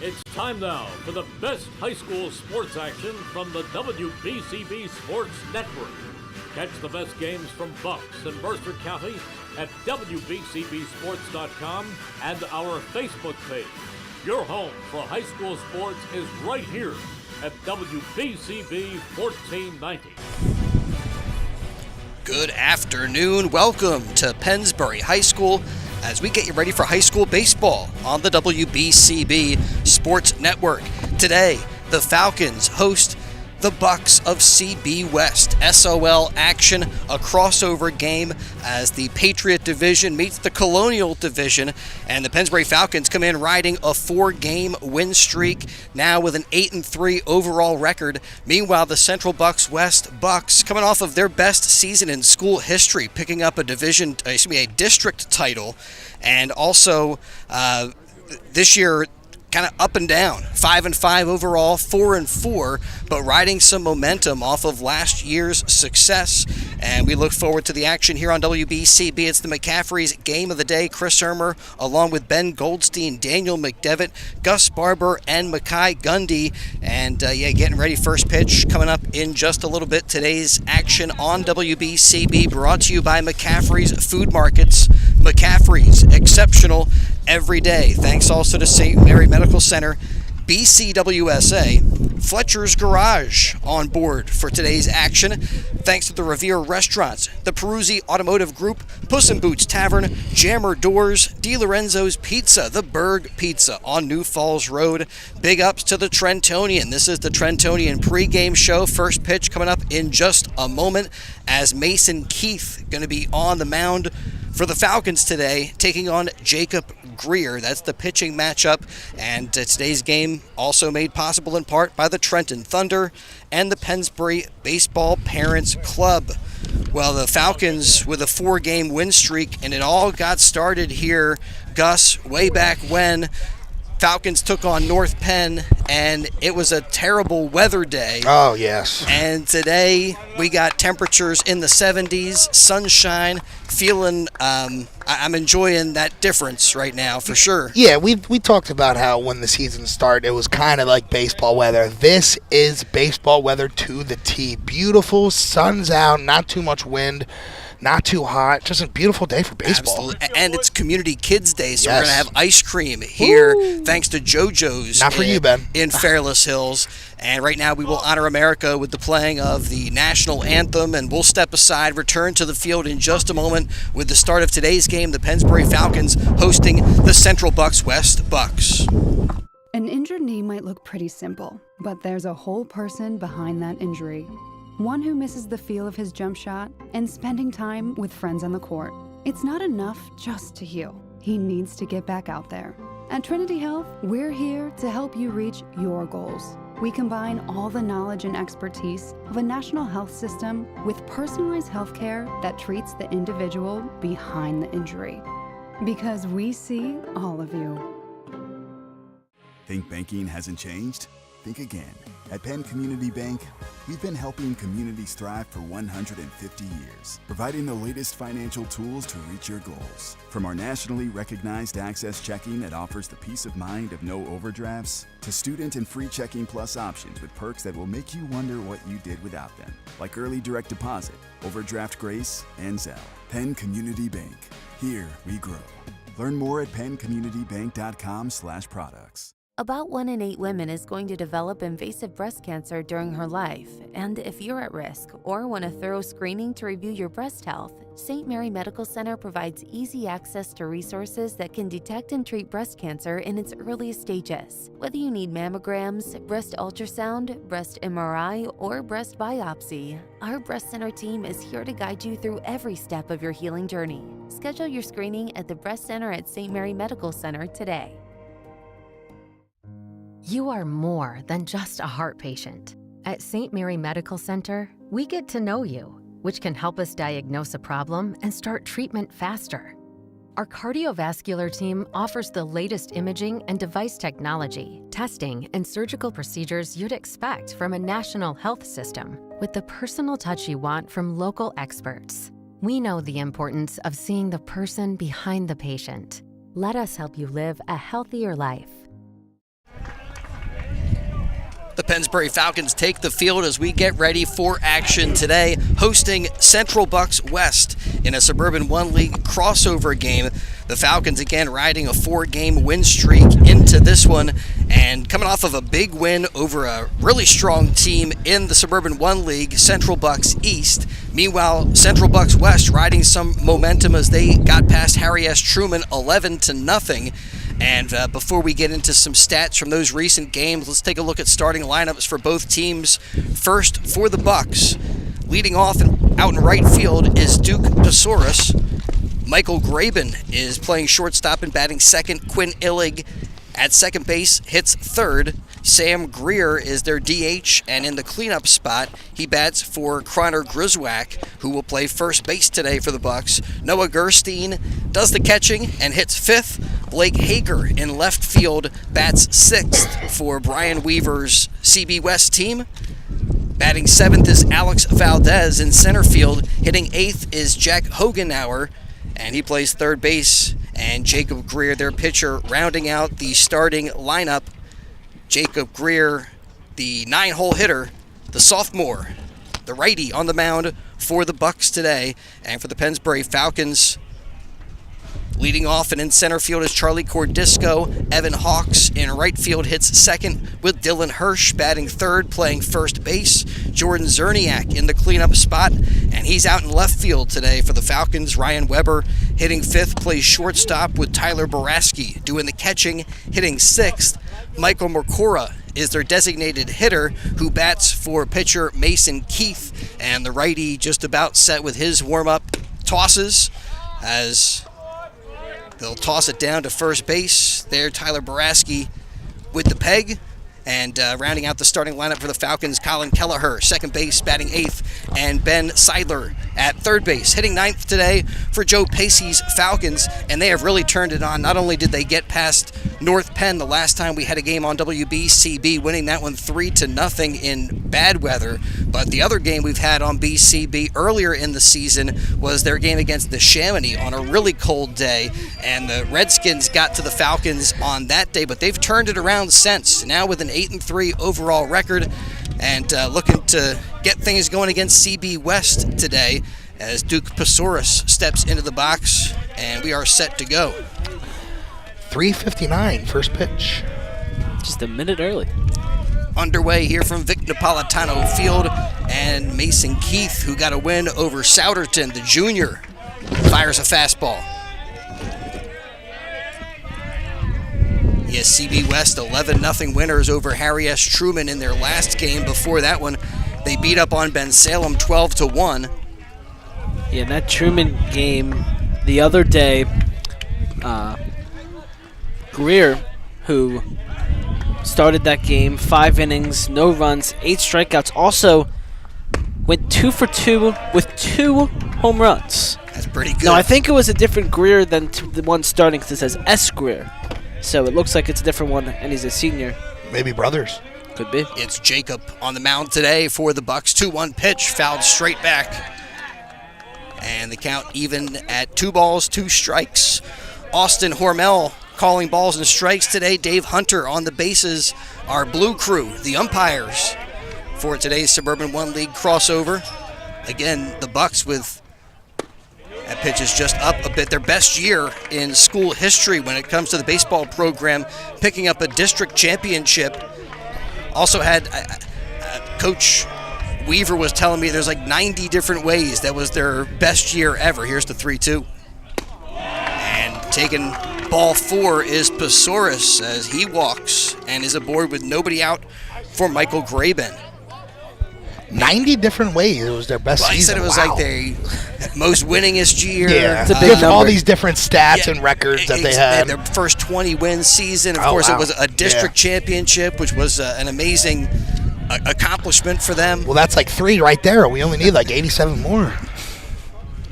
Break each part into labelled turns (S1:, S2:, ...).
S1: It's time now for the best high school sports action from the WBCB Sports Network. Catch the best games from Bucks and Mercer County at WBCBSports.com and our Facebook page. Your home for high school sports is right here at WBCB 1490.
S2: Good afternoon. Welcome to Pennsbury High School as we get you ready for high school baseball on the WBCB Sports Network. Today, the Falcons host the Bucks of CB West. SOL action, a crossover game as the Patriot Division meets the Colonial Division, and the Pennsbury Falcons come in riding a 4-game win streak, now with an 8-3 overall record. Meanwhile, the Central Bucks West Bucks, coming off of their best season in school history, picking up a district title, and also this year, kind of up and down, 5-5 overall, 4-4, but riding some momentum off of last year's success. And we look forward to the action here on WBCB. It's the McCaffrey's Game of the Day. Chris Ermer, along with Ben Goldstein, Daniel McDevitt, Gus Barber, and Mackay Gundy. And getting ready. First pitch coming up in just a little bit. Today's action on WBCB brought to you by McCaffrey's Food Markets. McCaffrey's, exceptional every day. Thanks also to St. Mary Medical Center, BCWSA, Fletcher's Garage on board for today's action. Thanks to the Revere Restaurants, the Peruzzi Automotive Group, Puss in Boots Tavern, Jammer Doors, DiLorenzo's Pizza, the Berg Pizza on New Falls Road. Big ups to the Trentonian. This is the Trentonian pregame show. First pitch coming up in just a moment as Mason Keith going to be on the mound for the Falcons today, taking on Jacob Greer. That's the pitching matchup, and today's game also made possible in part by the Trenton Thunder and the Pennsbury Baseball Parents Club. Well, the Falcons with a 4-game win streak, and it all got started here, Gus, way back when Falcons took on North Penn, and it was a terrible weather day.
S3: Oh, yes.
S2: And today we got temperatures in the 70s, sunshine, feeling, I'm enjoying that difference right now for sure.
S3: Yeah, we talked about how when the season started, it was kind of like baseball weather. This is baseball weather to the T. Beautiful, sun's out, not too much wind. Not too hot. Just a beautiful day for baseball.
S2: Absolutely. And it's Community Kids Day, so we're going to have ice cream here. Woo. Thanks to JoJo's.
S3: Not for you, Ben.
S2: In Fairless Hills. And right now we will honor America with the playing of the national anthem, and we'll step aside, return to the field in just a moment with the start of today's game, the Pennsbury Falcons hosting the Central Bucks West Bucks.
S4: An injured knee might look pretty simple, but there's a whole person behind that injury. One who misses the feel of his jump shot and spending time with friends on the court. It's not enough just to heal. He needs to get back out there. At Trinity Health, we're here to help you reach your goals. We combine all the knowledge and expertise of a national health system with personalized healthcare that treats the individual behind the injury. Because we see all of you.
S5: Think banking hasn't changed? Think again. At Penn Community Bank, we've been helping communities thrive for 150 years, providing the latest financial tools to reach your goals. From our nationally recognized Access Checking that offers the peace of mind of no overdrafts, to student and free checking plus options with perks that will make you wonder what you did without them, like early direct deposit, overdraft grace, and Zelle. Penn Community Bank. Here we grow. Learn more at penncommunitybank.com/products.
S6: About 1 in 8 women is going to develop invasive breast cancer during her life. And if you're at risk or want a thorough screening to review your breast health, St. Mary Medical Center provides easy access to resources that can detect and treat breast cancer in its earliest stages. Whether you need mammograms, breast ultrasound, breast MRI, or breast biopsy, our breast center team is here to guide you through every step of your healing journey. Schedule your screening at the Breast Center at St. Mary Medical Center today.
S7: You are more than just a heart patient. At St. Mary Medical Center, we get to know you, which can help us diagnose a problem and start treatment faster. Our cardiovascular team offers the latest imaging and device technology, testing, and surgical procedures you'd expect from a national health system, with the personal touch you want from local experts. We know the importance of seeing the person behind the patient. Let us help you live a healthier life.
S2: The Pennsbury Falcons take the field as we get ready for action today, hosting Central Bucks West in a Suburban 1 League crossover game. The Falcons again riding a 4-game win streak into this one and coming off of a big win over a really strong team in the Suburban 1 League, Central Bucks East. Meanwhile, Central Bucks West riding some momentum as they got past Harry S. Truman 11-0. And before we get into some stats from those recent games, let's take a look at starting lineups for both teams. First, for the Bucks, leading off out in right field is Duke Pesaurus. Michael Graben is playing shortstop and batting second. Quinn Illig at second base hits third. Sam Greer is their DH, and in the cleanup spot, he bats for Croner Griswack, who will play first base today for the Bucks. Noah Gerstein does the catching and hits fifth. Blake Hager in left field bats sixth for Brian Weaver's CB West team. Batting seventh is Alex Valdez in center field. Hitting eighth is Jack Hogenauer, and he plays third base. And Jacob Greer, their pitcher, rounding out the starting lineup. Jacob Greer, the 9-hole hitter, the sophomore, the righty on the mound for the Bucks today. And for the Pennsbury Falcons, leading off and in center field is Charlie Cordisco. Evan Hawks in right field hits second with Dylan Hirsch batting third, playing first base. Jordan Zerniak in the cleanup spot, and he's out in left field today for the Falcons. Ryan Weber hitting fifth, plays shortstop with Tyler Boraski doing the catching, hitting sixth. Michael Mercora is their designated hitter, who bats for pitcher Mason Keith, and the righty just about set with his warm-up tosses as they'll toss it down to first base. There, Tyler Boraski with the peg. And rounding out the starting lineup for the Falcons, Colin Kelleher, second base, batting eighth, and Ben Seidler at third base. Hitting ninth today for Joe Pacey's Falcons, and they have really turned it on. Not only did they get past North Penn the last time we had a game on WBCB, winning that one 3-0 in bad weather, but the other game we've had on BCB earlier in the season was their game against the Chamonix on a really cold day, and the Redskins got to the Falcons on that day, but they've turned it around since. Now with an 8-3 overall record, and looking to get things going against CB West today as Duke Pesaurus steps into the box, and we are set to go.
S3: 3:59, first pitch.
S8: Just a minute early.
S2: Underway here from Vic Napolitano Field, and Mason Keith, who got a win over Souderton, the junior, fires a fastball. Yes, CB West 11-0 winners over Harry S. Truman in their last game. Before that one, they beat up on Ben Salem 12-1.
S8: Yeah, that Truman game the other day, Greer, who started that game, 5 innings, no runs, 8 strikeouts, also went 2 for 2 with 2 home runs.
S2: That's pretty good.
S8: No, I think it was a different Greer than the one starting because it says S. Greer. So it looks like it's a different one, and he's a senior.
S3: Maybe brothers.
S8: Could be.
S2: It's Jacob on the mound today for the Bucks. 2-1 pitch, fouled straight back. And the count even at 2 balls, 2 strikes. Austin Hormel calling balls and strikes today. Dave Hunter on the bases. Our blue crew, the umpires, for today's Suburban 1 League crossover. Again, the Bucks with that pitch is just up a bit. Their best year in school history when it comes to the baseball program, picking up a district championship. Also had Coach Weaver was telling me there's like 90 different ways that was their best year ever. Here's the 3-2. And taking ball 4 is Pesaurus as he walks and is aboard with nobody out for Michael Graben.
S3: 90 different ways. It was their best season.
S2: He said it was like their most winningest year.
S3: Yeah,
S8: it's a big number.
S3: All these different stats and records that they had.
S2: Their first 20-win season. Of course, it was a district championship, which was an amazing accomplishment for them.
S3: Well, that's like 3 right there. We only need like 87 more.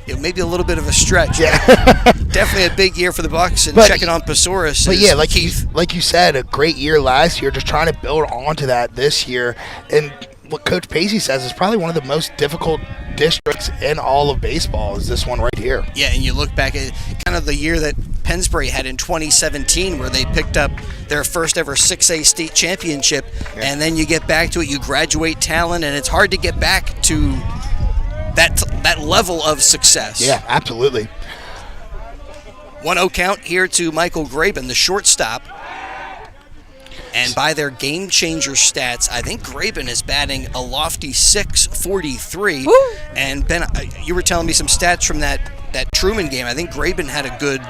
S2: It may be a little bit of a stretch.
S3: Yeah.
S2: Definitely a big year for the Bucks, and checking on Pesaurus.
S3: But yeah, like you said, a great year last year. Just trying to build onto that this year. And what Coach Pacey says is probably one of the most difficult districts in all of baseball is this one right here.
S2: Yeah, and you look back at kind of the year that Pennsbury had in 2017, where they picked up their first ever 6A state championship, and then you get back to it, you graduate talent, and it's hard to get back to that level of success.
S3: Yeah, absolutely.
S2: 1-0 count here to Michael Graben, the shortstop. And by their game changer stats, I think Graben is batting a lofty .643.
S8: Woo!
S2: And Ben, you were telling me some stats from that Truman game. I think Graben had a good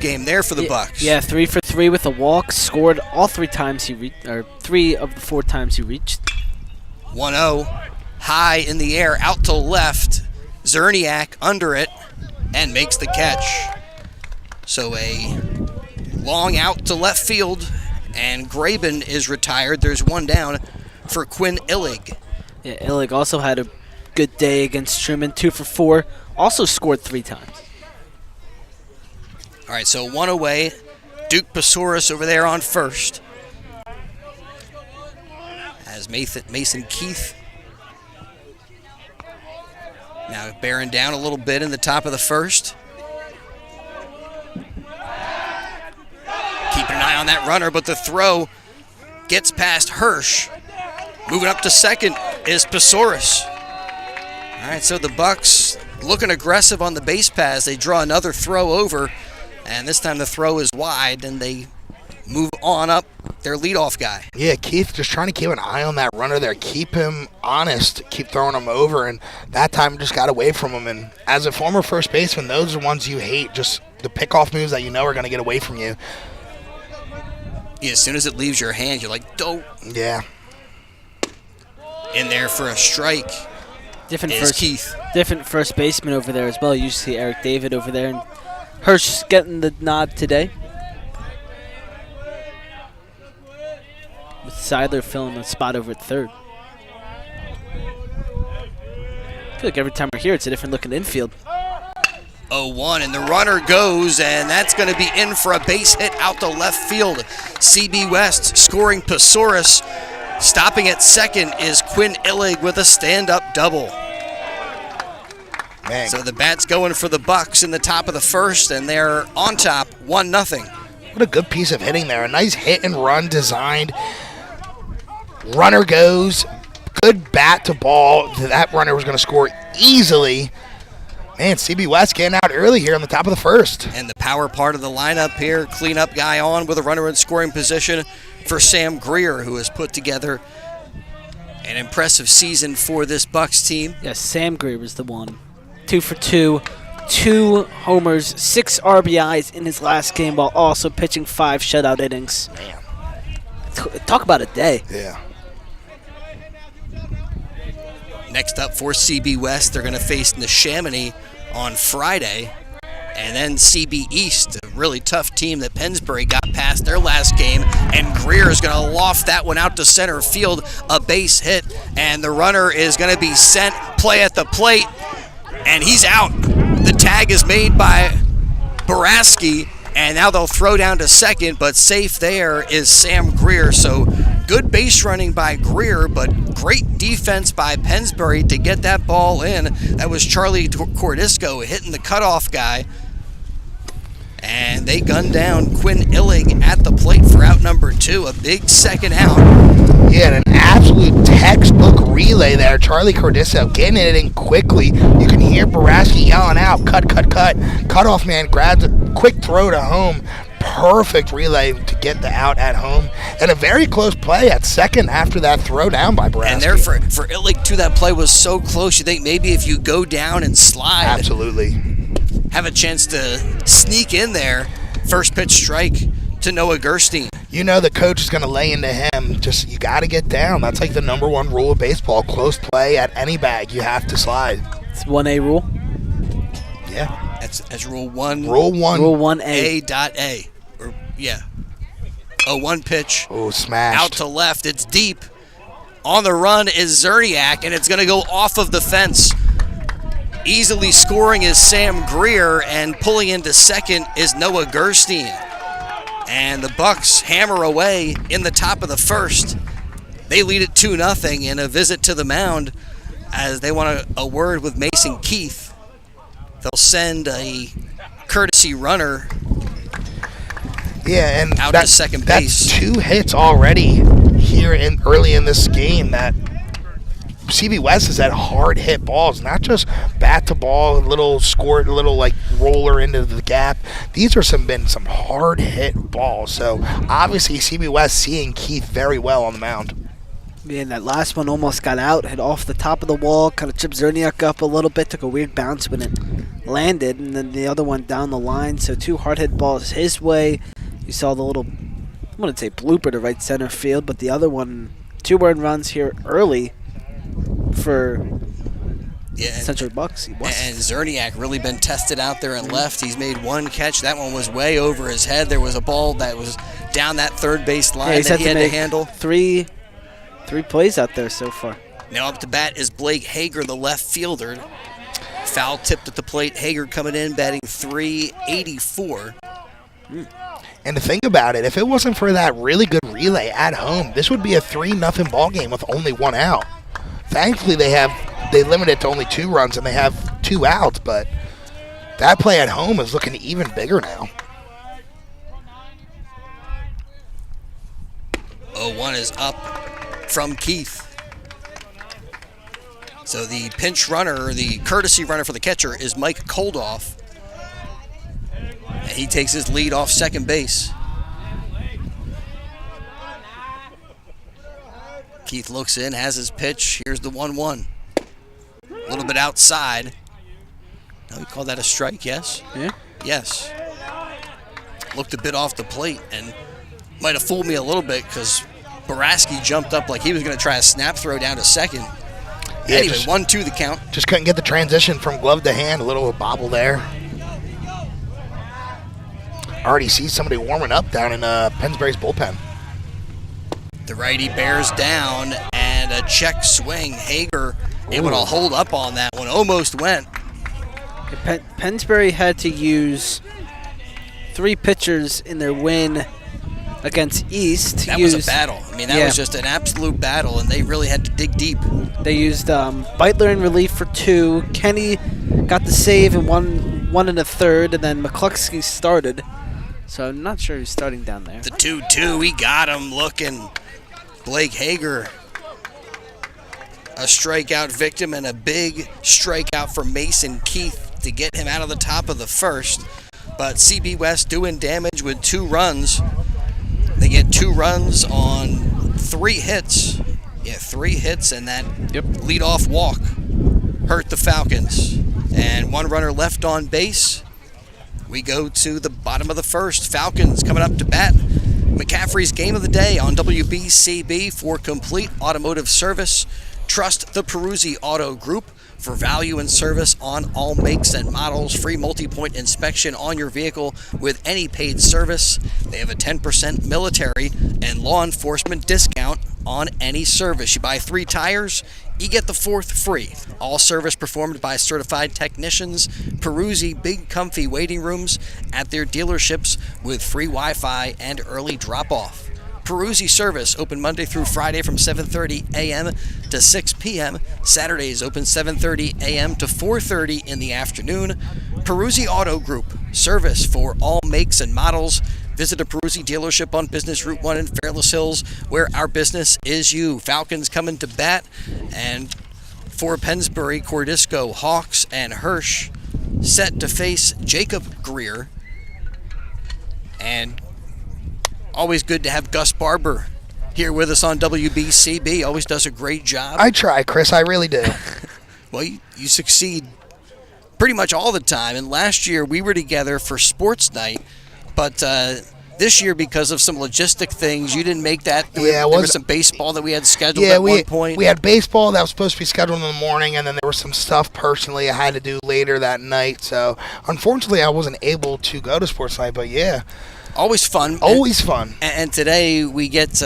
S2: game there for the Bucks.
S8: Yeah, 3 for 3 with a walk. Scored all 3 times he reached, or 3 of the 4 times he reached.
S2: 1-0, high in the air, out to left. Zerniak under it and makes the catch. So a long out to left field, and Graben is retired. There's one down for Quinn Illig.
S8: Yeah, Illig also had a good day against Truman, 2 for 4. Also scored 3 times.
S2: All right, so one away. Duke Pesaurus over there on first. As Mason Keith now bearing down a little bit in the top of the first. Keeping an eye on that runner, but the throw gets past Hirsch. Moving up to second is Pesaurus. All right, so the Bucks looking aggressive on the base pass. They draw another throw over, and this time the throw is wide, and they move on up their leadoff guy.
S3: Yeah, Keith just trying to keep an eye on that runner there. Keep him honest. Keep throwing him over, and that time just got away from him. And as a former first baseman, those are ones you hate, just the pickoff moves that you know are going to get away from you.
S2: Yeah, as soon as it leaves your hand, you're like, don't.
S3: Yeah.
S2: In there for a strike.
S8: Different first baseman over there as well. You see Eric David over there, and Hirsch getting the nod today. With Seidler filling a spot over at third. I feel like every time we're here, it's a different looking infield.
S2: 0-1, and the runner goes, and that's going to be in for a base hit out to left field. CB West scoring Pesaurus. Stopping at second is Quinn Illig with a stand-up double.
S3: Man.
S2: So the bat's going for the Bucks in the top of the first, and they're on top, 1-0.
S3: What a good piece of hitting there. A nice hit and run designed. Runner goes. Good bat to ball. That runner was going to score easily. Man, CB West getting out early here on the top of the first.
S2: And the power part of the lineup here, cleanup guy on with a runner in scoring position for Sam Greer, who has put together an impressive season for this Bucks team.
S8: Yes, Sam Greer was the one. 2 for 2, 2 homers, 6 RBIs in his last game, while also pitching 5 shutout innings.
S3: Man.
S8: Talk about a day.
S3: Yeah.
S2: Next up for CB West, they're going to face Neshaminy on Friday. And then CB East, a really tough team that Pennsbury got past their last game. And Greer is going to loft that one out to center field, a base hit. And the runner is going to be sent, play at the plate, and he's out. The tag is made by Baraski, and now they'll throw down to second, but safe there is Sam Greer. So good base running by Greer, but great defense by Pennsbury to get that ball in. That was Charlie Cordisco hitting the cutoff guy. And they gunned down Quinn Illig at the plate for out number 2, a big second out.
S3: Yeah, an absolute textbook relay there. Charlie Cordisco getting it in quickly. You can hear Baraski yelling out, cut, cut, cut. Cutoff man grabs a quick throw to home. Perfect relay to get the out at home. And a very close play at second after that throw down by Baraski.
S2: And there for Illig, too, that play was so close. You think maybe if you go down and slide.
S3: Absolutely.
S2: Have a chance to sneak in there. First pitch strike to Noah Gerstein.
S3: You know the coach is going to lay into him. Just, you got to get down. That's like the number 1 rule of baseball. Close play at any bag, you have to slide.
S8: It's 1A rule.
S3: Yeah.
S2: That's rule 1.
S3: Rule 1.
S8: Rule 1A.
S2: A.A. Or, yeah. 0-1 pitch.
S3: Oh, smashed.
S2: Out to left. It's deep. On the run is Zerniak, and it's going to go off of the fence. Easily scoring is Sam Greer, and pulling into second is Noah Gerstein. And the Bucks hammer away in the top of the first. They lead it 2-0 in a visit to the mound as they want a word with Mason Keith. They'll send a courtesy runner
S3: and
S2: out to second base.
S3: That's 2 hits already here early in this game. That CB West has had hard hit balls, not just bat to ball, little like roller into the gap. These are been some hard hit balls. So obviously CB West seeing Keith very well on the mound.
S8: Yeah, and that last one almost got out, hit off the top of the wall, kind of chipped Zerniak up a little bit, took a weird bounce when it landed, and then the other one down the line. So 2 hard hit balls his way. You saw the little, I wouldn't say blooper to right center field, but the other one, 2 earned runs here early for Central Bucks.
S2: And Zerniak really been tested out there and left. He's made 1 catch. That one was way over his head. There was a ball that was down that third base line that he had to handle.
S8: Three plays out there so far.
S2: Now up to bat is Blake Hager, the left fielder. Foul tipped at the plate. Hager coming in, batting .384.
S3: And to think about it, if it wasn't for that really good relay at home, this would be a 3-0 ball game with only 1 out. Thankfully, they limit it to only 2 runs and they have 2 outs, but that play at home is looking even bigger now.
S2: 0-1 is up from Keith. So the pinch runner, or the courtesy runner for the catcher, is Mike Koldoff. And he takes his lead off second base. Keith looks in, has his pitch. Here's the 1-1. A little bit outside. Now we call that a strike, yes?
S8: Yeah.
S2: Yes. Looked a bit off the plate and might have fooled me a little bit because Boraski jumped up like he was going to try a snap throw down to second.
S3: Yeah,
S2: anyway, 1-2 the count.
S3: Just couldn't get the transition from glove to hand. A little bobble there. Already see somebody warming up down in Pennsbury's bullpen.
S2: The righty bears down and a check swing. Hager able to hold up on that one. Almost went.
S8: Pennsbury had to use 3 pitchers in their win against East.
S2: That was a battle. I mean, that was just an absolute battle, and they really had to dig deep.
S8: They used Beitler in relief for 2. Kenny got the save and one in the third, and then McCluskey started. So I'm not sure who's starting down there.
S2: The 2-2, he got him looking. Blake Hager, a strikeout victim and a big strikeout for Mason Keith to get him out of the top of the first. But CB West doing damage with 2 runs. They get 2 runs on 3 hits. Yeah, 3 hits, and that leadoff walk hurt the Falcons. And 1 runner left on base. We go to the bottom of the first. Falcons coming up to bat. McCaffrey's game of the day on WBCB. For complete automotive service, trust the Peruzzi Auto Group for value and service on all makes and models. Free multi-point inspection on your vehicle with any paid service. They have a 10% military and law enforcement discount on any service. You buy 3 tires, you get the 4th free. All service performed by certified technicians. Peruzzi big comfy waiting rooms at their dealerships with free Wi-Fi and early drop-off. Peruzzi service open Monday through Friday from 7:30 a.m. to 6 p.m. Saturdays open 7:30 a.m. to 4:30 in the afternoon. Peruzzi Auto Group, service for all makes and models. Visit a Peruzzi dealership on Business Route 1 in Fairless Hills, where our business is you. Falcons coming to bat, and for Pennsbury, Cordisco, Hawks, and Hirsch set to face Jacob Greer. And always good to have Gus Barber here with us on WBCB. Always does a great job.
S3: I try, Chris. I really do.
S2: Well, you succeed pretty much all the time. And last year we were together for Sports Night, but this year, because of some logistic things, you didn't make that. There was some baseball that we had scheduled at one point.
S3: We had baseball that was supposed to be scheduled in the morning, and then there was some stuff personally I had to do later that night. So, unfortunately, I wasn't able to go to Sports Night, but yeah.
S2: Always fun.
S3: Always fun.
S2: And today we get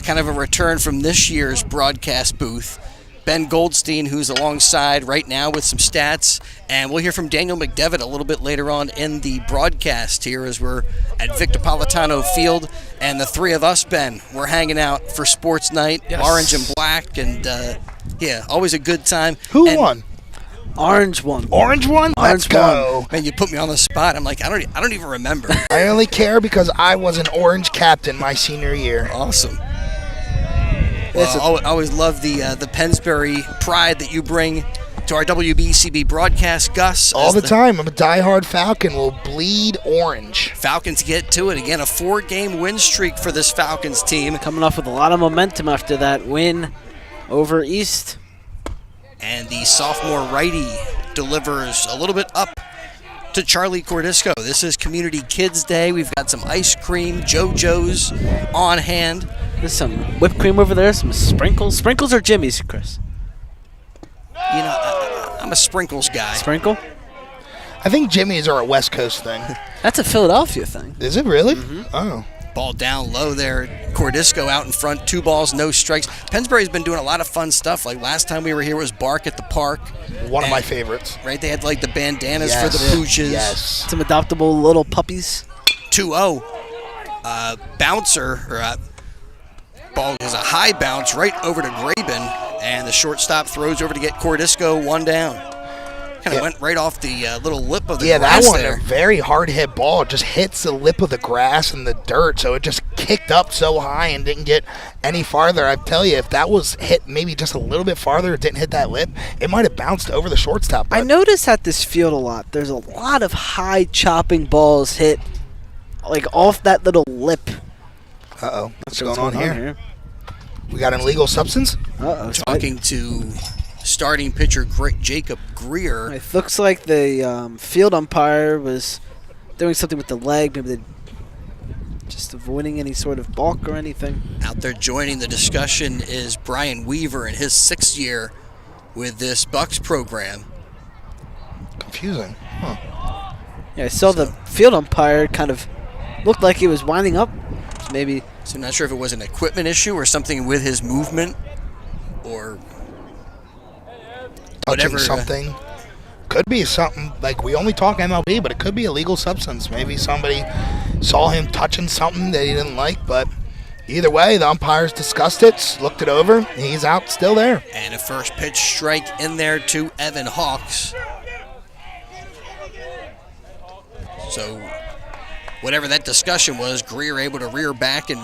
S2: kind of a return from this year's broadcast booth. Ben Goldstein, who's alongside right now with some stats. And we'll hear from Daniel McDevitt a little bit later on in the broadcast here as we're at Victor Politano Field. And the 3 of us, Ben, we're hanging out for Sports Night,
S8: yes.
S2: Orange and black. And, always a good time.
S3: Who won?
S8: Orange one.
S3: Orange one? Let's go.
S2: Man, you put me on the spot. I'm like, I don't even remember.
S3: I only care because I was an orange captain my senior year.
S2: Awesome. Well, I always love the Pennsbury pride that you bring to our WBCB broadcast, Gus.
S3: All the time. I'm a diehard Falcon. Will bleed orange.
S2: Falcons get to it. Again, a 4-game win streak for this Falcons team.
S8: Coming off with a lot of momentum after that win over East.
S2: And the sophomore righty delivers a little bit up to Charlie Cordisco. This is Community Kids Day. We've got some ice cream, JoJo's on hand.
S8: There's some whipped cream over there, some sprinkles. Sprinkles or Jimmy's, Chris?
S2: You know, I'm a sprinkles guy.
S8: Sprinkle?
S3: I think Jimmy's are a West Coast thing.
S8: That's a Philadelphia thing.
S3: Is it really? Mm-hmm. Oh.
S2: Ball down low there. Cordisco out in front. 2 balls, no strikes. Pennsbury's been doing a lot of fun stuff. Like last time we were here was Bark at the Park.
S3: One of my favorites.
S2: Right? They had like the bandanas for the pooches.
S3: Yes.
S8: Some adoptable little puppies.
S2: 2-0. Bouncer, or ball is a high bounce right over to Graben, and the shortstop throws over to get Cordisco 1 down. Kind of went right off the little lip of the grass
S3: that one,
S2: there.
S3: a very hard hit ball. Just hits the lip of the grass and the dirt, so it just kicked up so high and didn't get any farther. I tell you, if that was hit maybe just a little bit farther, it didn't hit that lip, it might have bounced over the shortstop.
S8: I notice at this field a lot, there's a lot of high chopping balls hit like off that little lip.
S3: Uh-oh. What's going on here? We got an illegal substance?
S8: Uh-oh.
S2: Talking to starting pitcher Jacob Greer.
S8: It looks like the field umpire was doing something with the leg, maybe they just avoiding any sort of balk or anything.
S2: Out there joining the discussion is Brian Weaver in his 6th year with this Bucks program.
S3: Confusing. Huh.
S8: Yeah, I saw the field umpire kind of looked like he was winding up. Maybe.
S2: So I'm not sure if it was an equipment issue or something with his movement or
S3: touching
S2: whatever.
S3: Something. Could be something, like we only talk MLB, but it could be a legal substance. Maybe somebody saw him touching something that he didn't like, but either way, the umpires discussed it, looked it over, and he's out still there.
S2: And a first pitch strike in there to Evan Hawks. So whatever that discussion was, Greer able to rear back and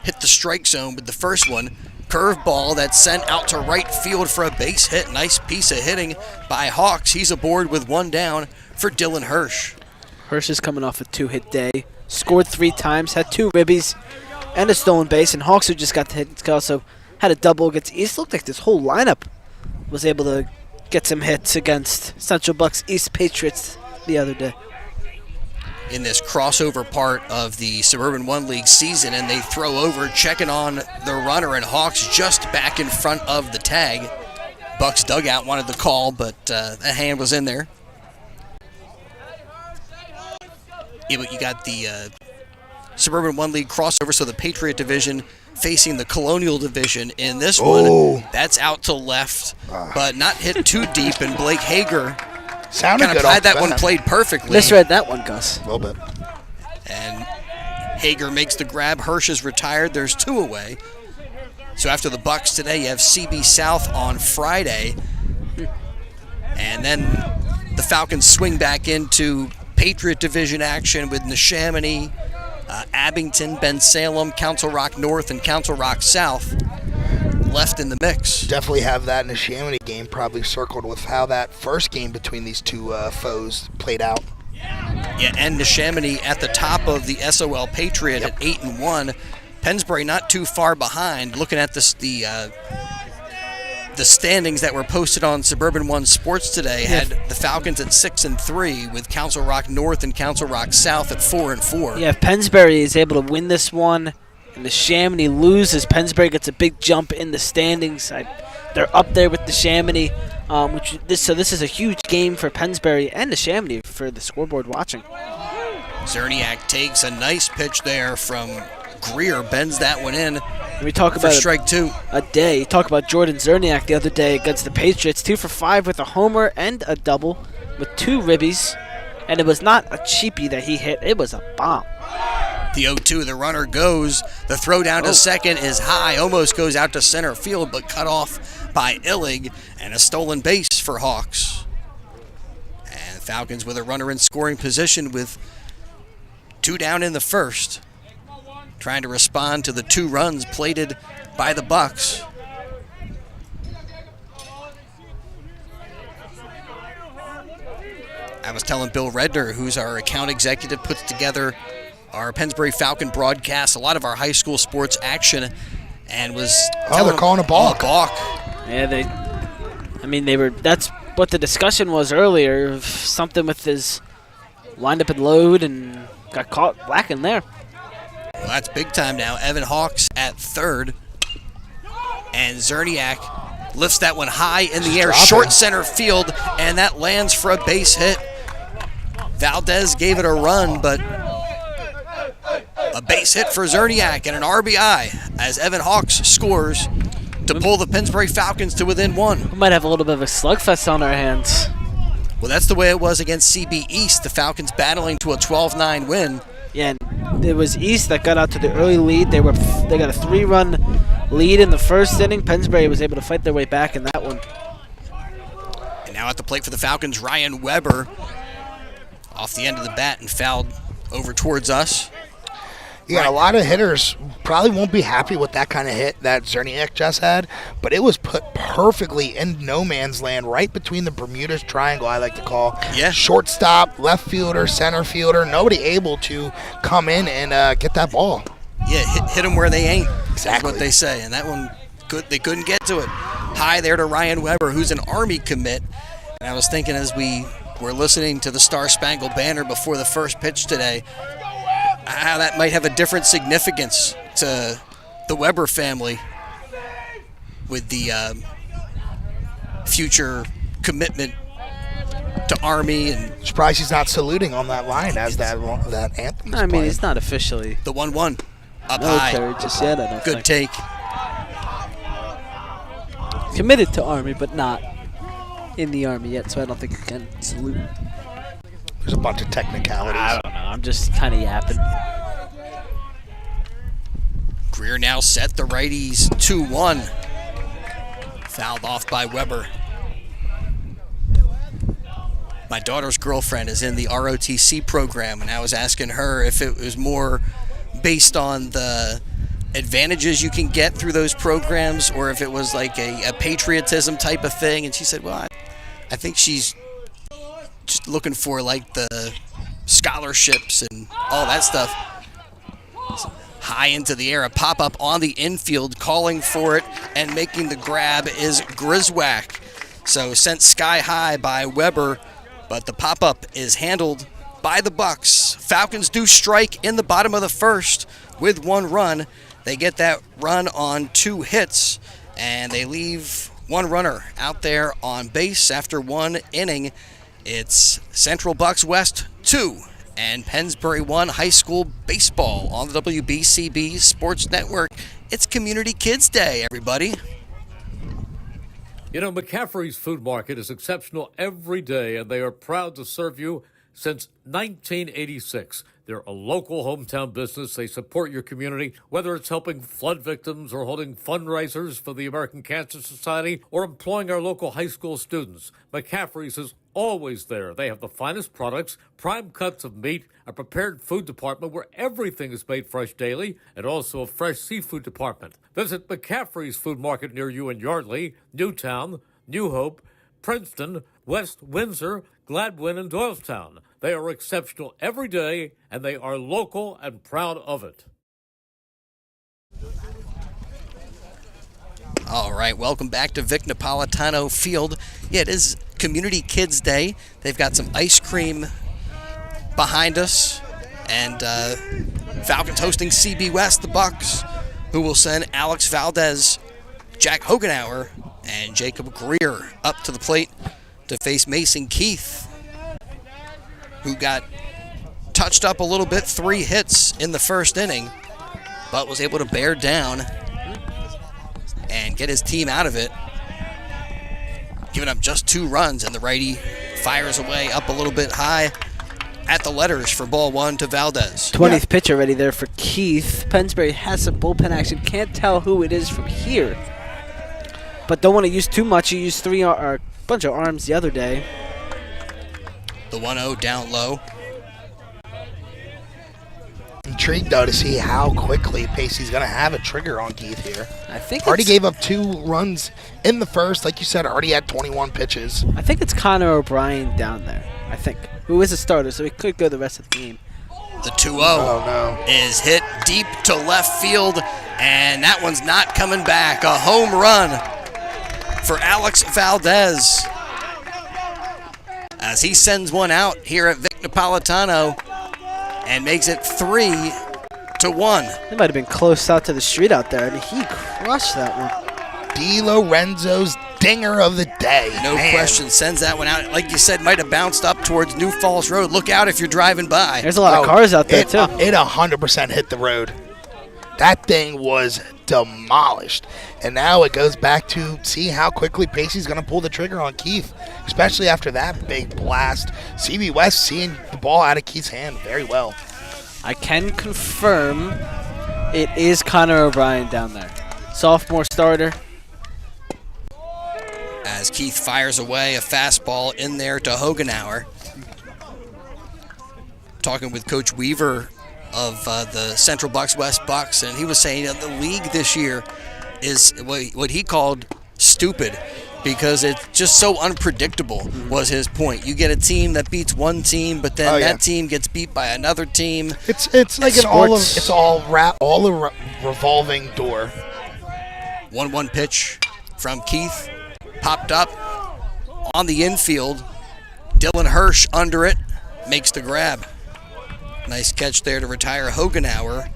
S2: hit the strike zone with the first one. Curveball that's sent out to right field for a base hit. Nice piece of hitting by Hawks. He's aboard with 1 down for Dylan Hirsch.
S8: Hirsch is coming off a 2-hit day. Scored 3 times, had 2 ribbies and a stolen base. And Hawks, who just got the hit, also had a double against East. Looked like this whole lineup was able to get some hits against Central Bucks East Patriots the other day.
S2: In this crossover part of the Suburban 1 League season, and they throw over, checking on the runner, and Hawks just back in front of the tag. Bucks dugout wanted the call, but a hand was in there. Yeah, but you got the Suburban 1 League crossover, so the Patriot division facing the Colonial division in this one. That's out to left, but not hit too deep, and Blake Hager
S3: sounded
S2: kind of
S3: good.
S2: had that one played perfectly.
S8: Misread that one, Gus.
S3: A little bit.
S2: And Hager makes the grab. Hirsch is retired. There's 2 away. So after the Bucks today, you have CB South on Friday. And then the Falcons swing back into Patriot Division action with Neshaminy, Abington, Ben Salem, Council Rock North, and Council Rock South left in the mix.
S3: Definitely have that Neshaminy game probably circled with how that first game between these 2 foes played out.
S2: Yeah, and Neshaminy at the top of the SOL Patriot at 8-1. Pennsbury not too far behind. Looking at this, the standings that were posted on Suburban 1 Sports today had the Falcons at 6-3 with Council Rock North and Council Rock South at 4-4.
S8: Yeah, if Pennsbury is able to win this one and Neshaminy loses, Pennsbury gets a big jump in the standings. They're up there with Neshaminy, so this is a huge game for Pennsbury and Neshaminy for the scoreboard watching.
S2: Zerniak takes a nice pitch there from Greer, bends that one in.
S8: We talk about
S2: strike 2
S8: a day. Talk about Jordan Zerniak the other day against the Patriots, 2 for 5 with a homer and a double with 2 ribbies, and it was not a cheapie that he hit; it was a bomb.
S2: The 0-2, the runner goes. The throw down to second is high, almost goes out to center field, but cut off by Illig, and a stolen base for Hawks. Falcons with a runner in scoring position with 2 down in the first, trying to respond to the 2 runs plated by the Bucks. I was telling Bill Redner, who's our account executive, puts together our Pennsbury Falcon broadcast, a lot of our high school sports action, and was
S3: they're calling a balk.
S8: Yeah, that's what the discussion was earlier. Something with his wind-up and load and got caught whacking there.
S2: Well, that's big time now. Evan Hawks at third, and Zerniak lifts that one high in the air, short center field, and that lands for a base hit. Valdez gave it a run, but a base hit for Zerniak and an RBI as Evan Hawks scores to pull the Pennsbury Falcons to within 1.
S8: We might have a little bit of a slugfest on our hands.
S2: Well, that's the way it was against CB East. The Falcons battling to a 12-9 win.
S8: Yeah, and it was East that got out to the early lead. They got a 3-run lead in the first inning. Pennsbury was able to fight their way back in that one.
S2: And now at the plate for the Falcons, Ryan Weber off the end of the bat and fouled over towards us.
S3: Yeah, a lot of hitters probably won't be happy with that kind of hit that Zerniak just had, but it was put perfectly in no man's land, right between the Bermuda's Triangle, I like to call.
S2: Yeah.
S3: Shortstop, left fielder, center fielder, nobody able to come in and get that ball.
S2: Yeah, hit them where they ain't.
S3: Exactly.
S2: Is what they say. And that one, they couldn't get to it. High there to Ryan Weber, who's an Army commit. And I was thinking as we were listening to the Star Spangled Banner before the first pitch today, how that might have a different significance to the Weber family with the future commitment to Army. And
S3: surprised he's not saluting on that line as that anthem is playing.
S8: It's not officially
S2: the 1-1 up
S8: military
S2: high.
S8: just yet, I don't
S2: Good
S8: think.
S2: take.
S8: Committed to Army, but not in the Army yet, so I don't think he can salute.
S3: There's a bunch of technicalities.
S8: I don't know. I'm just kind of yapping.
S2: Greer now set the righties 2-1. Fouled off by Weber. My daughter's girlfriend is in the ROTC program, and I was asking her if it was more based on the advantages you can get through those programs or if it was like a patriotism type of thing. And she said, well, I think she's just looking for like the scholarships and all that stuff. High into the air, a pop-up on the infield, calling for it and making the grab is Griswack. So sent sky high by Weber, but the pop-up is handled by the Bucks. Falcons do strike in the bottom of the first with 1 run. They get that run on 2 hits, and they leave 1 runner out there on base after 1 inning. It's Central Bucks West 2 and Pennsbury 1 high school baseball on the WBCB Sports Network. It's Community Kids Day, everybody.
S1: You know, McCaffrey's Food Market is exceptional every day, and they are proud to serve you since 1986. They're a local hometown business. They support your community, whether it's helping flood victims or holding fundraisers for the American Cancer Society or employing our local high school students. McCaffrey's is always there. They have the finest products, prime cuts of meat, a prepared food department where everything is made fresh daily, and also a fresh seafood department. Visit McCaffrey's Food Market near you in Yardley, Newtown, New Hope, Princeton, West Windsor, Gladwin, and Doylestown. They are exceptional every day, and they are local and proud of it.
S2: All right, welcome back to Vic Napolitano Field. Yeah, it is Community Kids Day. They've got some ice cream behind us, and Falcons hosting CB West, the Bucks, who will send Alex Valdez, Jack Hogenauer, and Jacob Greer up to the plate to face Mason Keith, who got touched up a little bit, 3 hits in the first inning, but was able to bear down and get his team out of it, giving up just 2 runs, and the righty fires away up a little bit high at the letters for ball 1 to Valdez.
S8: 20th pitch already there for Keith. Pennsbury has some bullpen action. Can't tell who it is from here, but don't want to use too much. He used a bunch of arms the other day.
S2: The 1-0 down low.
S3: Intrigued, though, to see how quickly Pacey's going to have a trigger on Keith here.
S8: I think
S3: Already gave up 2 runs in the first. Like you said, already had 21 pitches.
S8: I think it's Connor O'Brien down there, I think, who is a starter, so he could go the rest of the game.
S2: The 2-0 is hit deep to left field, and that one's not coming back. A home run for Alex Valdez as he sends one out here at Vic Napolitano and makes it 3-1.
S8: It might have been close out to the street out there. I mean, he crushed that one.
S3: Di Lorenzo's dinger of the day.
S2: No question, sends that one out. Like you said, might have bounced up towards New Falls Road. Look out if you're driving by.
S8: There's a lot of cars out there, too.
S3: It 100% hit the road. That thing was demolished. And now it goes back to see how quickly Pacey's going to pull the trigger on Keith, especially after that big blast. CB West seeing the ball out of Keith's hand very well.
S8: I can confirm it is Connor O'Brien down there. Sophomore starter.
S2: As Keith fires away a fastball in there to Hogenauer. Talking with Coach Weaver of the Central Bucks, West Bucks, and he was saying that the league this year is what he called stupid because it's just so unpredictable, was his point. You get a team that beats one team, but then that team gets beat by another team.
S3: It's like a revolving door.
S2: 1-1 pitch from Keith. Popped up on the infield. Dylan Hirsch under it. Makes the grab. Nice catch there to retire Hogenauer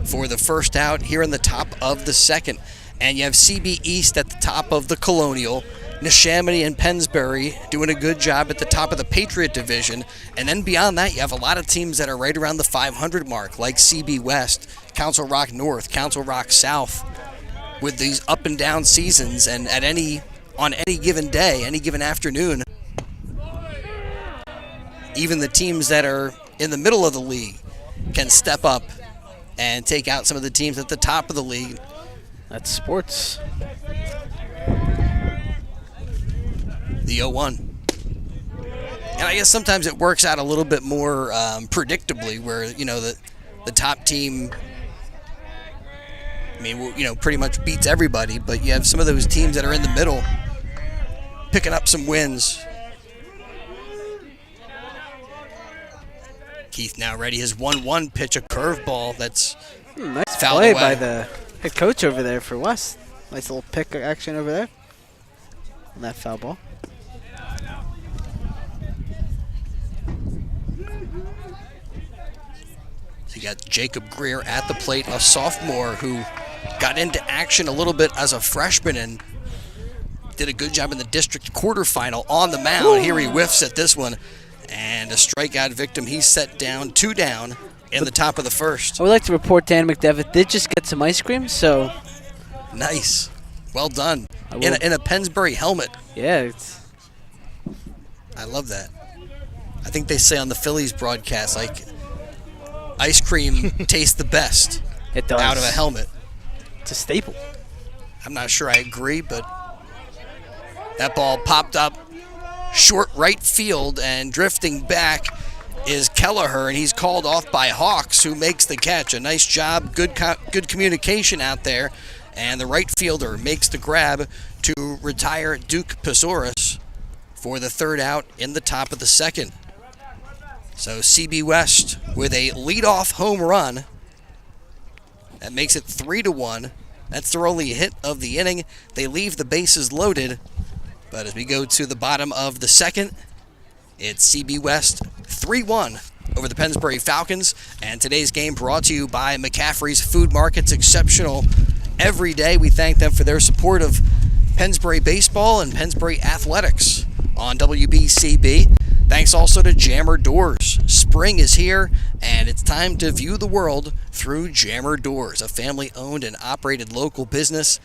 S2: for the first out here in the top of the second. And you have CB East at the top of the Colonial. Neshaminy and Pennsbury doing a good job at the top of the Patriot Division. And then beyond that, you have a lot of teams that are right around the 500 mark, like CB West, Council Rock North, Council Rock South, with these up and down seasons. And on any given day, any given afternoon, even the teams that are in the middle of the league can step up and take out some of the teams at the top of the league.
S8: That's sports.
S2: The 0-1. And I guess sometimes it works out a little bit more predictably where, the top team, pretty much beats everybody, but you have some of those teams that are in the middle picking up some wins. Keith now ready. His 1-1 pitch, a curveball that's
S8: nice
S2: fouled
S8: play
S2: away
S8: by the head coach over there for West. Nice little pick action over there on that foul ball.
S2: So you got Jacob Greer at the plate, a sophomore who got into action a little bit as a freshman and did a good job in the district quarterfinal on the mound. Ooh. Here he whiffs at this one. And a strikeout victim. He's set down, 2 down in the top of the first.
S8: I would like to report Dan McDevitt did just get some ice cream, so.
S2: Nice. Well done. In a Pennsbury helmet.
S8: Yeah.
S2: I love that. I think they say on the Phillies broadcast, like, ice cream tastes the best.
S8: It does.
S2: Out of a helmet.
S8: It's a staple.
S2: I'm not sure I agree, but that ball popped up short right field, and drifting back is Kelleher, and he's called off by Hawks, who makes the catch. A nice job, good communication out there, and the right fielder makes the grab to retire Duke Pisaurus for the third out in the top of the second. So CB West with a leadoff home run. That makes it 3-1. That's their only hit of the inning. They leave the bases loaded. But as we go to the bottom of the second, it's CB West 3-1 over the Pennsbury Falcons. And today's game brought to you by McCaffrey's Food Markets, exceptional every day. We thank them for their support of Pennsbury baseball and Pennsbury athletics on WBCB. Thanks also to Jammer Doors. Spring is here, and it's time to view the world through Jammer Doors, a family-owned and operated local business.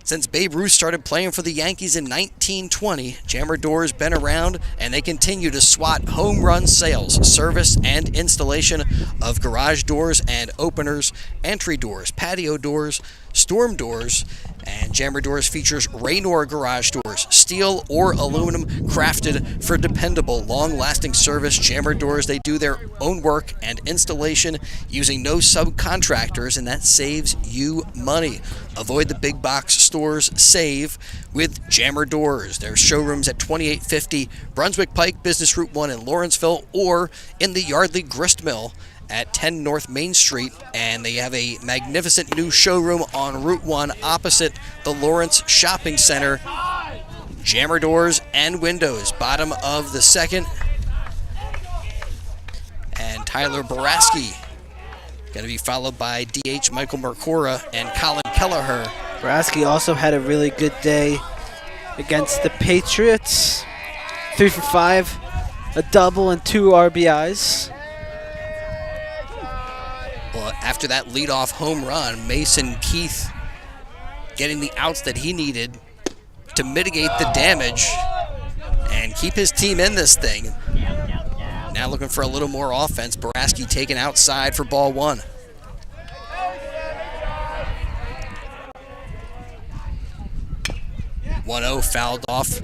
S2: Since Babe Ruth started playing for the Yankees in 1920, Jammer Doors been around, and they continue to swat home run sales, service, and installation of garage doors and openers, entry doors, patio doors, storm doors. And Jammer Doors features Raynor garage doors, steel or aluminum, crafted for dependable, long-lasting service. Jammer Doors, they do their own work and installation using no subcontractors, and that saves you money. Avoid the big box stores. Save with Jammer Doors. Their showrooms at 2850 Brunswick Pike, Business Route 1 in Lawrenceville, or in the Yardley Grist Mill at 10 North Main Street, and they have a magnificent new showroom on Route 1 opposite the Lawrence Shopping Center. Jammer Doors and Windows, bottom of the second. And Tyler Boraski going to be followed by DH Michael Mercora and Colin Kelleher.
S8: Boraski also had a really good day against the Patriots. 3 for 5, a double and 2 RBIs.
S2: Well, after that leadoff home run, Mason Keith getting the outs that he needed to mitigate the damage and keep his team in this thing. Now looking for a little more offense. Boraski taken outside for ball 1. Fouled off.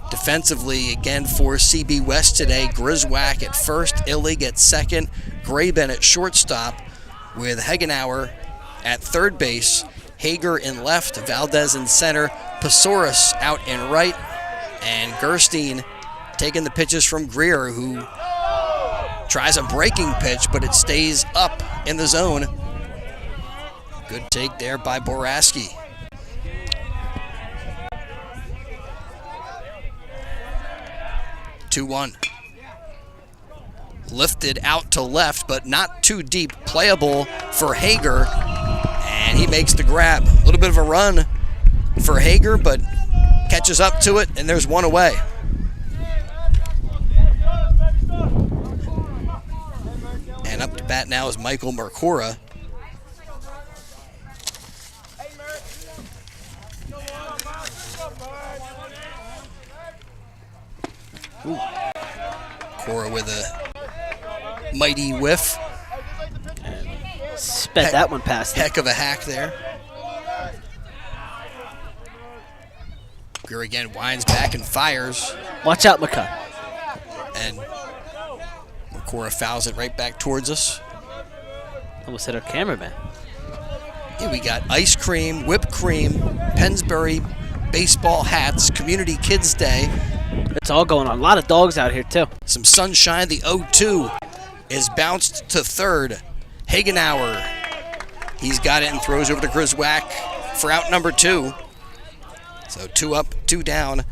S2: Defensively, again for CB West today, Griswack at first, Illig at second, Graben at shortstop, with Hegenauer at third base, Hager in left, Valdez in center, Pasoris out in right, and Gerstein taking the pitches from Greer, who tries a breaking pitch, but it stays up in the zone. Good take there by Boraski. 2-1. Lifted out to left, but not too deep. Playable for Hager, and he makes the grab. A little bit of a run for Hager, but catches up to it, and there's one away. And up to bat now is Michael Mercora. Cora with a mighty whiff.
S8: Sped that one past him.
S2: Heck of a hack there. Greer again winds back and fires.
S8: Watch out, McCut.
S2: And Cora fouls it right back towards us.
S8: Almost hit our cameraman.
S2: Yeah, we got ice cream, whipped cream, Pennsbury baseball hats, Community Kids Day.
S8: It's all going on. A lot of dogs out here, too.
S2: Some sunshine. The 0-2 is bounced to third. Hagenauer. He's got it and throws over to Griswack for out number 2. So 2 up, 2 down.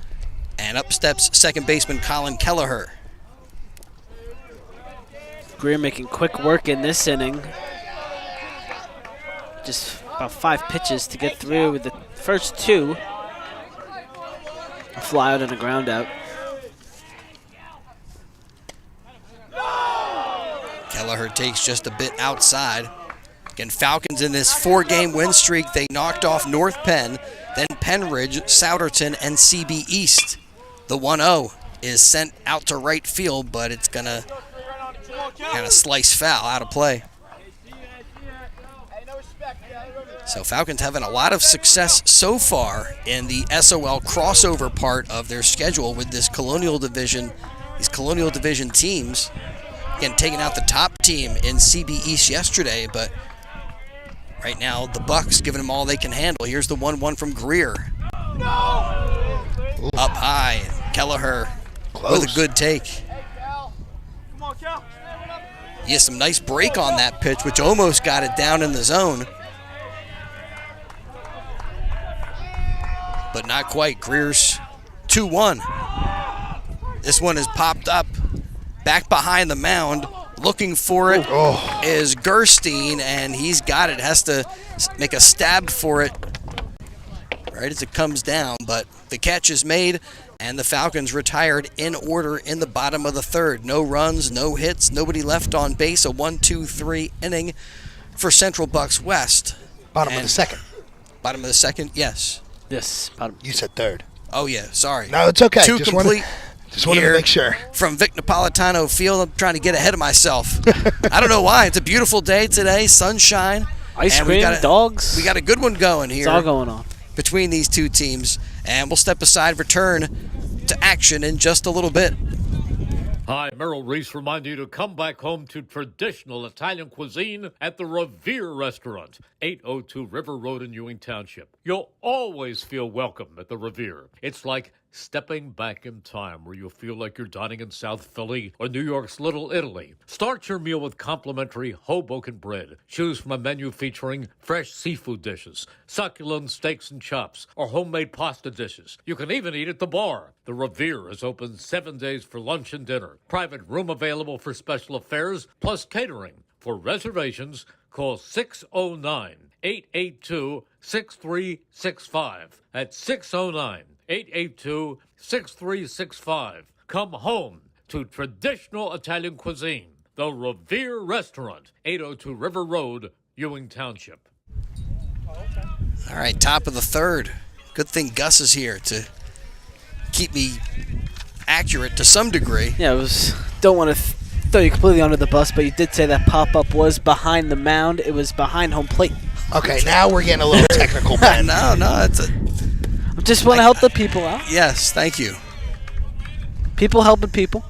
S2: And up steps second baseman Colin Kelleher.
S8: Greer making quick work in this inning. Just about 5 pitches to get through with the first 2. A fly out and a ground out.
S2: Kelleher takes just a bit outside. Again, Falcons in this 4-game win streak. They knocked off North Penn, then Penridge, Souderton, and CB East. The 1-0 is sent out to right field, but it's going to kind of slice foul out of play. So Falcons having a lot of success so far in the SOL crossover part of their schedule with this Colonial Division, these Colonial Division teams. Again, taking out the top team in CB East yesterday, but right now the Bucks giving them all they can handle. Here's the 1-1 from Greer. Up high, Kelleher with a good take. Yeah, some nice break on that pitch, which almost got it down in the zone. But not quite. Greer's 2-1. This one is popped up. Back behind the mound, looking for it is Gerstein, and he's got it. Has to make a stab for it right as it comes down. But the catch is made, and the Falcons retired in order in the bottom of the third. No runs, no hits, nobody left on base. A 1-2-3 inning for Central Bucks West.
S3: Bottom of the second.
S2: Bottom of the second, yes.
S8: Yes, bottom.
S3: You said third.
S2: Oh, yeah, sorry.
S3: No, it's okay.
S2: Two complete.
S3: Just wanted to make sure.
S2: From Vic Napolitano Field, I'm trying to get ahead of myself. I don't know why. It's a beautiful day today, sunshine.
S8: Ice
S2: And
S8: cream, dogs.
S2: We got a good one going here.
S8: It's all going on.
S2: Between these two teams. And we'll step aside, return to action in just a little bit.
S1: Hi, Merrill Reese reminding you to come back home to traditional Italian cuisine at the Revere Restaurant, 802 River Road in Ewing Township. You'll always feel welcome at the Revere. It's like stepping back in time where you'll feel like you're dining in South Philly or New York's Little Italy. Start your meal with complimentary Hoboken bread. Choose from a menu featuring fresh seafood dishes, succulent steaks and chops, or homemade pasta dishes. You can even eat at the bar. The Revere is open 7 days for lunch and dinner. Private room available for special affairs, plus catering. For reservations, call 609-882-6365. That's 609-882-6365. Come home to traditional Italian cuisine. The Revere Restaurant, 802 River Road, Ewing Township.
S2: All right, top of the third. Good thing Gus is here to keep me accurate to some degree.
S8: Yeah, it was. Don't want to throw you completely under the bus, but you did say that pop-up was behind the mound. It was behind home plate.
S3: Okay, now we're getting a little technical, Ben.
S2: No, it's a...
S8: I just want to help the people out.
S2: Yes, thank you.
S8: People helping people.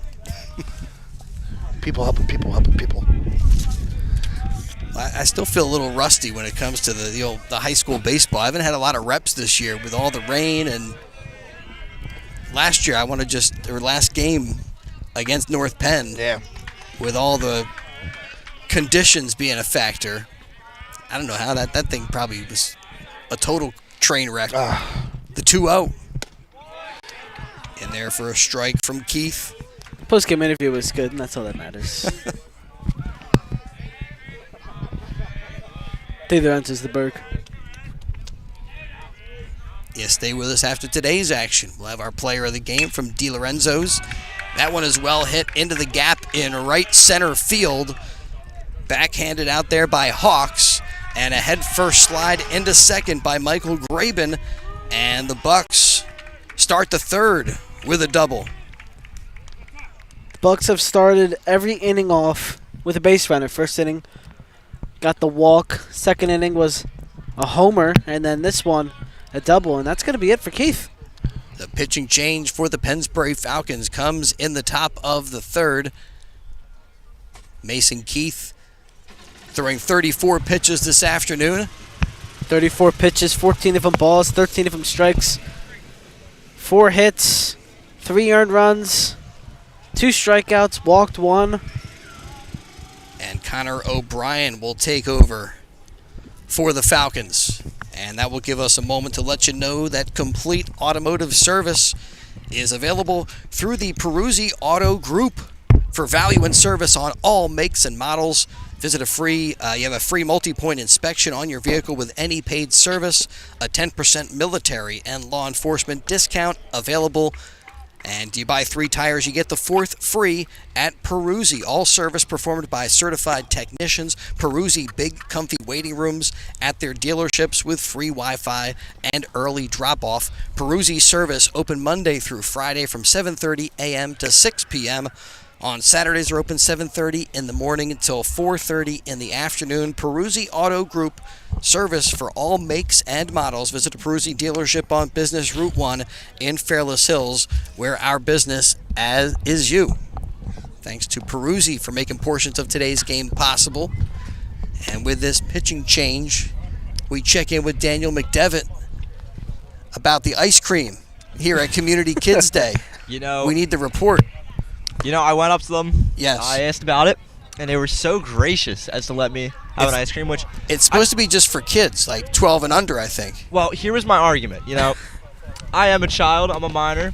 S3: People helping people helping people.
S2: I still feel a little rusty when it comes to the high school baseball. I haven't had a lot of reps this year with all the rain, and last year last game against North Penn.
S3: Yeah.
S2: With all the conditions being a factor. I don't know how that thing probably was a total train wreck. The 2-0. In there for a strike from Keith.
S8: Post-game interview was good, and that's all that matters. Either answers the Berg.
S2: Yeah, stay with us after today's action. We'll have our player of the game from DiLorenzo's. That one is well hit into the gap in right center field. Backhanded out there by Hawks. And a head-first slide into second by Michael Graben. And the Bucks start the third with a double.
S8: The Bucks have started every inning off with a base runner. First inning got the walk. Second inning was a homer. And then this one, a double. And that's going to be it for Keith.
S2: The pitching change for the Pennsbury Falcons comes in the top of the third. Mason Keith throwing 34 pitches this afternoon.
S8: 34 pitches, 14 of them balls, 13 of them strikes. 4 hits, 3 earned runs, 2 strikeouts, walked 1.
S2: And Connor O'Brien will take over for the Falcons. And that will give us a moment to let you know that complete automotive service is available through the Peruzzi Auto Group for value and service on all makes and models. Visit you have a free multi-point inspection on your vehicle with any paid service, a 10% military and law enforcement discount available. And you buy 3 tires, you get the 4th free at Peruzzi. All service performed by certified technicians. Peruzzi, big, comfy waiting rooms at their dealerships with free Wi-Fi and early drop-off. Peruzzi service open Monday through Friday from 7:30 a.m. to 6 p.m. On Saturdays, they're open 7:30 in the morning until 4:30 in the afternoon. Peruzzi Auto Group, service for all makes and models. Visit a Peruzzi dealership on Business Route 1 in Fairless Hills, where our business is you. Thanks to Peruzzi for making portions of today's game possible. And with this pitching change, we check in with Daniel McDevitt about the ice cream here at Community Kids Day. We need the report.
S9: I went up to them.
S2: Yes.
S9: I asked about it, and they were so gracious as to let me have an ice cream, which...
S2: It's supposed to be just for kids, like 12 and under, I think.
S9: Well, here was my argument. I am a child. I'm a minor,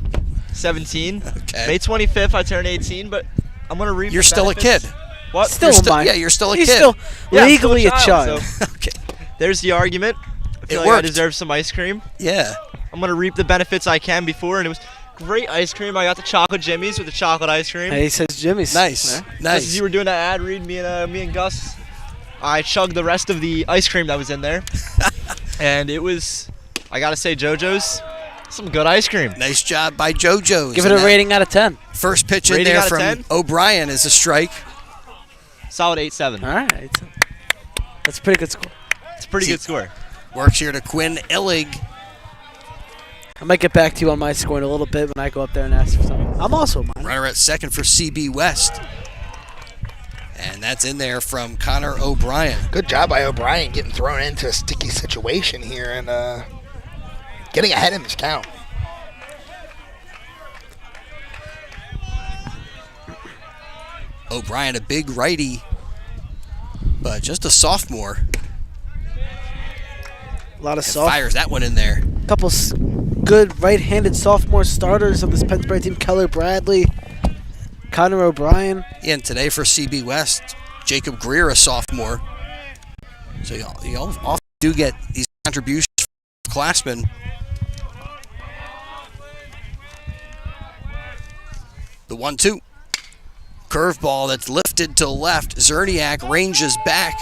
S9: 17.
S2: Okay.
S9: May 25th, I turn 18, but I'm going to read
S2: You're still a kid.
S9: What?
S8: Still a minor.
S2: Yeah, you're still a
S8: He's
S2: kid.
S8: still
S9: Yeah, I'm
S8: legally
S9: still
S8: a child.
S9: So
S2: Okay.
S9: there's the argument. I feel
S2: It
S9: like I
S2: worked.
S9: deserve some ice cream.
S2: Yeah.
S9: I'm going to reap the benefits I can before, and it was great ice cream. I got the chocolate Jimmy's with the chocolate ice cream.
S8: Hey, he says Jimmy's.
S2: Nice.
S8: Yeah.
S9: Just
S2: Nice.
S9: as you were doing that ad read, me and Gus, I chugged the rest of the ice cream that was in there. And it was, I got to say, JoJo's, some good ice cream.
S2: Nice job by JoJo's.
S8: Give it a rating out of 10.
S2: First pitch in
S9: Rating
S2: there
S9: out of
S2: from
S9: 10?
S2: O'Brien is a strike.
S9: Solid 8-7.
S8: All right. That's a pretty good score.
S9: It's a pretty good score.
S2: Works here to Quinn Illig.
S8: I might get back to you on my score in a little bit when I go up there and ask for something. I'm also mine.
S2: Runner at second for CB West. And that's in there from Connor O'Brien.
S3: Good job by O'Brien getting thrown into a sticky situation here and getting ahead in this count.
S2: O'Brien, a big righty, but just a sophomore.
S8: A lot of
S2: And fires that one in there.
S8: Couple good right-handed sophomore starters on this Pennsbury team. Keller Bradley, Connor O'Brien.
S2: Yeah, and today for CB West, Jacob Greer, a sophomore. So you often do get these contributions from classmen. The 1-2. Curveball that's lifted to left. Zerniak ranges back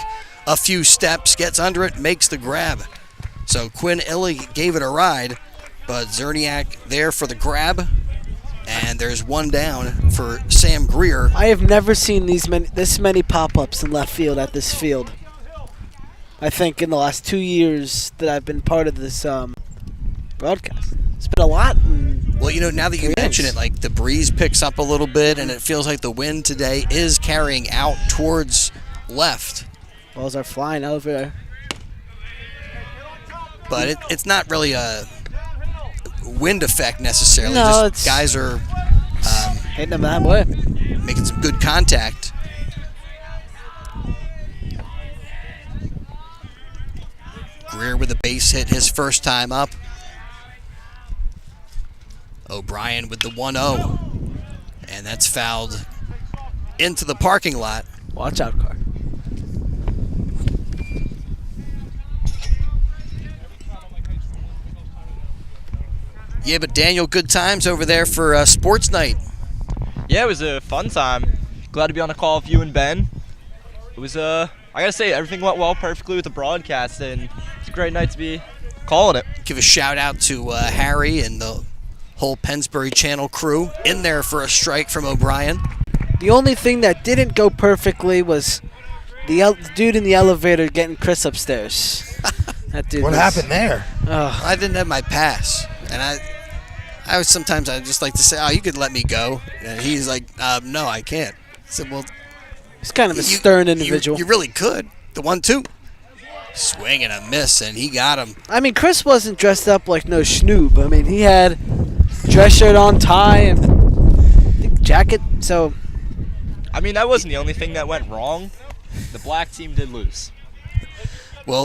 S2: a few steps, gets under it, makes the grab. So Quinn Illig gave it a ride, but Zerniak there for the grab. And there's one down for Sam Greer.
S8: I have never seen this many pop-ups in left field at this field. I think in the last 2 years that I've been part of this broadcast. It's been a lot.
S2: Well, now that you mention it, like the breeze picks up a little bit, and it feels like the wind today is carrying out towards left.
S8: Balls are flying over.
S2: But it's not really a wind effect necessarily.
S8: No,
S2: just guys are
S8: hitting them that way,
S2: making some good contact. Greer with a base hit his first time up. O'Brien with the 1-0. And that's fouled into the parking lot.
S8: Watch out, car.
S2: Yeah, but Daniel, good times over there for sports night.
S9: Yeah, it was a fun time. Glad to be on a call with you and Ben. It was, I gotta say, everything went well perfectly with the broadcast, and it's a great night to be calling it.
S2: Give a shout out to Harry and the whole Pennsbury Channel crew in there for a strike from O'Brien.
S8: The only thing that didn't go perfectly was the dude in the elevator getting Chris upstairs. That dude.
S3: What happened there?
S2: I didn't have my pass, and I was sometimes I just like to say, "Oh, you could let me go," and he's like, "No, I can't." I said, "Well,
S8: he's kind of a stern individual.
S2: You really could." The 1-2, swing and a miss, and he got him.
S8: I mean, Chris wasn't dressed up like no schnoob. I mean, he had dress shirt on, tie, and jacket. So,
S9: I mean, that wasn't the only thing that went wrong. The black team did lose.
S2: Well,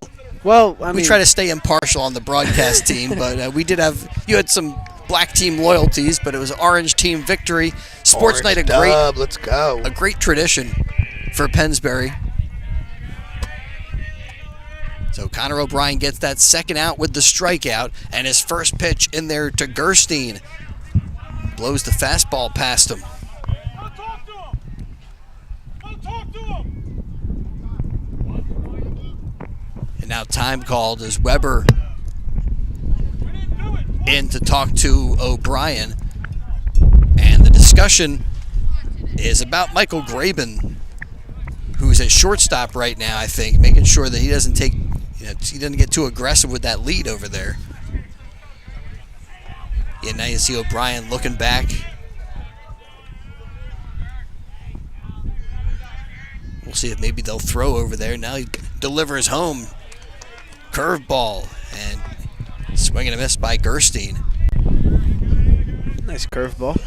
S8: I mean,
S2: we try to stay impartial on the broadcast team, but we did have you had some black team loyalties, but it was orange team victory. Sports
S3: Orange
S2: night,
S3: dub, let's go.
S2: A great tradition for Pennsbury. So Connor O'Brien gets that second out with the strikeout, and his first pitch in there to Gerstein. Blows the fastball past him. And now time called as Weber in to talk to O'Brien. And the discussion is about Michael Graben, who's at shortstop right now, I think, making sure that he doesn't take, he doesn't get too aggressive with that lead over there. Yeah, now you see O'Brien looking back. We'll see if maybe they'll throw over there. Now he delivers home. Curveball and swing and a miss by Gerstein.
S8: nice curveball.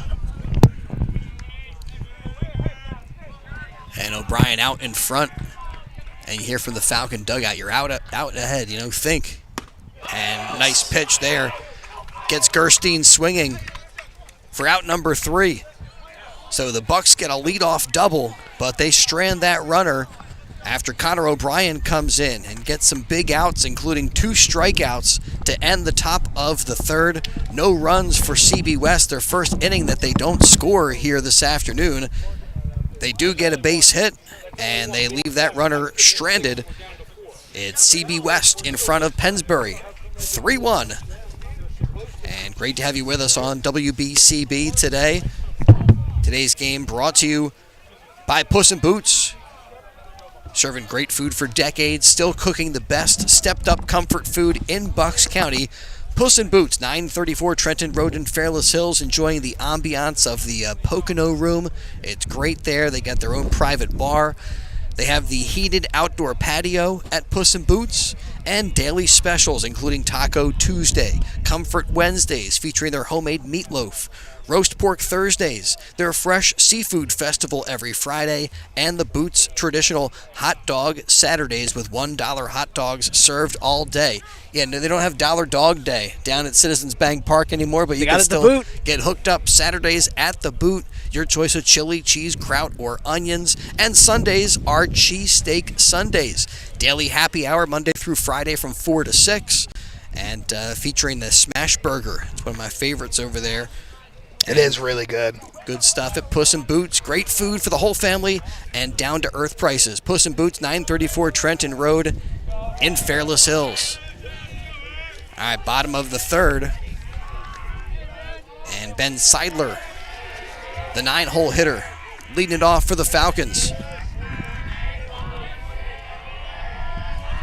S2: And O'Brien out in front. And you hear from the Falcon dugout, you're out ahead, think. And nice pitch there. Gets Gerstein swinging for out number 3. So the Bucks get a leadoff double, but they strand that runner after Connor O'Brien comes in and gets some big outs, including 2 strikeouts to end the top of the third. No runs for CB West, their first inning that they don't score here this afternoon. They do get a base hit, and they leave that runner stranded. It's CB West in front of Pennsbury, 3-1. And great to have you with us on WBCB today. Today's game brought to you by Puss in Boots. Serving great food for decades, still cooking the best stepped-up comfort food in Bucks County. Puss in Boots, 934 Trenton Road in Fairless Hills, enjoying the ambiance of the Pocono Room. It's great there. They got their own private bar. They have the heated outdoor patio at Puss in Boots, and daily specials including Taco Tuesday, Comfort Wednesdays featuring their homemade meatloaf, Roast Pork Thursdays, their fresh seafood festival every Friday, and the Boots traditional hot dog Saturdays with $1 hot dogs served all day. Yeah, no, they don't have Dollar Dog Day down at Citizens Bank Park anymore, but you can still get hooked up Saturdays at the Boot. Your choice of chili, cheese, kraut, or onions. And Sundays are cheesesteak Sundays. Daily happy hour Monday through Friday from 4 to 6. And featuring the Smash Burger. It's one of my favorites over there.
S3: It is really good.
S2: Good stuff at Puss in Boots. Great food for the whole family and down-to-earth prices. Puss in Boots, 934 Trenton Road in Fairless Hills. All right, bottom of the third. And Ben Seidler, the 9-hole hitter, leading it off for the Falcons.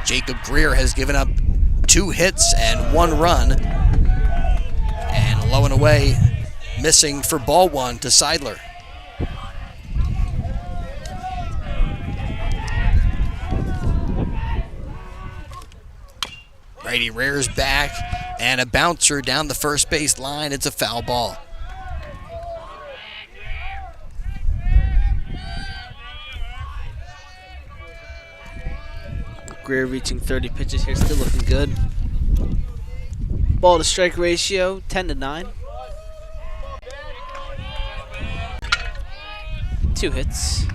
S2: Jacob Greer has given up 2 hits and 1 run. And low and away, missing for ball 1 to Seidler. Brady rears back, and a bouncer down the first base line. It's a foul ball.
S8: Greer reaching 30 pitches here, still looking good. Ball to strike ratio, 10-9. 2 hits.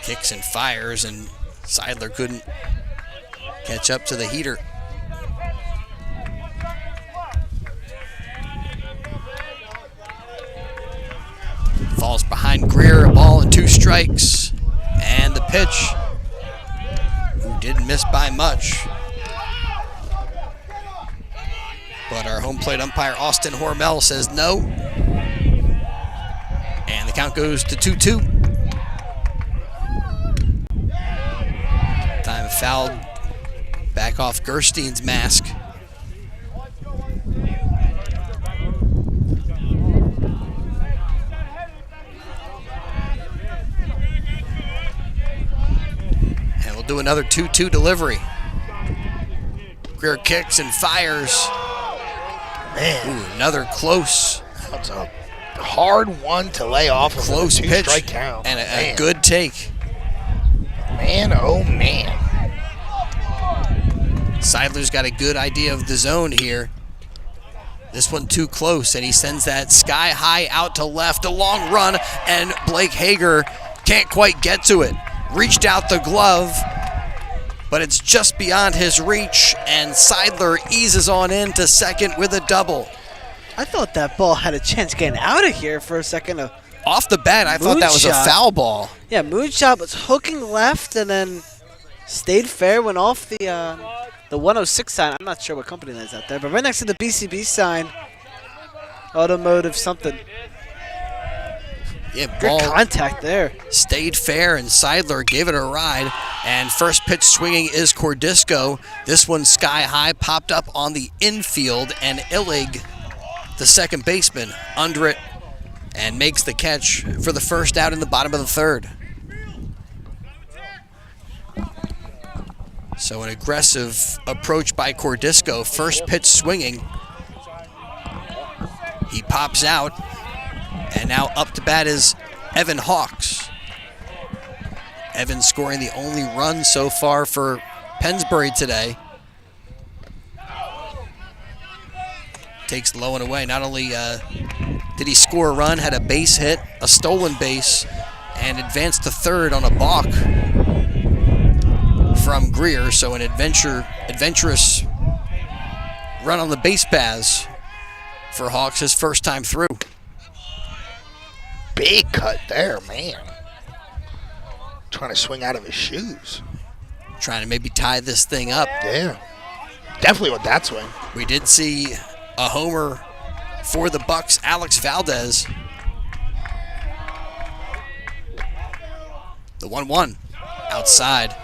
S2: Kicks and fires, and Seidler couldn't catch up to the heater. Falls behind Greer, a ball and 2 strikes. And the pitch, who didn't miss by much. But our home plate umpire, Austin Hormel, says no. And the count goes to 2-2. Time fouled back off Gerstein's mask. And we'll do another 2-2 delivery. Greer kicks and fires.
S3: Man.
S2: Ooh, another close.
S3: That's a hard one to lay off of
S2: Close
S3: a 2
S2: pitch
S3: strike count.
S2: and a good take.
S3: Man, oh man.
S2: Seidler's got a good idea of the zone here. This one too close, and he sends that sky high out to left, a long run, and Blake Hager can't quite get to it. Reached out the glove, but it's just beyond his reach, and Seidler eases on into second with a double.
S8: I thought that ball had a chance getting out of here for a second.
S2: Off the bat, I thought that was a foul ball.
S8: Yeah, Moonshot was hooking left and then stayed fair, went off the 106 sign. I'm not sure what company that's out there, but right next to the BCB sign, automotive something.
S2: Yeah,
S8: Good
S2: ball
S8: contact there.
S2: stayed fair, and Seidler gave it a ride. And first pitch swinging is Cordisco. This one sky high, popped up on the infield, and Illig, the second baseman, under it and makes the catch for the first out in the bottom of the third. So an aggressive approach by Cordisco. First pitch swinging. He pops out. And now up to bat is Evan Hawks. Evan scoring the only run so far for Pennsbury today. Takes low and away. Not only did he score a run, had a base hit, a stolen base, and advanced to third on a balk from Greer. So an adventurous run on the base paths for Hawks, his first time through.
S3: Big cut there, man. Trying to swing out of his shoes.
S2: Trying to maybe tie this thing up.
S3: Yeah. Definitely with that swing.
S2: We did see a homer for the Bucks, Alex Valdez. The 1-1 outside.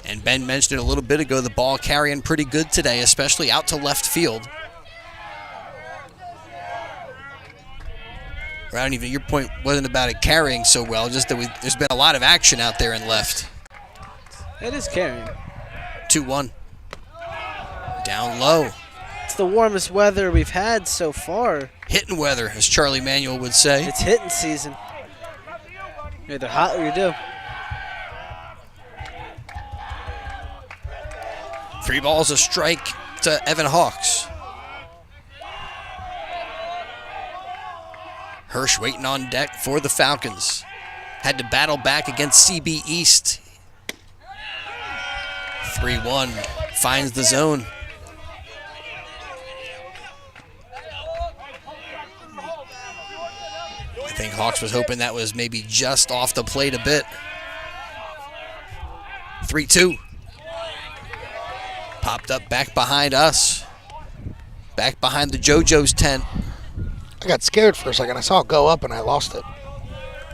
S2: And Ben mentioned it a little bit ago, the ball carrying pretty good today, especially out to left field. Your point wasn't about it carrying so well, just that there's been a lot of action out there in left.
S8: It is carrying.
S2: 2-1. Down low.
S8: It's the warmest weather we've had so far.
S2: Hitting weather, as Charlie Manuel would say.
S8: It's hitting season. You're either hot or you do.
S2: 3 balls, a strike to Evan Hawks. Hirsch waiting on deck for the Falcons. Had to battle back against CB East. 3-1, finds the zone. I think Hawks was hoping that was maybe just off the plate a bit. 3-2. Popped up back behind us. Back behind the JoJo's tent.
S3: I got scared for a second. I saw it go up and I lost it.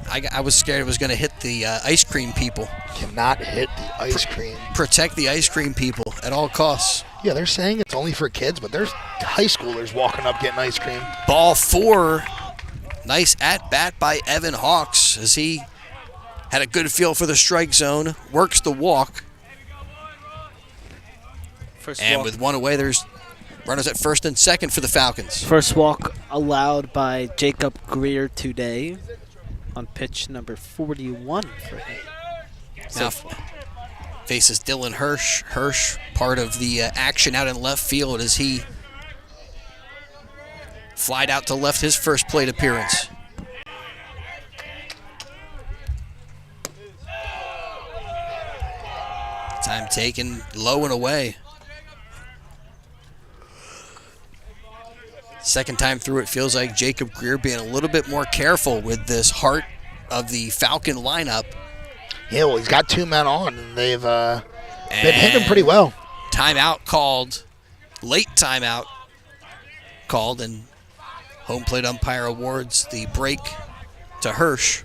S2: I was scared it was going to hit the ice cream people.
S3: Cannot hit the ice cream.
S2: Protect the ice cream people at all costs.
S3: Yeah, they're saying it's only for kids, but there's high schoolers walking up getting ice cream.
S2: Ball 4. Nice at-bat by Evan Hawks as he had a good feel for the strike zone. Works the walk. And with one away, there's runners at first and second for the Falcons.
S8: First walk allowed by Jacob Greer today on pitch number 41 for him.
S2: Now faces Dylan Hirsch. Hirsch, part of the action out in left field as he flied out to left his first plate appearance. Time taken low and away. Second time through, it feels like Jacob Greer being a little bit more careful with this heart of the Falcon lineup.
S3: Yeah, well, he's got 2 men on, and they've been hitting him pretty well.
S2: Timeout called, late timeout called, and home plate umpire awards the break to Hirsch.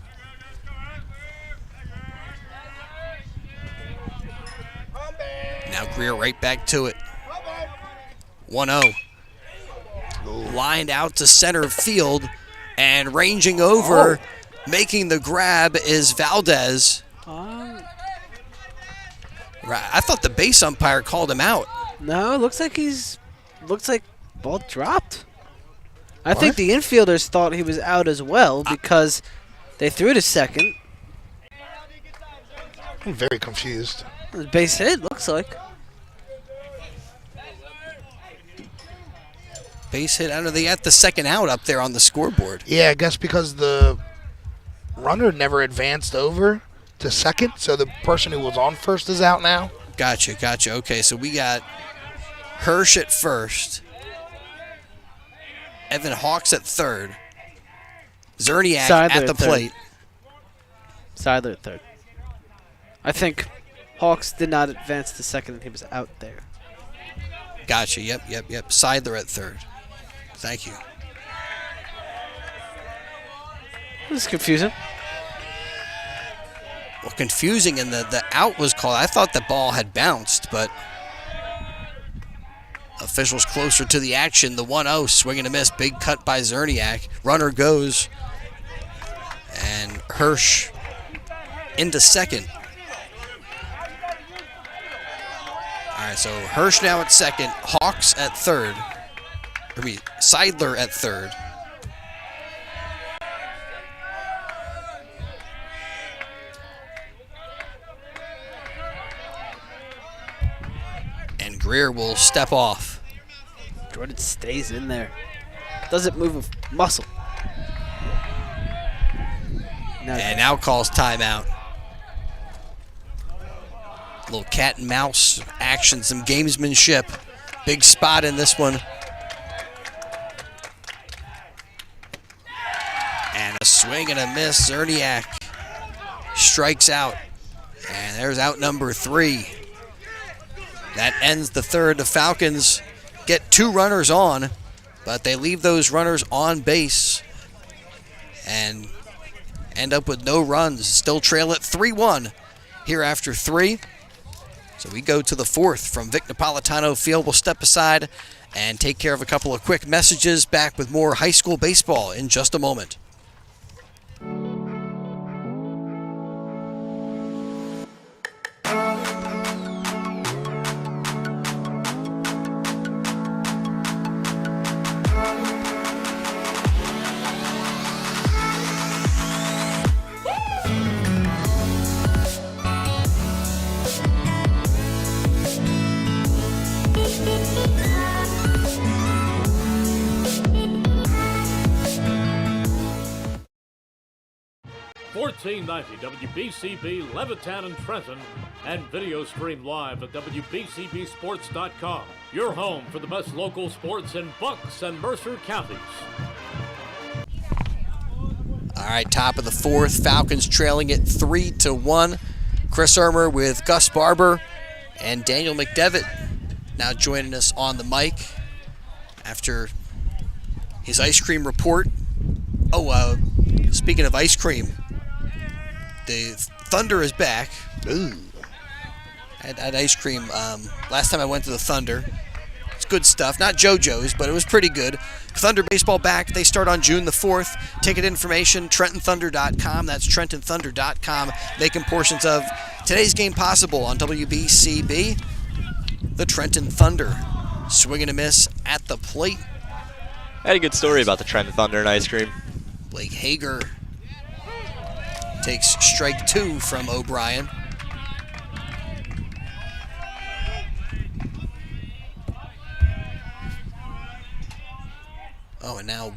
S2: Now Greer right back to it. 1-0. Lined out to center field and ranging over, making the grab is Valdez. Right, I thought the base umpire called him out.
S8: No, looks like ball dropped. I think the infielders thought he was out as well because they threw to second.
S3: I'm very confused.
S8: Base hit, looks like.
S2: Base hit. I don't know. They got the second out up there on the scoreboard.
S3: Yeah, I guess because the runner never advanced over to second, so the person who was on first is out now.
S2: Gotcha. Okay, so we got Hirsch at first, Evan Hawks at third, Zerniak at the plate.
S8: Seidler at third. I think Hawks did not advance to second and he was out there.
S2: Gotcha. Yep. Seidler at third. Thank you.
S8: This is confusing.
S2: Well, confusing, and the out was called. I thought the ball had bounced, but officials closer to the action. The 1-0, swing and a miss. Big cut by Zerniak. Runner goes, and Hirsch into second. All right, so Hirsch now at second. Hawks at third. Seidler at third. And Greer will step off.
S8: Jordan stays in there. Doesn't move a muscle.
S2: And now calls timeout. A little cat and mouse action, some gamesmanship. Big spot in this one. And a swing and a miss. Zerniak strikes out. And there's out number 3. That ends the third. The Falcons get 2 runners on, but they leave those runners on base and end up with no runs, still trail at 3-1 here after 3. So we go to the 4th from Vic Napolitano Field. We'll step aside and take care of a couple of quick messages. Back with more high school baseball in just a moment.
S1: WBCB Levittown and Trenton, and video stream live at WBCBsports.com. Your home for the best local sports in Bucks and Mercer counties.
S2: All right, top of the 4th, Falcons trailing it 3-1. Chris Ermer with Gus Barber and Daniel McDevitt now joining us on the mic after his ice cream report. Speaking of ice cream, the Thunder is back.
S3: Ooh.
S2: I had ice cream last time I went to the Thunder. It's good stuff. Not JoJo's, but it was pretty good. Thunder baseball back. They start on June the 4th. Ticket information, TrentonThunder.com. That's TrentonThunder.com. Making portions of today's game possible on WBCB. The Trenton Thunder swing and a miss at the plate.
S9: I had a good story about the Trenton Thunder and ice cream.
S2: Blake Hager takes strike 2 from O'Brien. Oh, and now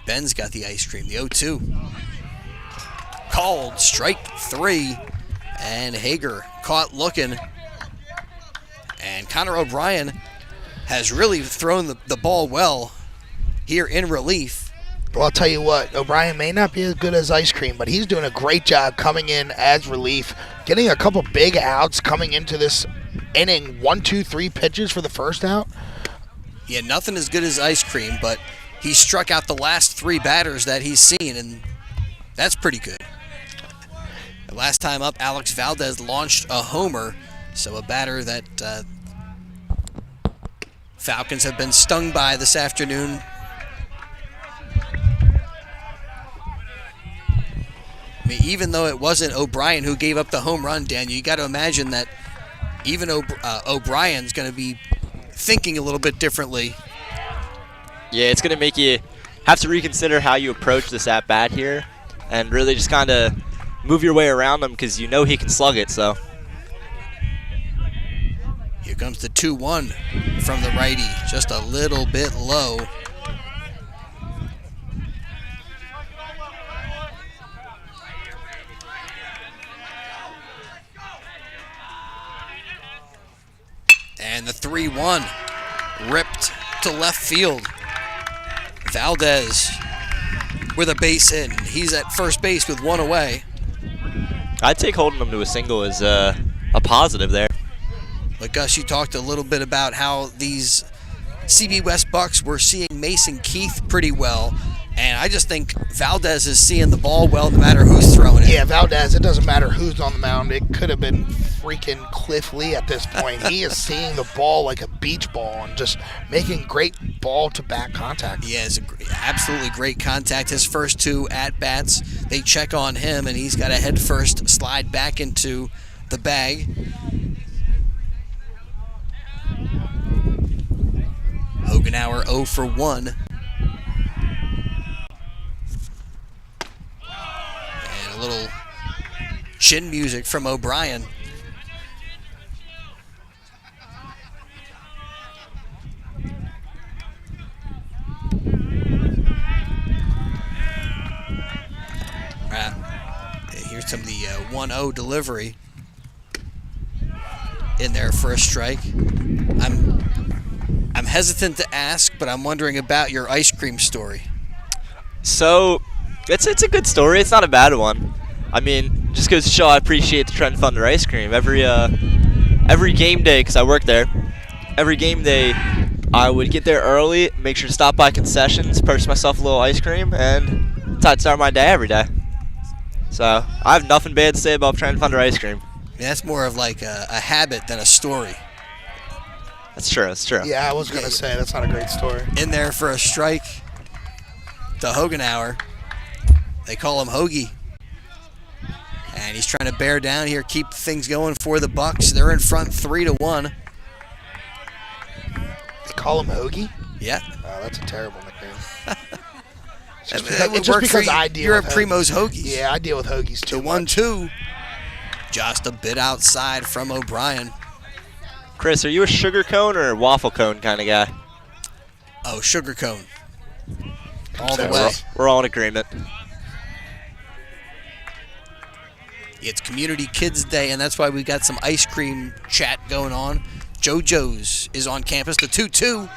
S2: Ben's got the ice cream, the 0-2. Called, strike 3, and Hager caught looking. And Connor O'Brien has really thrown the ball well here in relief.
S3: Well, I'll tell you what, O'Brien may not be as good as ice cream, but he's doing a great job coming in as relief, getting a couple big outs coming into this inning. 1, 2, 3 pitches for the first out.
S2: Yeah, nothing as good as ice cream, but he struck out the last 3 batters that he's seen, and that's pretty good. The last time up, Alex Valdez launched a homer, so a batter that Falcons have been stung by this afternoon. I mean, even though it wasn't O'Brien who gave up the home run, Daniel, you got to imagine that even O'Brien's going to be thinking a little bit differently.
S9: Yeah, it's going to make you have to reconsider how you approach this at-bat here and really just kind of move your way around him because you know he can slug it. So
S2: here comes the 2-1 from the righty, just a little bit low. And the 3-1 ripped to left field. Valdez with a base hit. He's at first base with 1 away.
S9: I'd take holding him to a single as a positive there.
S2: But Gus, you talked a little bit about how these CB West Bucks were seeing Mason Keith pretty well. And I just think Valdez is seeing the ball well no matter who's throwing it.
S3: Yeah, Valdez, it doesn't matter who's on the mound. It could have been freaking Cliff Lee at this point. He is seeing the ball like a beach ball and just making great ball-to-bat contact.
S2: Yeah, it's absolutely great contact. His first 2 at-bats, they check on him, and he's got a head-first slide back into the bag. Hogenauer 0 for 1. Little chin music from O'Brien. Here's some of the 1-0 delivery in there for a strike. I'm hesitant to ask, but I'm wondering about your ice cream story.
S9: So it's a good story. It's not a bad one. I mean, just goes to show I appreciate the Trenton Thunder ice cream. Every game day, because I work there, every game day I would get there early, make sure to stop by concessions, purchase myself a little ice cream, and that's how I'd start my day every day. So I have nothing bad to say about Trent Thunder ice cream.
S2: That's more of like a habit than a story.
S9: That's true. That's true.
S3: Yeah, I was going to say, that's not a great story.
S2: In there for a strike to Hogenauer. They call him Hoagie. And he's trying to bear down here, keep things going for the Bucks. They're in front 3-1.
S3: They call him Hoagie?
S2: Yeah.
S3: Oh, that's a terrible nickname. It's
S2: It
S3: just
S2: worked
S3: because
S2: for you.
S3: I deal
S2: You're
S3: with
S2: at Primo's
S3: Hoagies.
S2: Hoagies.
S3: Yeah, I deal with Hoagies too
S2: The
S3: much.
S2: 1-2. Just a bit outside from O'Brien.
S9: Chris, are you a sugar cone or a waffle cone kind of guy?
S2: Oh, sugar cone. All the
S3: So
S2: way.
S9: We're all in agreement.
S2: It's Community Kids Day, and that's why we got some ice cream chat going on. JoJo's is on campus. The 2-2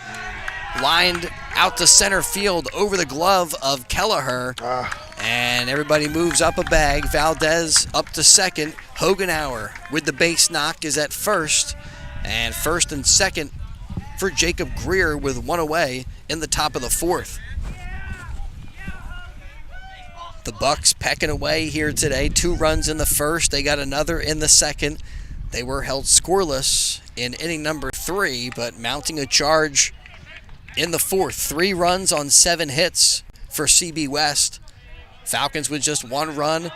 S2: lined out to center field over the glove of Kelleher. And everybody moves up a bag. Valdez up to second. Hogenauer with the base knock is at first. And first and second for Jacob Greer with one away in the top of the fourth. The Bucks pecking away here today. 2 runs in the first. They got another in the second. They were held scoreless in inning number 3, but mounting a charge in the fourth. 3 runs on 7 hits for CB West. Falcons with just 1 run,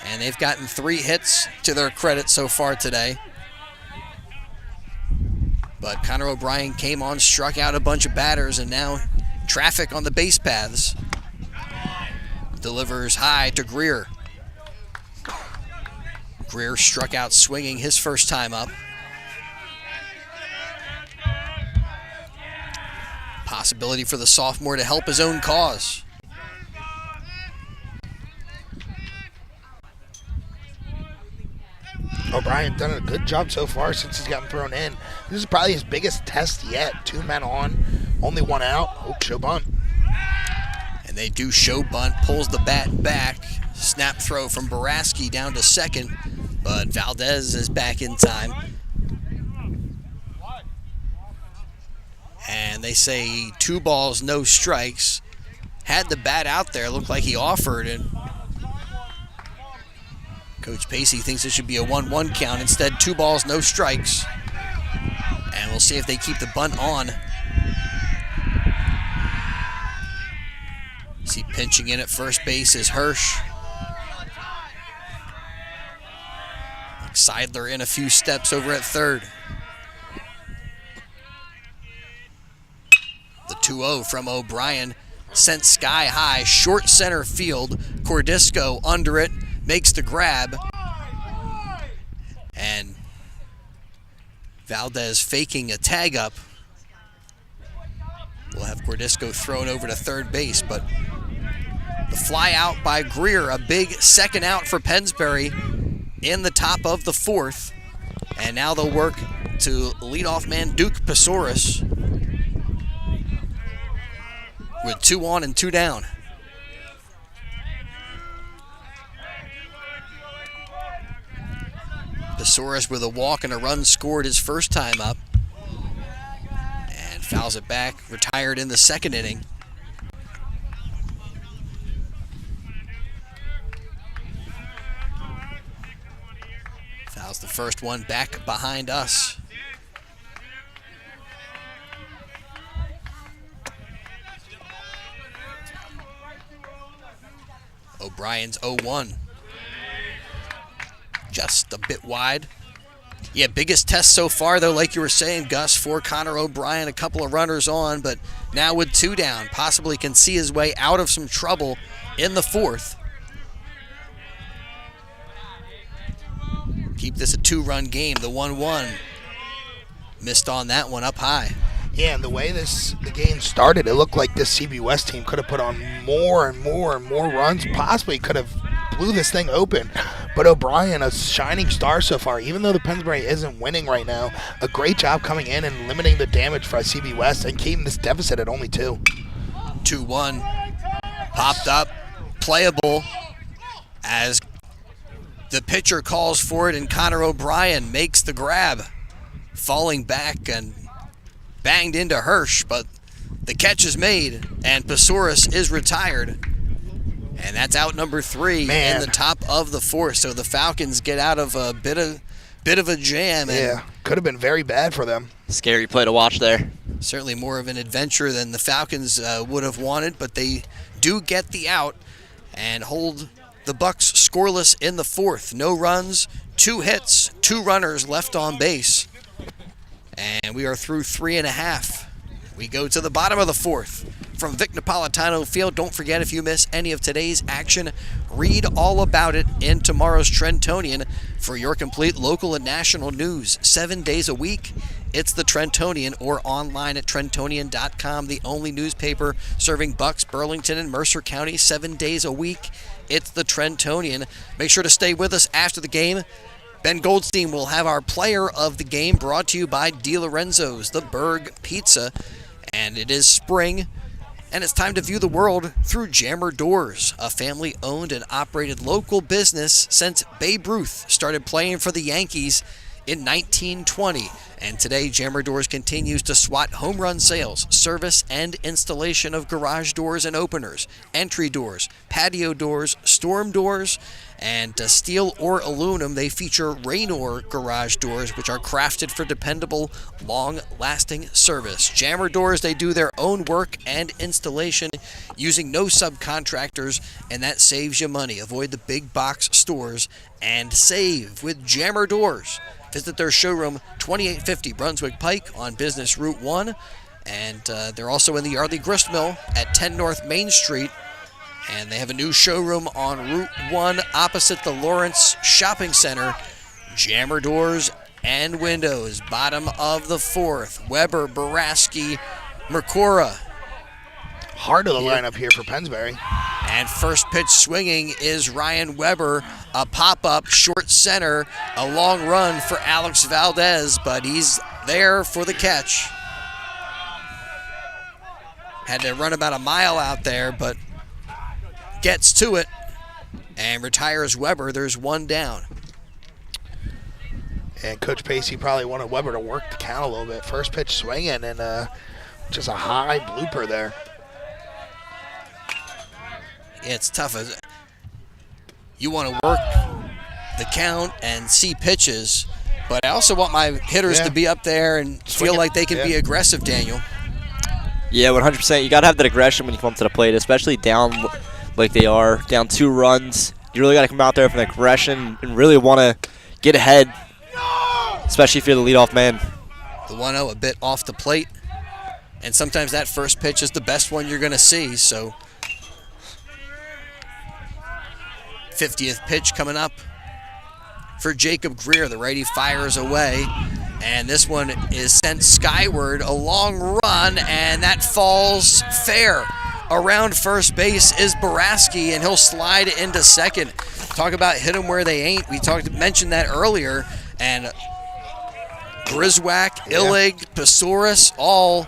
S2: and they've gotten 3 hits to their credit so far today. But Connor O'Brien came on, struck out a bunch of batters, and now traffic on the base paths. Delivers high to Greer. Greer struck out swinging his first time up. Possibility for the sophomore to help his own cause.
S3: O'Brien done a good job so far since he's gotten thrown in. This is probably his biggest test yet. 2 men on, only 1 out. Oh, show bunt.
S2: And they do show bunt, pulls the bat back. Snap throw from Baraski down to second, but Valdez is back in time. And they say 2 balls, no strikes. Had the bat out there, looked like he offered, and Coach Pacey thinks it should be a 1-1 count. Instead, 2 balls, no strikes. And we'll see if they keep the bunt on. See pinching in at first base is Hirsch. Seidler in a few steps over at third. The 2-0 from O'Brien sent sky high, short center field. Cordisco under it, makes the grab. And Valdez faking a tag up. We'll have Cordisco thrown over to third base, but the fly out by Greer, a big second out for Pennsbury in the top of the fourth. And now they'll work to leadoff man Duke Pesoris with 2 on and 2 down. Pesoris with a walk and a run scored his first time up. And fouls it back, retired in the second inning. Fouls the first one back behind us. O'Brien's 0-1. Just a bit wide. Yeah, biggest test so far, though, like you were saying, Gus, for Connor O'Brien, a couple of runners on, but now with 2 down, possibly can see his way out of some trouble in the fourth. Keep this a 2-run game, the 1-1. Missed on that one up high.
S3: Yeah, and the way the game started, it looked like this CB West team could have put on more and more and more runs, possibly could have blew this thing open. But O'Brien, a shining star so far, even though the Pennsbury isn't winning right now, a great job coming in and limiting the damage for CB West and keeping this deficit at only 2.
S2: 2-1. Popped up, playable, as the pitcher calls for it, and Connor O'Brien makes the grab, falling back and banged into Hirsch, but the catch is made, and Pesoris is retired. And that's out number 3 in the top of the 4th. So the Falcons get out of a bit of a jam.
S3: Yeah, could have been very bad for them.
S9: Scary play to watch there.
S2: Certainly more of an adventure than the Falcons would have wanted, but they do get the out and hold the Bucks scoreless in the 4th. No runs, 2 hits, 2 runners left on base. And we are through 3.5. We go to the bottom of the 4th. From Vic Napolitano Field. Don't forget, if you miss any of today's action, read all about it in tomorrow's Trentonian. For your complete local and national news 7 days a week, it's the Trentonian, or online at Trentonian.com, the only newspaper serving Bucks, Burlington, and Mercer County 7 days a week. It's the Trentonian. Make sure to stay with us after the game. Ben Goldstein will have our player of the game, brought to you by DiLorenzo's, the Berg Pizza. And it is spring, and it's time to view the world through Jammer Doors, a family-owned and operated local business since Babe Ruth started playing for the Yankees in 1920. And today, Jammer Doors continues to swat home run sales, service, and installation of garage doors and openers, entry doors, patio doors, storm doors, and steel or aluminum. They feature Raynor garage doors, which are crafted for dependable, long-lasting service. Jammer Doors, they do their own work and installation using no subcontractors, and that saves you money. Avoid the big box stores and save with Jammer Doors. Visit their showroom, 2850 Brunswick Pike on Business Route 1. And they're also in the Yardley Grist Mill at 10 North Main Street. And they have a new showroom on Route 1 opposite the Lawrence Shopping Center. Jammer Doors and Windows, bottom of the 4th. Weber, Baraski, Mercora.
S3: Hard of the lineup here for Pennsbury.
S2: And first pitch swinging is Ryan Weber, a pop-up short center, a long run for Alex Valdez, but he's there for the catch. Had to run about a mile out there, but gets to it and retires Weber. There's one down.
S3: And Coach Pacey probably wanted Weber to work the count a little bit. First pitch swinging, and just a high blooper there.
S2: It's tough. You want to work the count and see pitches, but I also want my hitters to be up there and feel like they can be aggressive, Daniel.
S9: Yeah, 100%. You got to have that aggression when you come to the plate, especially down like they are, down 2 runs. You really got to come out there with an aggression and really want to get ahead, especially if you're the leadoff man.
S2: The 1-0 a bit off the plate, and sometimes that first pitch is the best one you're going to see, so 50th pitch coming up for Jacob Greer. The righty fires away, and this one is sent skyward. A long run, and that falls fair. Around first base is Baraski, and he'll slide into second. Talk about hit them where they ain't. We mentioned that earlier, and Griswack, Illig, Pesaurus, all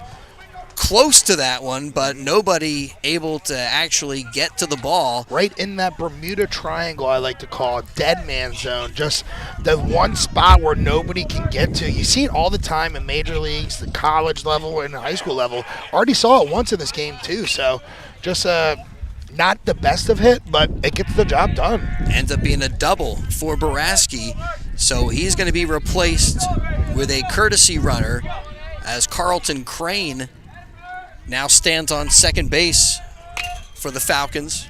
S2: close to that one, but nobody able to actually get to the ball.
S3: Right in that Bermuda Triangle, I like to call it, dead man zone. Just the one spot where nobody can get to. You see it all the time in major leagues, the college level, and the high school level. Already saw it once in this game, too. So just not the best of hit, but it gets the job done.
S2: Ends up being a double for Baraski. So he's going to be replaced with a courtesy runner as Carlton Crane now stands on second base for the Falcons.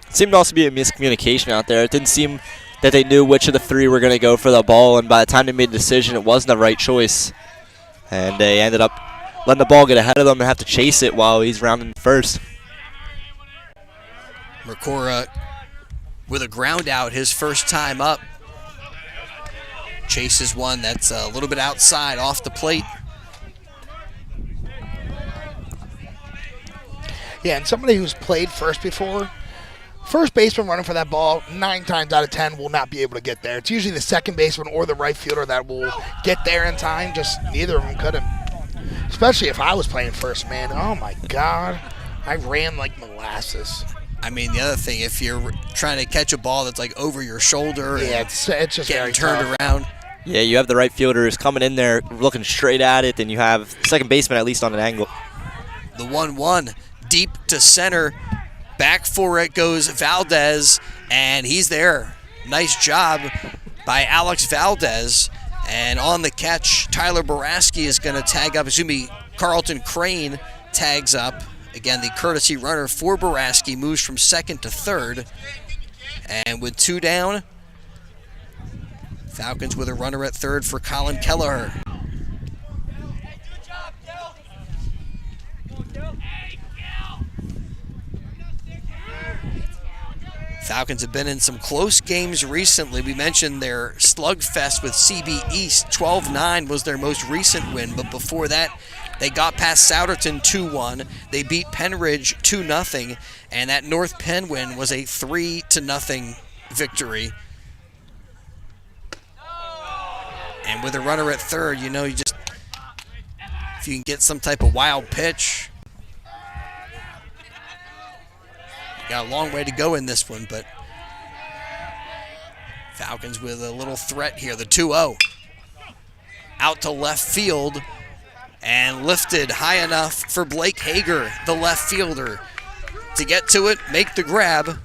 S9: It seemed to also be a miscommunication out there. It didn't seem that they knew which of the 3 were going to go for the ball, and by the time they made the decision, it wasn't the right choice. And they ended up letting the ball get ahead of them and have to chase it while he's rounding first.
S2: Mercora with a ground out his first time up. Chases one that's a little bit outside off the plate.
S3: Yeah, and somebody who's played first before, first baseman running for that ball 9 times out of 10 will not be able to get there. It's usually the second baseman or the right fielder that will get there in time. Just neither of them couldn't. Especially if I was playing first, man. Oh, my God. I ran like molasses.
S2: I mean, the other thing, if you're trying to catch a ball that's like over your shoulder,
S3: yeah, it's just
S2: getting
S3: very
S2: turned
S3: tough.
S2: around.
S9: Yeah, you have the right fielders coming in there looking straight at it, and you have second baseman at least on an angle.
S2: The 1-1 deep to center Back for it goes Valdez, and he's there. Nice job by Alex Valdez. And on the catch, Tyler Boraski is going to tag up. Carlton Crane tags up. Again, the courtesy runner for Boraski moves from second to third. And with 2 down, Falcons with a runner at third for Colin Kelleher. Falcons have been in some close games recently. We mentioned their slugfest with CB East. 12-9 was their most recent win, but before that, they got past Souderton 2-1. They beat Penridge 2-0, and that North Penn win was a 3-0 victory. And with a runner at third, if you can get some type of wild pitch. Got a long way to go in this one, but Falcons with a little threat here. The 2-0 out to left field and lifted high enough for Blake Hager, the left fielder, to get to it, make the grab,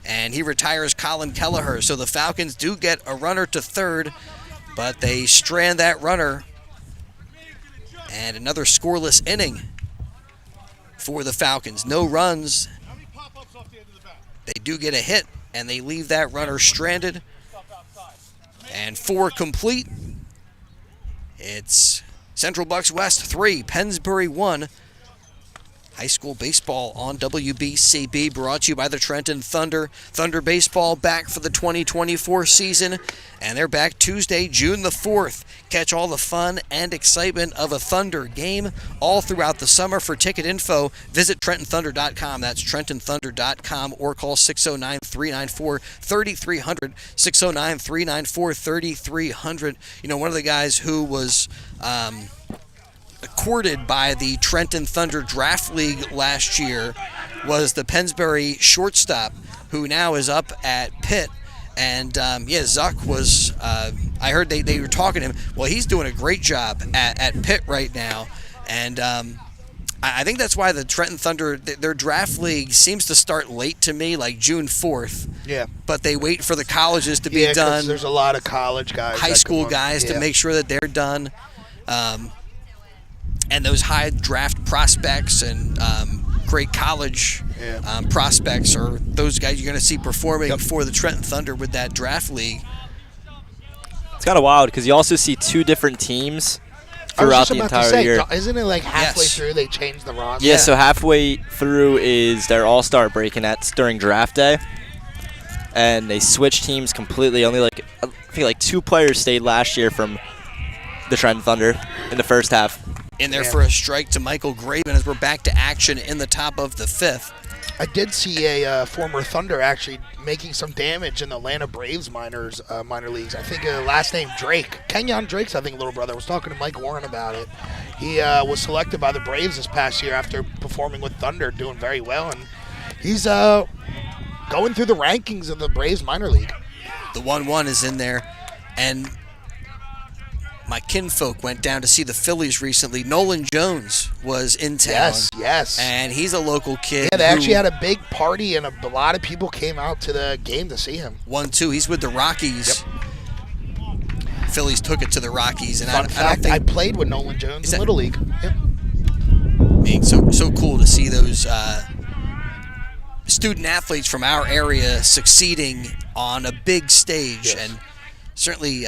S2: and he retires Colin Kelleher. So the Falcons do get a runner to third, but they strand that runner, and another scoreless inning for the Falcons. No runs. They do get a hit, and they leave that runner stranded. And 4 complete. It's Central Bucks West 3, Pennsbury 1. High school baseball on WBCB, brought to you by the Trenton Thunder. Thunder baseball back for the 2024 season, and they're back Tuesday, June the 4th. Catch all the fun and excitement of a Thunder game all throughout the summer. For ticket info, visit TrentonThunder.com. That's TrentonThunder.com, or call 609-394-3300. 609-394-3300. One of the guys who was courted by the Trenton Thunder Draft League last year was the Pennsbury shortstop, who now is up at Pitt. And Zuck was, I heard they were talking to him. Well, he's doing a great job at Pitt right now. And I think that's why the Trenton Thunder, their draft league seems to start late to me, like June 4th.
S3: Yeah.
S2: But they wait for the colleges to be done.
S3: There's a lot of college guys.
S2: High school guys to make sure that they're done. And those high draft prospects and great college prospects are those guys you're going to see performing for the Trenton Thunder with that draft league.
S9: It's kind of wild because you also see 2 different teams throughout the entire year.
S3: Isn't it like halfway through they change the roster?
S9: Yeah, so halfway through is their all-star break, and that's during draft day. And they switch teams completely. Only I think 2 players stayed last year from the Trenton Thunder in the first half.
S2: In there for a strike to Michael Graven as we're back to action in the top of the 5th.
S3: I did see a former Thunder actually making some damage in the Atlanta Braves minor leagues. I think last name Drake. Kenyon Drake's, I think, little brother. Was talking to Mike Warren about it. He was selected by the Braves this past year after performing with Thunder, doing very well. And he's going through the rankings of the Braves minor league.
S2: The 1-1 is in there. And my kinfolk went down to see the Phillies recently. Nolan Jones was in town.
S3: Yes.
S2: And he's a local kid.
S3: Yeah, they actually had a big party, and a lot of people came out to the game to see him.
S2: 1-2. He's with the Rockies.
S3: Yep.
S2: Phillies took it to the Rockies. And
S3: Fun fact, I played with Nolan Jones in Little League. Yep.
S2: I mean, so cool to see those student athletes from our area succeeding on a big stage. Yes. And certainly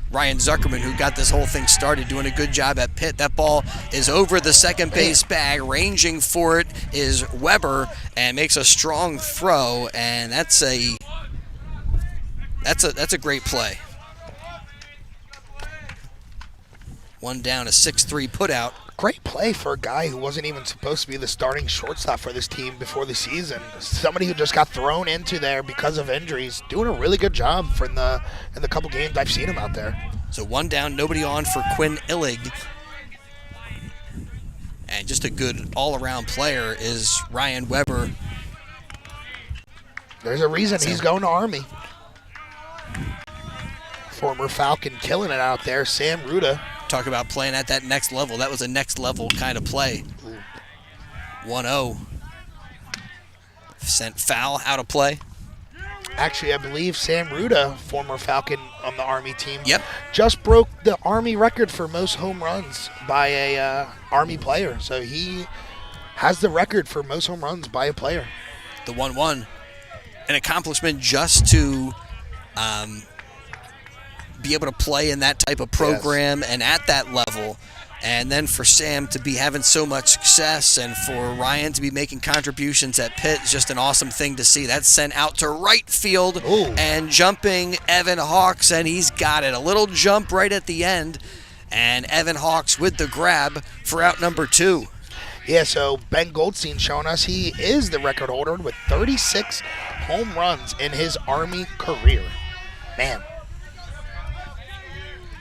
S2: Ryan Zuckerman, who got this whole thing started, doing a good job at Pitt. That ball is over the second base bag. Ranging for it is Weber, and makes a strong throw, and that's a great play. 1 down, a 6-3 putout.
S3: Great play for a guy who wasn't even supposed to be the starting shortstop for this team before the season. Somebody who just got thrown into there because of injuries, doing a really good job in the couple games I've seen him out there.
S2: So 1 down, nobody on for Quinn Illig. And just a good all-around player is Ryan Weber.
S3: There's a reason he's going to Army. Former Falcon killing it out there, Sam Ruda.
S2: Talk about playing at that next level. That was a next level kind of play. 1-0. sent foul out of play.
S3: Actually, I believe Sam Ruda, former Falcon on the Army team,
S2: Yep.
S3: just broke the Army record for most home runs by a Army player. So he has the record for most home runs by a player.
S2: The 1-1. An accomplishment just to be able to play in that type of program and at that level. And then for Sam to be having so much success and for Ryan to be making contributions at Pitt is just an awesome thing to see. That's sent out to right field.
S3: Ooh.
S2: And jumping Evan Hawks, and he's got it. A little jump right at the end. And Evan Hawks with the grab for out number 2.
S3: Yeah, so Ben Goldstein showing us he is the record holder with 36 home runs in his Army career. Man.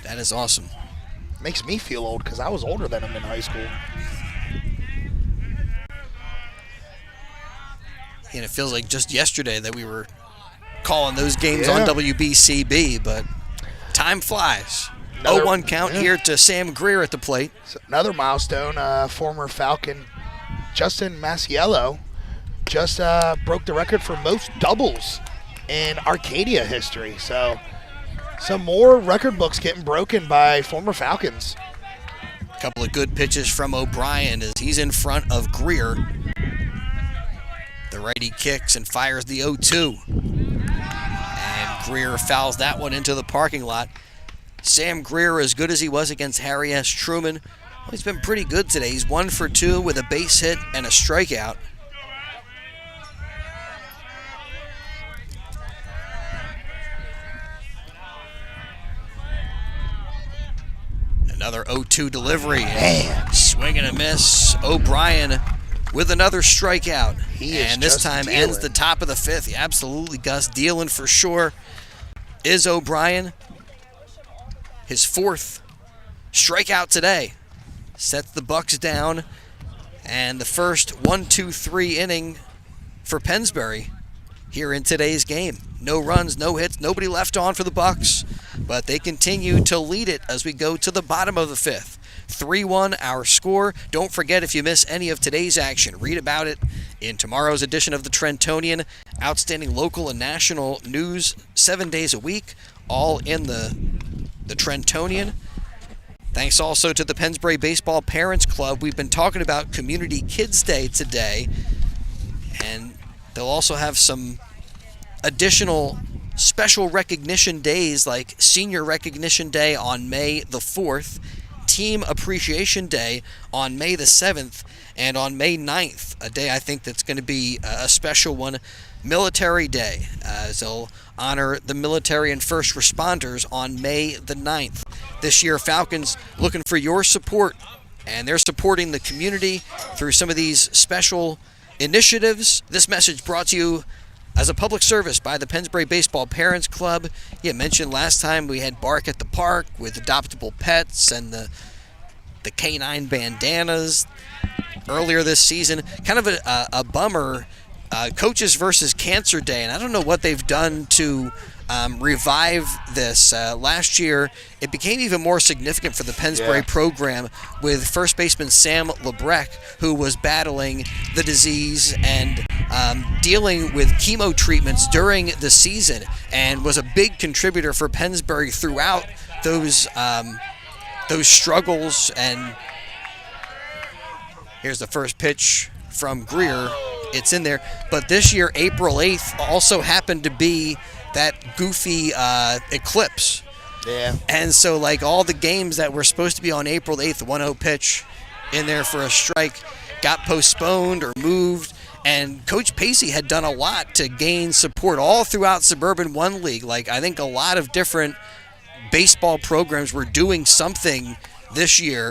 S2: That is awesome.
S3: Makes me feel old because I was older than him in high school.
S2: And it feels like just yesterday that we were calling those games on WBCB, but time flies. 0-1 count here to Sam Greer at the plate.
S3: So another milestone, former Falcon Justin Masiello just broke the record for most doubles in Arcadia history. So some more record books getting broken by former Falcons.
S2: A couple of good pitches from O'Brien as he's in front of Greer. The righty kicks and fires the 0-2. And Greer fouls that one into the parking lot. Sam Greer, as good as he was against Harry S. Truman, well, he's been pretty good today. He's 1 for 2 with a base hit and a strikeout. Another 0-2 delivery.
S3: Man.
S2: Swing and a miss. O'Brien with another strikeout.
S3: He is
S2: and this
S3: just
S2: time
S3: dealing.
S2: ends the top of the 5th. Absolutely, Gus. Dealing for sure is O'Brien. His 4th strikeout today. Sets the Bucks down. And the first 1-2-3 inning for Pennsbury here in today's game. No runs, no hits, nobody left on for the Bucks, but they continue to lead it as we go to the bottom of the 5th. 3-1 our score. Don't forget, if you miss any of today's action, read about it in tomorrow's edition of the Trentonian. Outstanding local and national news 7 days a week, all in the Trentonian. Thanks also to the Pennsbury Baseball Parents Club. We've been talking about Community Kids Day today, and they'll also have some additional special recognition days like Senior Recognition Day on May the 4th, Team Appreciation Day on May the 7th, and on May 9th, a day I think that's going to be a special one, Military Day, as they'll honor the military and first responders on May the 9th. This year, Falcons looking for your support, and they're supporting the community through some of these special initiatives. This message brought to you as a public service by the Pennsbury Baseball Parents Club. You mentioned last time we had Bark at the Park with adoptable pets and the canine bandanas. Earlier this season, kind of a bummer, Coaches versus Cancer Day, and I don't know what they've done to revive this. Last year, it became even more significant for the Pennsbury program with first baseman Sam Lebrecht, who was battling the disease and dealing with chemo treatments during the season, and was a big contributor for Pennsbury throughout those struggles. And here's the first pitch from Greer. It's in there. But this year, April 8th, also happened to be that goofy eclipse.
S3: Yeah.
S2: And so, like, all the games that were supposed to be on April 8th, the 1-0 pitch in there for a strike, got postponed or moved. And Coach Pacey had done a lot to gain support all throughout Suburban 1 League. Like, I think a lot of different baseball programs were doing something this year.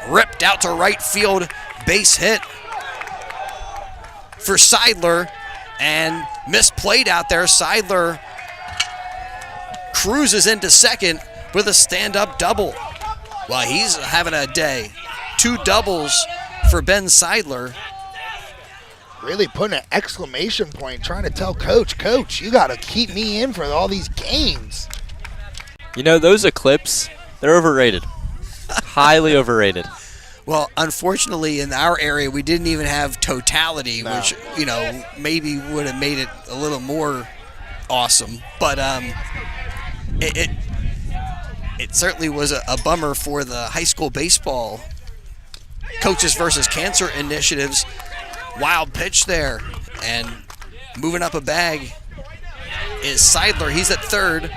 S2: Ripped out to right field, base hit for Seidler, and misplayed out there. Seidler cruises into second with a stand-up double. Well, he's having a day. 2 doubles for Ben Seidler.
S3: Really putting an exclamation point, trying to tell Coach, you got to keep me in for all these games.
S9: You know, those eclipses, they're overrated. Highly overrated.
S2: Well, unfortunately, in our area, we didn't even have totality,
S3: No.
S2: which, maybe would have made it a little more awesome. But it certainly was a bummer for the high school baseball Coaches versus Cancer initiatives. Wild pitch there, and moving up a bag is Seidler. He's at third.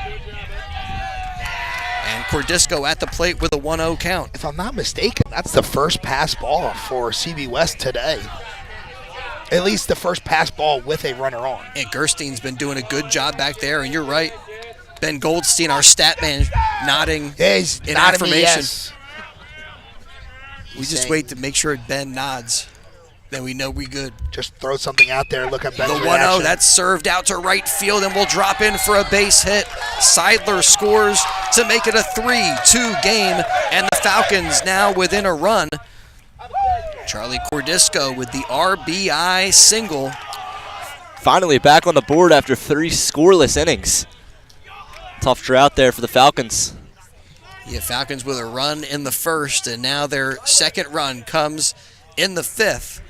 S2: And Cordisco at the plate with a 1-0 count.
S3: If I'm not mistaken, that's the first pass ball for CB West today. At least the first pass ball with a runner on.
S2: And Gerstein's been doing a good job back there, and you're right. Ben Goldstein, our stat man, nodding
S3: he's
S2: in
S3: nodding
S2: affirmation.
S3: me yes.
S2: We just wait to make sure Ben nods. Then we know we good.
S3: Just throw something out there. Look at Ben's
S2: The 1-0,
S3: reaction.
S2: that's served out to right field and will drop in for a base hit. Seidler scores to make it a 3-2 game, and the Falcons now within a run. Charlie Cordisco with the RBI single.
S9: Finally back on the board after 3 scoreless innings. Tough drought there for the Falcons.
S2: Yeah, Falcons with a run in the first, and now their second run comes in the fifth.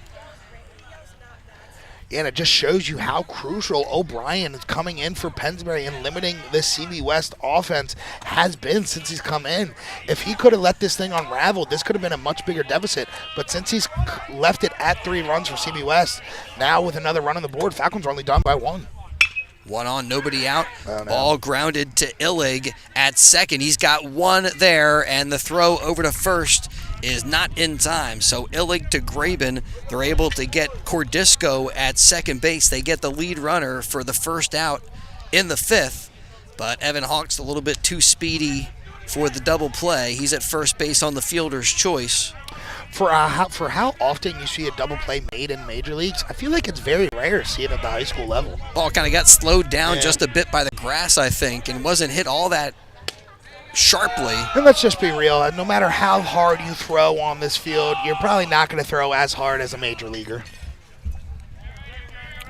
S3: And it just shows you how crucial O'Brien is coming in for Pennsbury and limiting this CB West offense has been since he's come in. If he could have let this thing unravel, this could have been a much bigger deficit. But since he's left it at 3 runs for CB West, now with another run on the board, Falcons are only down by 1.
S2: 1 on, nobody out.
S3: Oh, no.
S2: Ball grounded to Illig at second. He's got 1 there, and the throw over to first is not in time. So Illig to Graben. They're able to get Cordisco at second base. They get the lead runner for the first out in the fifth. But Evan Hawks a little bit too speedy for the double play. He's at first base on the fielder's choice.
S3: For how often you see a double play made in major leagues, I feel like it's very rare to see it at the high school level.
S2: Ball kind of got slowed down just a bit by the grass, I think, and wasn't hit all that sharply.
S3: And let's just be real. No matter how hard you throw on this field, you're probably not going to throw as hard as a major leaguer.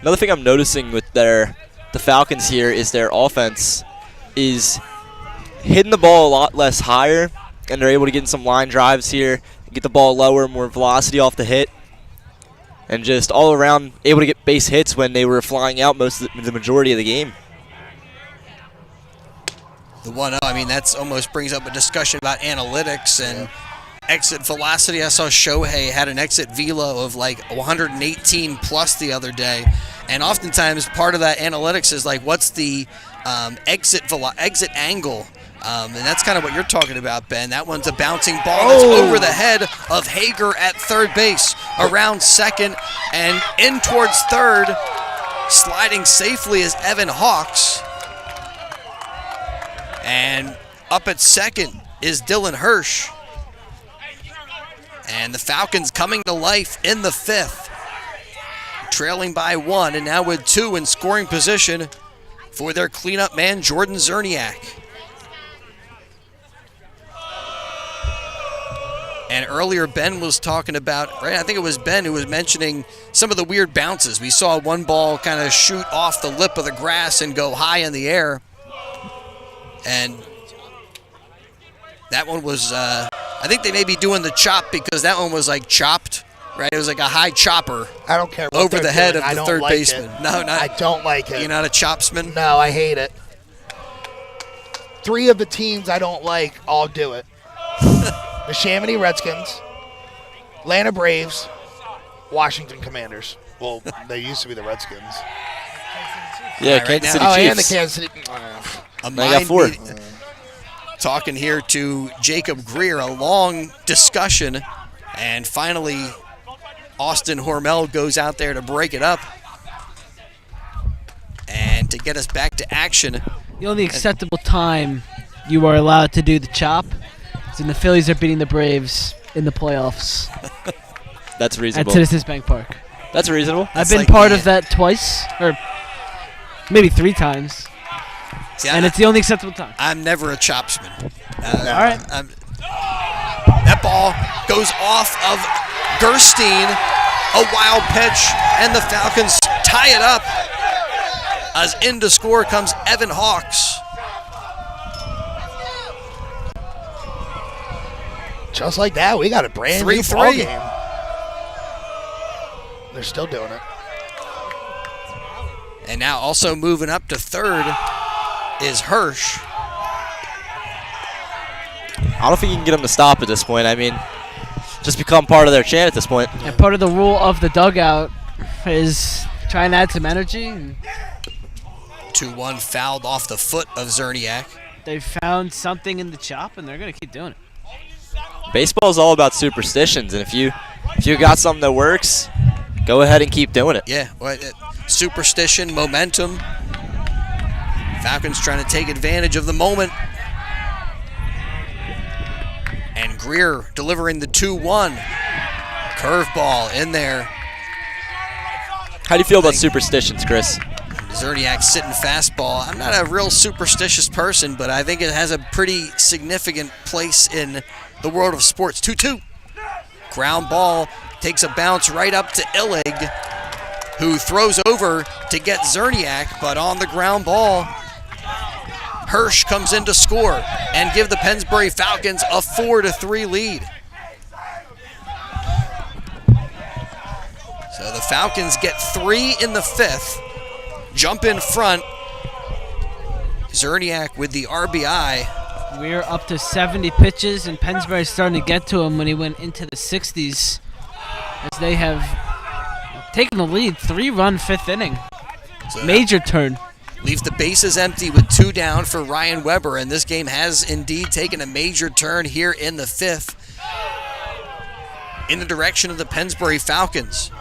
S9: Another thing I'm noticing with the Falcons here is their offense is hitting the ball a lot less higher, and they're able to get in some line drives here, get the ball lower, more velocity off the hit, and just all around able to get base hits when they were flying out the majority of the game.
S2: The 1-0, I mean, that's almost brings up a discussion about analytics and exit velocity. I saw Shohei had an exit velo of like 118 plus the other day, and oftentimes part of that analytics is like, what's the exit angle? And that's kind of what you're talking about, Ben. That one's a bouncing ball that's over the head of Hager at third base, around second, and in towards third. Sliding safely is Evan Hawks. And up at second is Dylan Hirsch. And the Falcons coming to life in the fifth, trailing by 1, and now with 2 in scoring position for their cleanup man, Jordan Zerniak. And earlier, Ben was talking about, right? I think it was Ben who was mentioning some of the weird bounces. We saw one ball kind of shoot off the lip of the grass and go high in the air. And that one was, I think they may be doing the chop because that one was like chopped, right? It was like a high chopper.
S3: I don't care what
S2: over
S3: they're
S2: the head
S3: doing.
S2: of the third baseman. No,
S3: I don't like it.
S2: You're not a chopsman?
S3: No, I hate it. 3 of the teams I don't like all do it. The Chamonix Redskins, Atlanta Braves, Washington Commanders. Well, they used to be the Redskins.
S9: Yeah,
S2: right
S9: Kansas
S2: now-
S9: City Chiefs.
S3: And the Kansas City.
S2: A
S9: They got 4.
S2: Talking here to Jacob Greer, a long discussion, and finally Austin Hormel goes out there to break it up and to get us back to action.
S8: The only acceptable time you are allowed to do the chop is when the Phillies are beating the Braves in the playoffs
S9: That's
S8: at
S9: reasonable.
S8: Citizens Bank Park.
S9: That's reasonable.
S8: I've
S2: That's
S8: been
S2: like
S8: part
S2: the-
S8: of that twice, or maybe 3 times,
S2: See,
S8: and it's the only acceptable time.
S2: I'm never a chopsman.
S8: All right.
S2: That ball goes off of Gerstein, a wild pitch, and the Falcons tie it up. As in to score comes Evan Hawks.
S3: Just like that, we got a brand new ball game. They're still doing it.
S2: And now also moving up to third is Hirsch.
S9: I don't think you can get them to stop at this point. I mean, just become part of their chant at this point.
S8: And part of the rule of the dugout is trying to add some energy.
S2: 2-1 fouled off the foot of Zerniak.
S8: They found something in the chop, and they're going to keep doing it.
S9: Baseball is all about superstitions, and if you got something that works, go ahead and keep doing it.
S2: Yeah, superstition, momentum. Falcons trying to take advantage of the moment. And Greer delivering the 2-1. Curveball in there.
S9: How do you feel about superstitions, Chris?
S2: Zerniak sitting fastball. I'm not a real superstitious person, but I think it has a pretty significant place in the world of sports. 2-2. Ground ball takes a bounce right up to Illig, who throws over to get Zerniak, but on the ground ball, Hirsch comes in to score and give the Pennsbury Falcons a 4-3 lead. So the Falcons get 3 in the 5th, jump in front. Zerniak with the RBI.
S8: We're up to 70 pitches, and Pennsbury's starting to get to him when he went into the 60s, as they have taken the lead. 3-run 5th inning.
S2: So
S8: major turn.
S2: Leaves the bases empty with 2 down for Ryan Weber, and this game has indeed taken a major turn here in the 5th in the direction of the Pennsbury Falcons.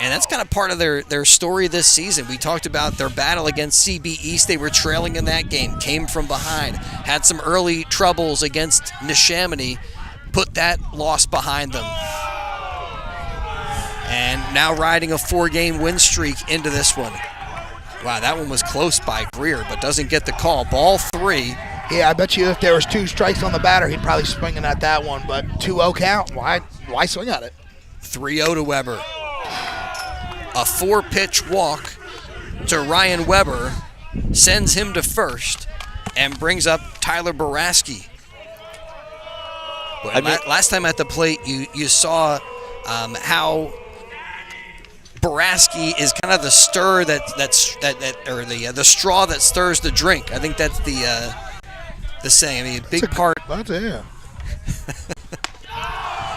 S2: And that's kind of part of their story this season. We talked about their battle against CB East. They were trailing in that game, came from behind, had some early troubles against Neshaminy, put that loss behind them. And now riding a 4-game win streak into this one. Wow, that one was close by Greer, but doesn't get the call. Ball 3.
S3: Yeah, I bet you if there was 2 strikes on the batter, he'd probably swinging at that one. But 2-0 count. Why swing at it?
S2: 3-0 to Weber. A 4-pitch walk to Ryan Weber sends him to first and brings up Tyler Boraski. Last time at the plate, you saw how Boraski is kind of the stir the straw that stirs the drink. I think that's the saying. I mean, a big part.
S3: That's it.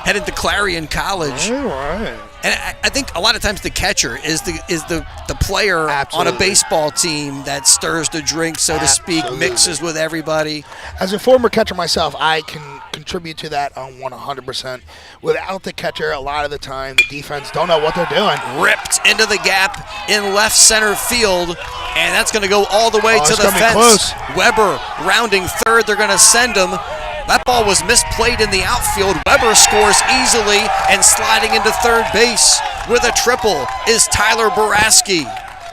S2: Headed to Clarion College.
S3: All right.
S2: And I think a lot of times the catcher is the player
S3: Absolutely.
S2: on a baseball team that stirs the drink, so to speak,
S3: Absolutely.
S2: mixes with everybody.
S3: As a former catcher myself, I can contribute to that on 100%. Without the catcher, a lot of the time, the defense don't know what they're doing.
S2: Ripped into the gap in left center field, and that's going to go all the way to the fence.
S3: Close.
S2: Weber rounding third. They're going to send him. That ball was misplayed in the outfield. Weber scores easily, and sliding into third base with a triple is Tyler Boraski.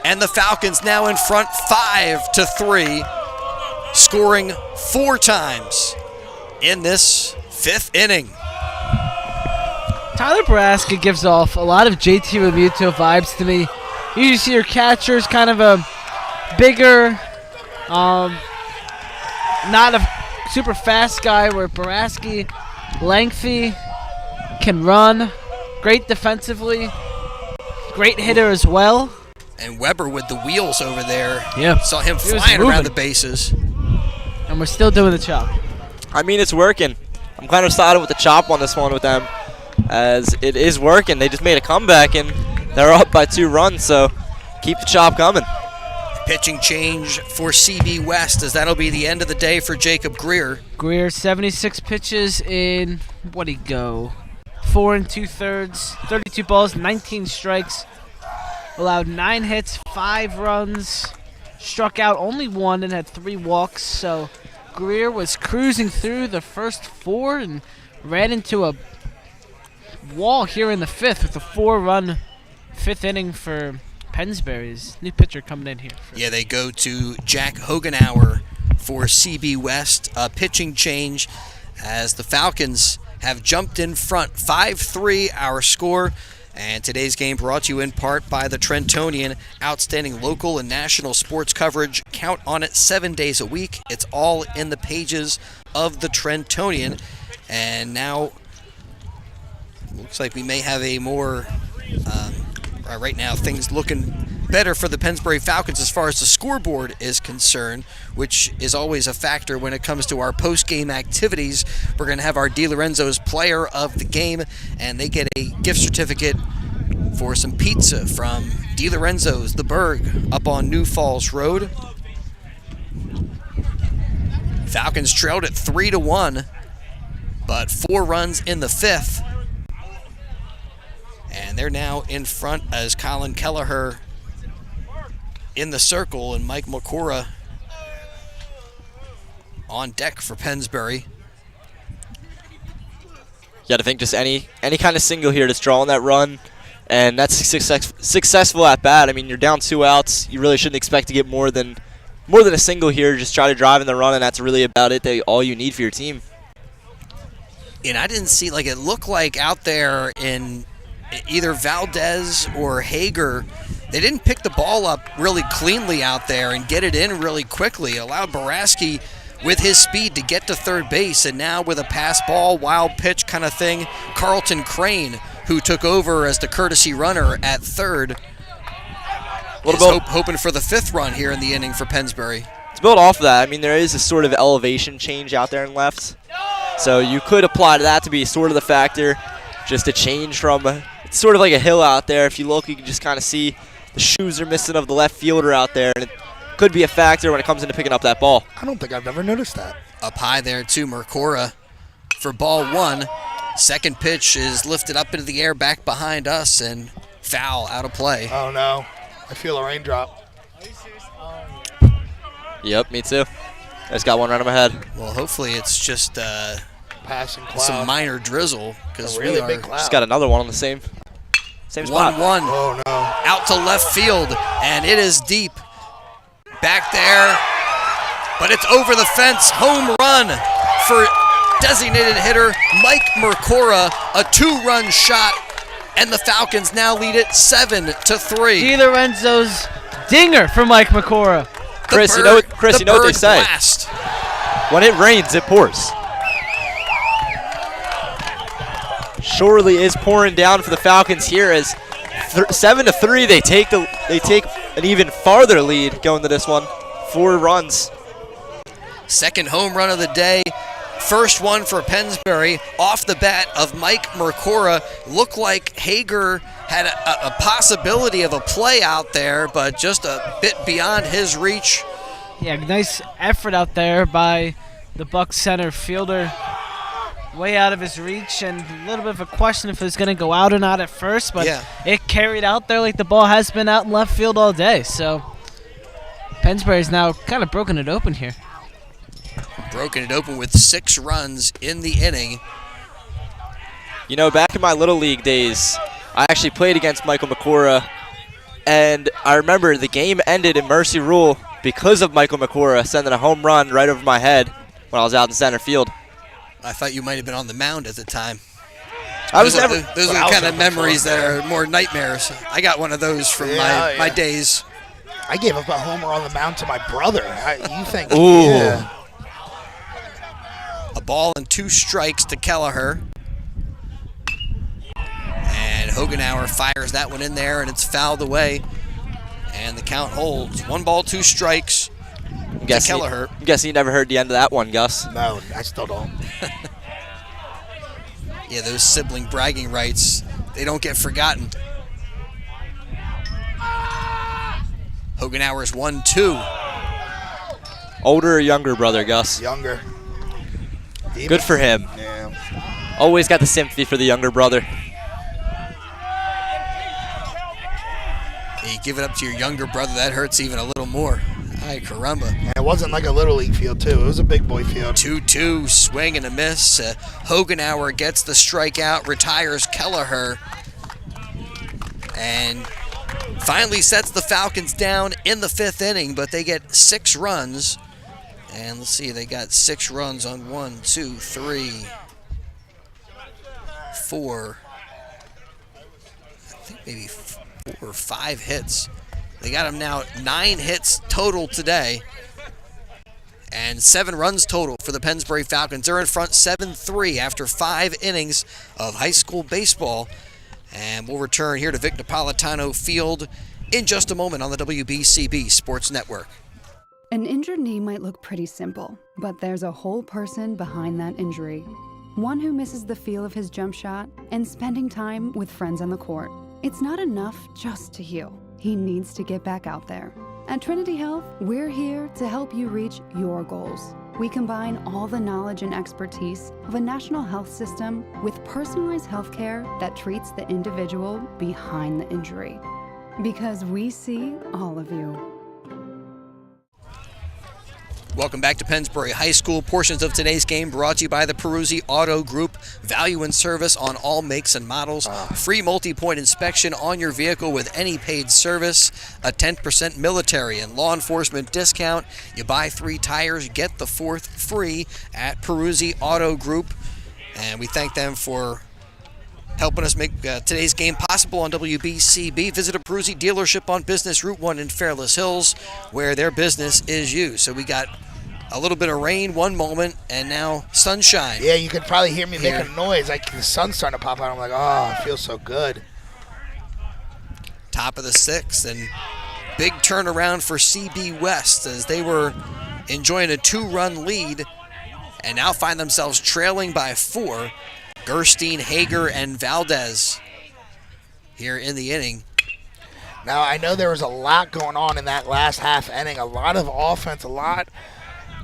S2: And the Falcons now in front 5-3, scoring 4 times in this 5th inning.
S8: Tyler Boraski gives off a lot of JT Realmuto vibes to me. You see your catcher's kind of a bigger, not a super fast guy, where Boraski, lengthy, can run, great defensively, great hitter as well.
S2: And Weber with the wheels over there.
S8: Yeah.
S2: Saw him
S8: He was
S2: flying around
S8: moving.
S2: the bases.
S8: And we're still doing the chop.
S9: I mean, it's working. I'm kind of sided with the chop on this one with them, as it is working. They just made a comeback, and they're up by 2 runs, so keep the chop coming.
S2: Pitching change for CB West, as that'll be the end of the day for Jacob Greer.
S8: Greer, 76 pitches in, what'd he go? 4 2/3, 32 balls, 19 strikes. Allowed 9 hits, 5 runs. Struck out only 1 and had 3 walks. So Greer was cruising through the first 4 and ran into a wall here in the 5th with a 4-run 5th inning for Pennsbury's new pitcher coming in here.
S2: Yeah, they go to Jack Hogenauer for CB West. A pitching change as the Falcons have jumped in front 5-3 our score. And today's game brought to you in part by the Trentonian. Outstanding local and national sports coverage. Count on it 7 days a week. It's all in the pages of the Trentonian. And now, looks like we may have a more, right now things looking better for the Pennsbury Falcons as far as the scoreboard is concerned, which is always a factor when it comes to our post-game activities. We're going to have our DiLorenzo's player of the game, and they get a gift certificate for some pizza from DiLorenzo's, the Berg, up on New Falls Road. Falcons trailed at 3-1, but 4 runs in the 5th. And they're now in front as Colin Kelleher in the circle and Mike Makora on deck for Pennsbury.
S9: You got to think just any kind of single here that's drawing that run, and that's successful at bat. I mean, you're down 2 outs. You really shouldn't expect to get more than a single here. Just try to drive in the run, and that's really about it. All you need for your team.
S2: And I didn't see, it looked like out there in either Valdez or Hager, they didn't pick the ball up really cleanly out there and get it in really quickly. Allowed Boraski with his speed to get to third base, and now with a pass ball, wild pitch kind of thing, Carlton Crane, who took over as the courtesy runner at third, is hoping for the 5th run here in the inning for Pennsbury.
S9: To build off of that, I mean, there is a sort of elevation change out there in left, so you could apply to that to be sort of the factor, just a change from, it's sort of like a hill out there. If you look, you can just kind of see the shoes are missing of the left fielder out there, and it could be a factor when it comes into picking up that ball.
S3: I don't think I've ever noticed that.
S2: Up high there to Mercora for ball 1. Second pitch is lifted up into the air back behind us, and foul out of play.
S3: Oh, no. I feel a raindrop.
S9: Yep, me too. I just got one right on my head.
S2: Well, hopefully it's just
S3: Passing cloud.
S2: some minor drizzle, because
S3: really
S2: we
S3: big
S2: are
S3: cloud.
S9: Just got another one on the same spot.
S2: 1-1.
S3: Oh, no.
S2: Out to left field, and it is deep. Back there, but it's over the fence. Home run for designated hitter Mike Mercora, a 2-run shot, and the Falcons now lead it 7-3.
S8: DiLorenzo's dinger for Mike Makora.
S9: Chris, you know what they say.
S2: Blast.
S9: When it rains, it pours. Surely is pouring down for the Falcons here as 7-3. They take an even farther lead going to this one. 4 runs.
S2: Second home run of the day. First one for Pennsbury off the bat of Mike Mercora. Looked like Hager had a possibility of a play out there, but just a bit beyond his reach.
S8: Yeah, nice effort out there by the Bucs center fielder. Way out of his reach, and a little bit of a question if it was going to go out or not at first, but
S2: yeah,
S8: it carried out there like the ball has been out in left field all day. So Pennsbury's now kind of broken it open here.
S2: Broken it open with 6 runs in the inning.
S9: You know, back in my Little League days, I actually played against Michael Makora, and I remember the game ended in mercy rule because of Michael Makora sending a home run right over my head when I was out in center field.
S2: I thought you might have been on the mound at the time.
S9: Those
S2: are the kind of memories that are more nightmares. I got one of those from my days.
S3: I gave up a homer on the mound to my brother. You think?
S9: Ooh.
S3: Yeah.
S2: A ball and 2 strikes to Kelleher. And Hogenauer fires that one in there, and it's fouled away. And the count holds. 1 ball, 2 strikes to Kelleher.
S9: I'm guessing you never heard the end of that one, Gus.
S3: No, I still don't.
S2: Yeah, those sibling bragging rights, they don't get forgotten. Hogenauer's 1-2.
S9: Older or younger brother, Gus?
S3: Younger.
S9: Good for him.
S3: Yeah.
S9: Always got the sympathy for the younger brother.
S2: You give it up to your younger brother, that hurts even a little more. Ay, caramba.
S3: And it wasn't like a Little League field, too. It was a big boy field.
S2: 2-2, swing and a miss. Hogenauer gets the strikeout, retires Kelleher, and finally sets the Falcons down in the 5th inning, but they get 6 runs. And let's see, they got 6 runs on 1, 2, 3, 4. think maybe 4 or 5 hits. They got him now 9 hits total today. And 7 runs total for the Pennsbury Falcons. They're in front 7-3 after 5 innings of high school baseball. And we'll return here to Vic Napolitano Field in just a moment on the WBCB Sports Network.
S4: An injured knee might look pretty simple, but there's a whole person behind that injury. One who misses the feel of his jump shot and spending time with friends on the court. It's not enough just to heal. He needs to get back out there. At Trinity Health, we're here to help you reach your goals. We combine all the knowledge and expertise of a national health system with personalized healthcare that treats the individual behind the injury. Because we see all of you.
S2: Welcome back to Pennsbury High School. Portions of today's game brought to you by the Peruzzi Auto Group. Value and service on all makes and models. Free multi-point inspection on your vehicle with any paid service. A 10% military and law enforcement discount. You buy 3 tires, get the 4th free at Peruzzi Auto Group. And we thank them for helping us make today's game possible on WBCB. Visit a Peruzzi dealership on Business Route 1 in Fairless Hills, where their business is you. So we got a little bit of rain one moment, and now sunshine.
S3: Yeah, you could probably hear me make a noise. Like the sun's starting to pop out. I'm like, oh, it feels so good.
S2: Top of the 6th, and big turnaround for CB West as they were enjoying a 2-run lead and now find themselves trailing by 4. Gerstein, Hager, and Valdez here in the inning.
S3: Now, I know there was a lot going on in that last half inning. A lot of offense, a lot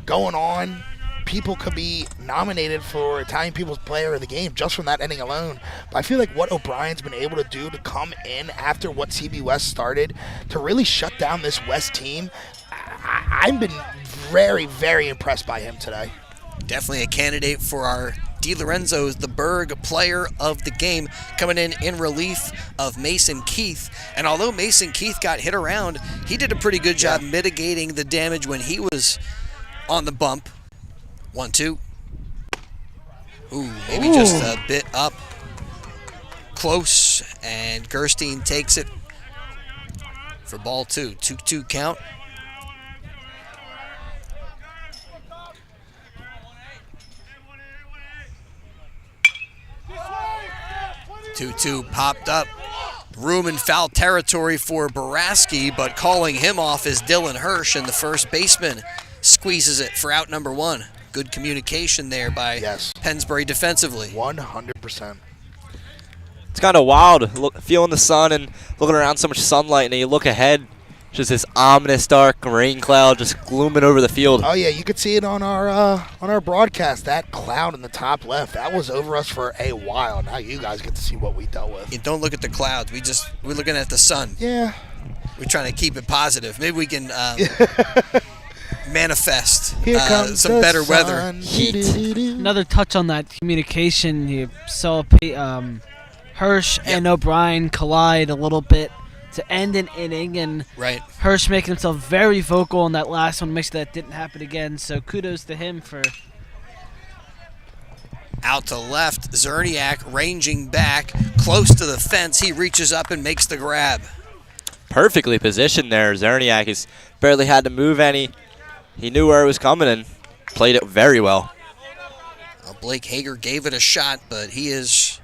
S3: going on. People could be nominated for Italian People's Player of the Game just from that inning alone. But I feel like what O'Brien's been able to do to come in after what CB West started to really shut down this West team, I've been very, very impressed by him today.
S2: Definitely a candidate for our DiLorenzo's the Berg Player of the Game, coming in relief of Mason Keith. And although Mason Keith got hit around, he did a pretty good job mitigating the damage when he was on the bump. 1-2. Ooh, maybe just a bit up. Close, and Gerstein takes it for ball 2. 2-2 count. 2-2 popped up. Room in foul territory for Boraski, but calling him off is Dylan Hirsch, and the first baseman squeezes it for out number 1. Good communication there by Pennsbury defensively.
S3: 100%.
S9: It's kind of wild, feeling the sun and looking around so much sunlight, and then you look ahead, just this ominous dark rain cloud just glooming over the field.
S3: Oh yeah, you could see it on our broadcast. That cloud in the top left, that was over us for a while. Now you guys get to see what we dealt with.
S2: You don't look at the clouds. We're looking at the sun.
S3: Yeah.
S2: We're trying to keep it positive. Maybe we can manifest some better weather.
S8: Heat. Another touch on that communication. You saw Hirsch and O'Brien collide a little bit to end an inning, and Hirsch making himself very vocal on that last one, makes sure that didn't happen again. So kudos to him for.
S2: Out to left, Zerniak ranging back close to the fence. He reaches up and makes the grab.
S9: Perfectly positioned there. Zerniak has barely had to move any. He knew where it was coming and played it very well.
S2: Well, Blake Hager gave it a shot, but he is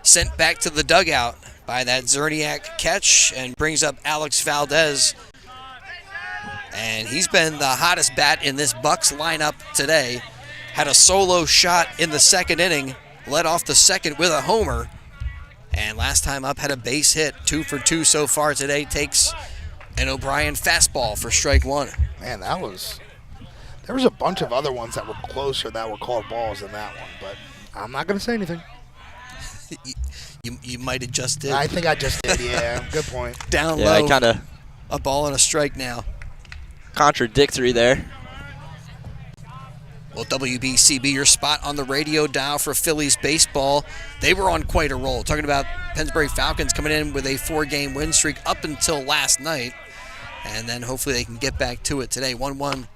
S2: sent back to the dugout by that Zerniak catch, and brings up Alex Valdez. And he's been the hottest bat in this Bucks lineup today. Had a solo shot in the 2nd inning, led off the 2nd with a homer. And last time up had a base hit. 2 for 2 so far today. Takes an O'Brien fastball for strike 1.
S3: Man, there was a bunch of other ones that were closer that were called balls than that one, but I'm not going to say anything.
S2: You might have just did.
S3: I think I just did, yeah. Good point.
S2: Down low. A ball and a strike now.
S9: Contradictory there.
S2: Well, WBCB, your spot on the radio dial for Phillies baseball. They were on quite a roll. Talking about Pennsbury Falcons coming in with a 4-game win streak up until last night. And then hopefully they can get back to it today. 1-1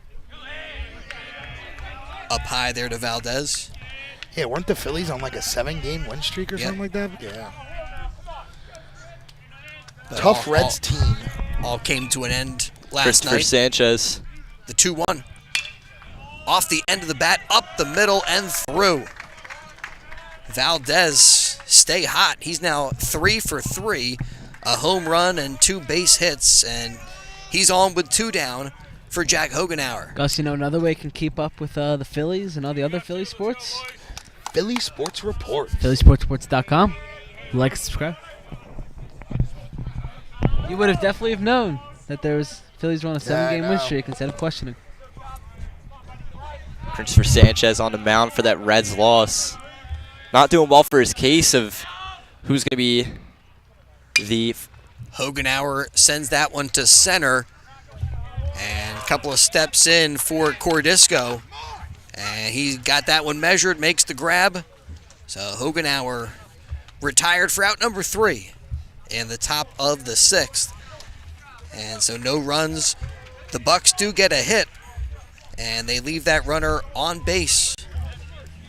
S2: up high there to Valdez.
S3: Yeah, weren't the Phillies on like a 7-game win streak or something like that? Yeah.
S2: But
S3: Tough Reds team.
S2: All came to an end last
S9: Christopher
S2: night.
S9: Sanchez.
S2: The 2-1. Off the end of the bat, up the middle and through. Valdez stay hot. He's now 3 for 3. A home run and 2 base hits, and he's on with 2 down for Jack Hogenauer.
S8: Gus, another way you can keep up with the Phillies and all the other Philly sports?
S3: Philly Sports Report.
S8: PhillySportSports.com. Like and subscribe. You would have definitely have known that there was Phillies were on a 7-game win streak instead of questioning.
S9: Christopher Sanchez on the mound for that Reds loss. Not doing well for his case of who's going to be the...
S2: Hogenauer sends that one to center. And a couple of steps in for Cordisco. And he got that one measured, makes the grab. So Hogenauer retired for out number 3 in the top of the 6th. And so no runs. The Bucks do get a hit, and they leave that runner on base.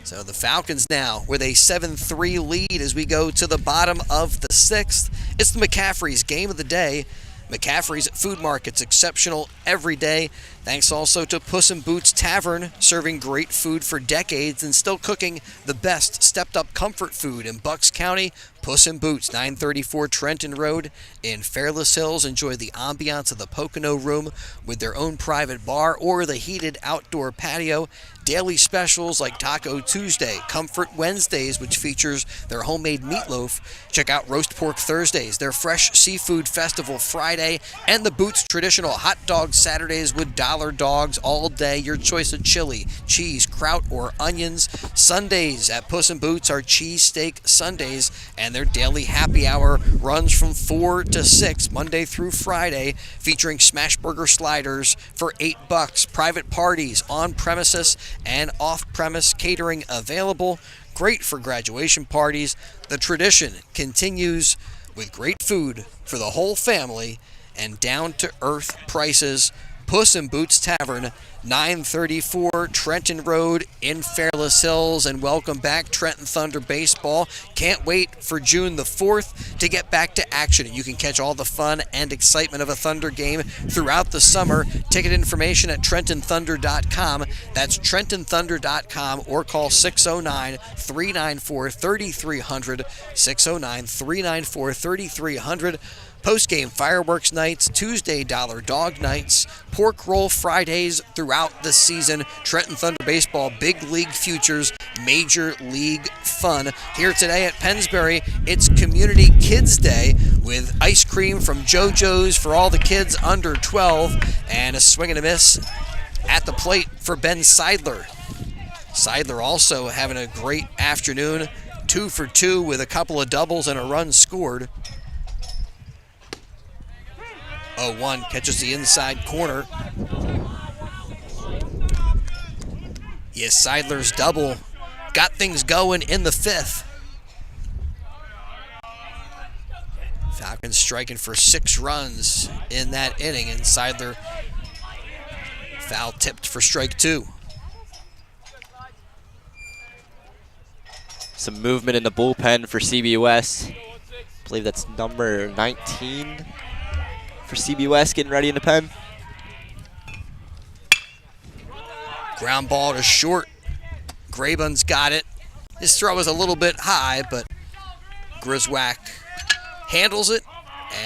S2: So the Falcons now with a 7-3 lead as we go to the bottom of the 6th. It's the McCaffrey's Game of the Day. McCaffrey's Food Market's exceptional every day. Thanks also to Puss in Boots Tavern, serving great food for decades and still cooking the best stepped-up comfort food in Bucks County. Puss in Boots, 934 Trenton Road in Fairless Hills. Enjoy the ambiance of the Pocono Room with their own private bar or the heated outdoor patio. Daily specials like Taco Tuesday, Comfort Wednesdays, which features their homemade meatloaf. Check out Roast Pork Thursdays, their Fresh Seafood Festival Friday, and the Boots traditional Hot Dog Saturdays with dollar dogs all day. Your choice of chili, cheese, kraut, or onions. Sundays at Puss in Boots are cheesesteak Sundays, and their daily happy hour runs from 4 to 6 Monday through Friday, featuring smash burger sliders for $8. Private parties on premises and off-premise catering available. Great for graduation parties. The tradition continues with great food for the whole family and down-to-earth prices. Puss in Boots Tavern, 934 Trenton Road in Fairless Hills. And welcome back, Trenton Thunder Baseball. Can't wait for June the 4th to get back to action. You can catch all the fun and excitement of a Thunder game throughout the summer. Ticket information at TrentonThunder.com. That's TrentonThunder.com, or call 609-394-3300, 609-394-3300. Post-game fireworks nights, Tuesday dollar dog nights, pork roll Fridays throughout the season. Trenton Thunder Baseball, big league futures, major league fun. Here today at Pennsbury, it's Community Kids Day with ice cream from JoJo's for all the kids under 12 and a swing and a miss at the plate for Ben Seidler. Seidler also having a great afternoon, 2 for 2 with a couple of doubles and a run scored. 0-1 catches the inside corner. Yes, Seidler's double got things going in the 5th. Falcons striking for 6 runs in that inning, and Seidler foul tipped for strike 2.
S9: Some movement in the bullpen for CBUS. I believe that's number 19 for CBUS getting ready in the pen.
S2: Ground ball to short. Graybun's got it. His throw was a little bit high, but Griswack handles it,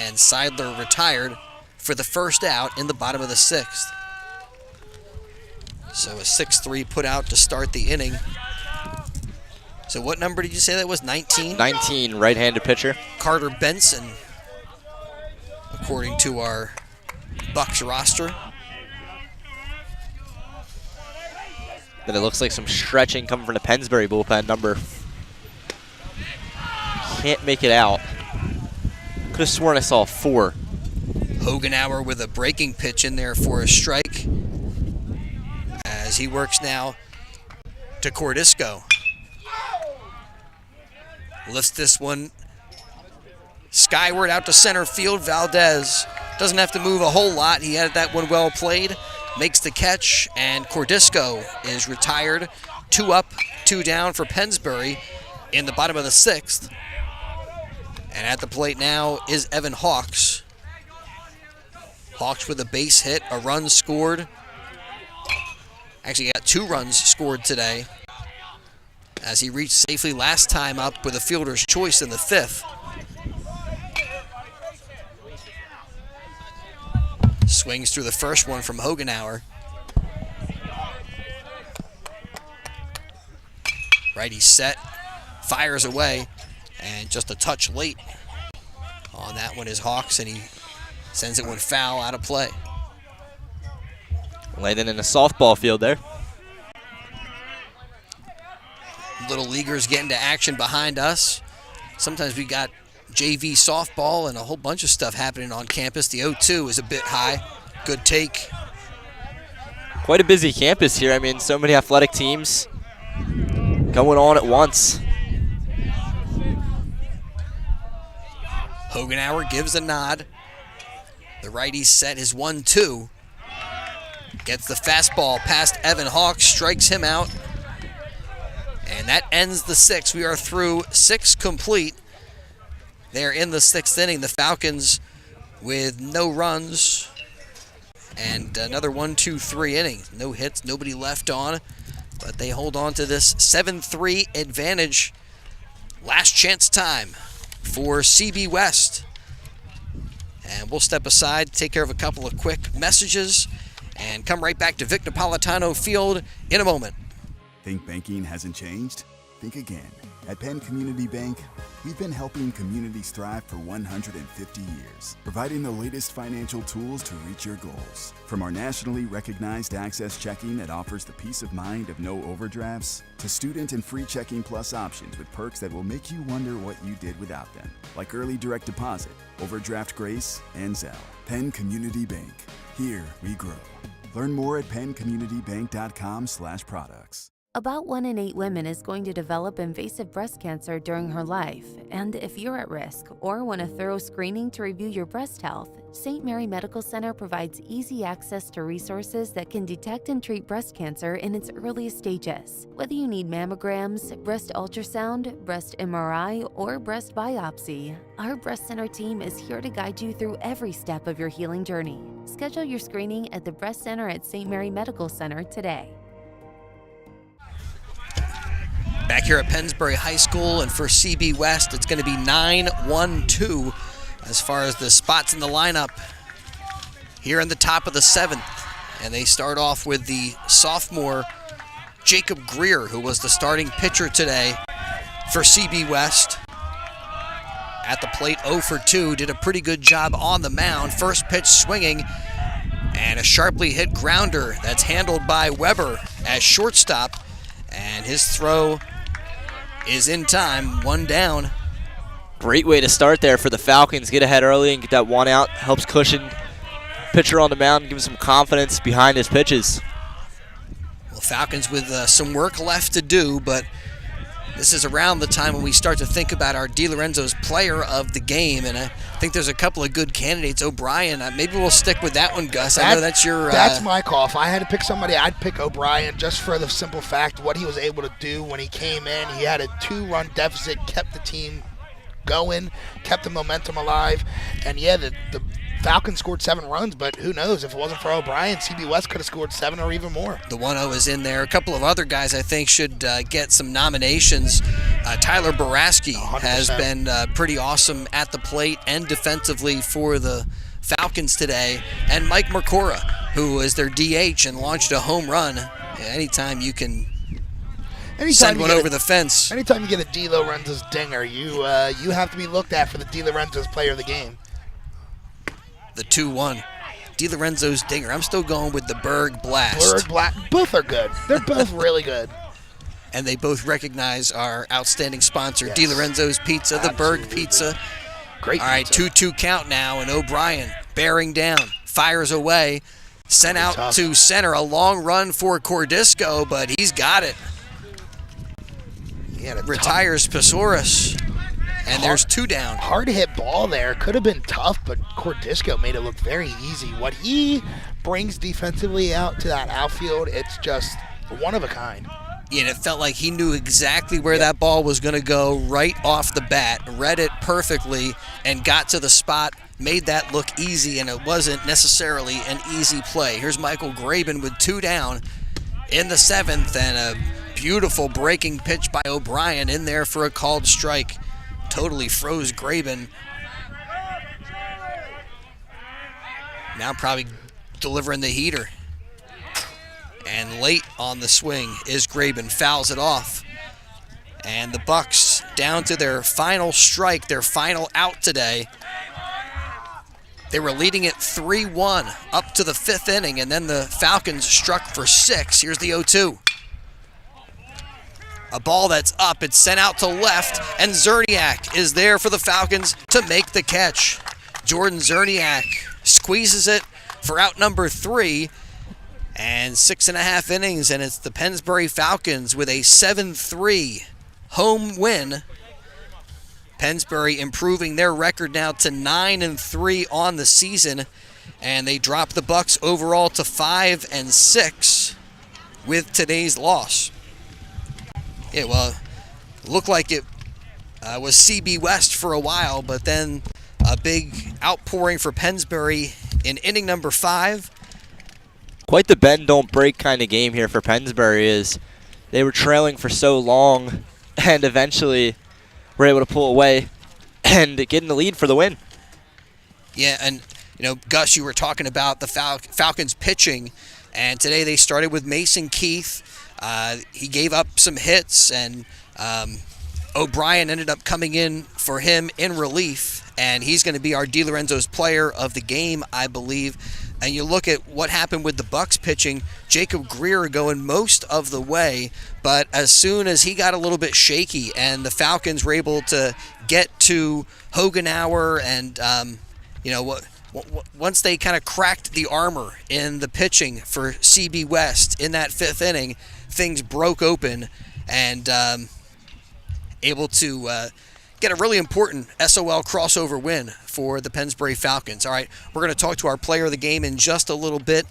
S2: and Seidler retired for the first out in the bottom of the 6th. So a 6-3 put out to start the inning. So what number did you say that was? 19?
S9: 19, right-handed pitcher.
S2: Carter Benson, according to our Bucks roster.
S9: Then it looks like some stretching coming from the Pennsbury bullpen. Number can't make it out. Could have sworn I saw 4.
S2: Hogenauer with a breaking pitch in there for a strike as he works now to Cordisco. Lifts this one skyward out to center field. Valdez doesn't have to move a whole lot. He had that one well played. Makes the catch, and Cordisco is retired. 2 up, 2 down for Pennsbury in the bottom of the 6th. And at the plate now is Evan Hawks. Hawks with a base hit, a run scored. Actually got 2 runs scored today, as he reached safely last time up with a fielder's choice in the 5th. Swings through the first one from Hogenauer. Righty set, fires away, and just a touch late on that one is Hawks, and he sends it one foul out of play.
S9: Landing in a softball field there.
S2: Little leaguers getting to action behind us. Sometimes we got JV softball and a whole bunch of stuff happening on campus. The 0-2 is a bit high. Good take.
S9: Quite a busy campus here. I mean, so many athletic teams going on at once.
S2: Hogenauer gives a nod. The righty set his 1-2. Gets the fastball past Evan Hawks, strikes him out. And that ends the 6th. We are through 6 complete. They're in the 6th inning. The Falcons with no runs. And another 1-2-3 inning. No hits, nobody left on. But they hold on to this 7-3 advantage. Last chance time for CB West. And we'll step aside, take care of a couple of quick messages, and come right back to Vic Napolitano Field in a moment.
S5: Think banking hasn't changed? Think again. At Penn Community Bank, we've been helping communities thrive for 150 years, providing the latest financial tools to reach your goals. From our nationally recognized Access Checking that offers the peace of mind of no overdrafts, to student and free Checking Plus options with perks that will make you wonder what you did without them, like early direct deposit, overdraft grace, and Zelle. Penn Community Bank. Here we grow. Learn more at penncommunitybbank.com/products.
S6: About 1 in 8 women is going to develop invasive breast cancer during her life. And if you're at risk or want a thorough screening to review your breast health, St. Mary Medical Center provides easy access to resources that can detect and treat breast cancer in its earliest stages. Whether you need mammograms, breast ultrasound, breast MRI, or breast biopsy, our breast center team is here to guide you through every step of your healing journey. Schedule your screening at the Breast Center at St. Mary Medical Center today.
S2: Back here at Pennsbury High School, and for CB West, it's going to be 9-1-2 as far as the spots in the lineup here in the top of the 7th. And they start off with the sophomore Jacob Greer, who was the starting pitcher today for CB West. At the plate, 0 for 2, did a pretty good job on the mound. First pitch swinging, and a sharply hit grounder that's handled by Weber as shortstop. And his throw is in time, 1 down.
S9: Great way to start there for the Falcons. Get ahead early and get that 1 out. Helps cushion pitcher on the mound, give him some confidence behind his pitches.
S2: Well, Falcons with some work left to do, but this is around the time when we start to think about our DiLorenzo's player of the game, and I think there's a couple of good candidates. O'Brien, maybe we'll stick with that one, Gus. I know that's your...
S3: That's my call. If I had to pick somebody, I'd pick O'Brien, just for the simple fact what he was able to do when he came in. He had a 2-run deficit, kept the team going, kept the momentum alive, and yeah, the Falcons scored 7 runs, but who knows? If it wasn't for O'Brien, CB West could have scored 7 or even more.
S2: The 1-0 is in there. A couple of other guys I think should get some nominations. Tyler Boraski
S3: 100%.
S2: has been pretty awesome at the plate and defensively for the Falcons today. And Mike Mercora, who is their DH and launched a home run. Anytime you can send one over the fence.
S3: Anytime you get a DiLorenzo's dinger, you have to be looked at for the DiLorenzo's player of the game.
S2: The 2-1. DiLorenzo's dinger. I'm still going with the Berg Blast.
S3: Both are good. They're both really good.
S2: And they both recognize our outstanding sponsor,
S3: Yes.
S2: DiLorenzo's Pizza, the Berg Pizza.
S3: Great.
S2: All right,
S3: pizza.
S2: 2-2 count now, and O'Brien bearing down, fires away, sent out
S3: tough.
S2: to center. A long run for Cordisco, but he's got it.
S3: He had a
S2: Retires Pesaurus, and there's 2 down.
S3: hard hit ball there. Could have been tough, but Cordisco made it look very easy. What he brings defensively out to that outfield, it's just one of a kind.
S2: And it felt like he knew exactly where that ball was going to go right off the bat, read it perfectly, and got to the spot, made that look easy, and it wasn't necessarily an easy play. Here's Michael Graben with 2 down in the 7th, and a beautiful breaking pitch by O'Brien in there for a called strike. Totally froze Graben. Now probably delivering the heater. And late on the swing is Graben, fouls it off. And the Bucks down to their final strike, their final out today. They were leading it 3-1 up to the 5th inning, and then the Falcons struck for 6. Here's the 0-2. A ball that's up, it's sent out to left, and Zerniak is there for the Falcons to make the catch. Jordan Zerniak squeezes it for out number 3. And 6.5 innings, and it's the Pennsbury Falcons with a 7-3 home win. Pennsbury improving their record now to 9-3 on the season, and they drop the Bucks overall to 5-6 with today's loss. Yeah, well, looked like it was CB West for a while, but then a big outpouring for Pennsbury in inning number 5.
S9: Quite the bend don't break kind of game here for Pennsbury. Is they were trailing for so long and eventually were able to pull away and get in the lead for the win.
S2: Yeah, and Gus, you were talking about the Falcons pitching, and today they started with Mason Keith. He gave up some hits, and O'Brien ended up coming in for him in relief, and he's going to be our DiLorenzo's player of the game, I believe. And you look at what happened with the Bucks pitching, Jacob Greer going most of the way, but as soon as he got a little bit shaky and the Falcons were able to get to Hogenauer and, once they kind of cracked the armor in the pitching for CB West in that 5th inning, things broke open and able to get a really important SOL crossover win for the Pennsbury Falcons. All right, we're going to talk to our player of the game in just a little bit.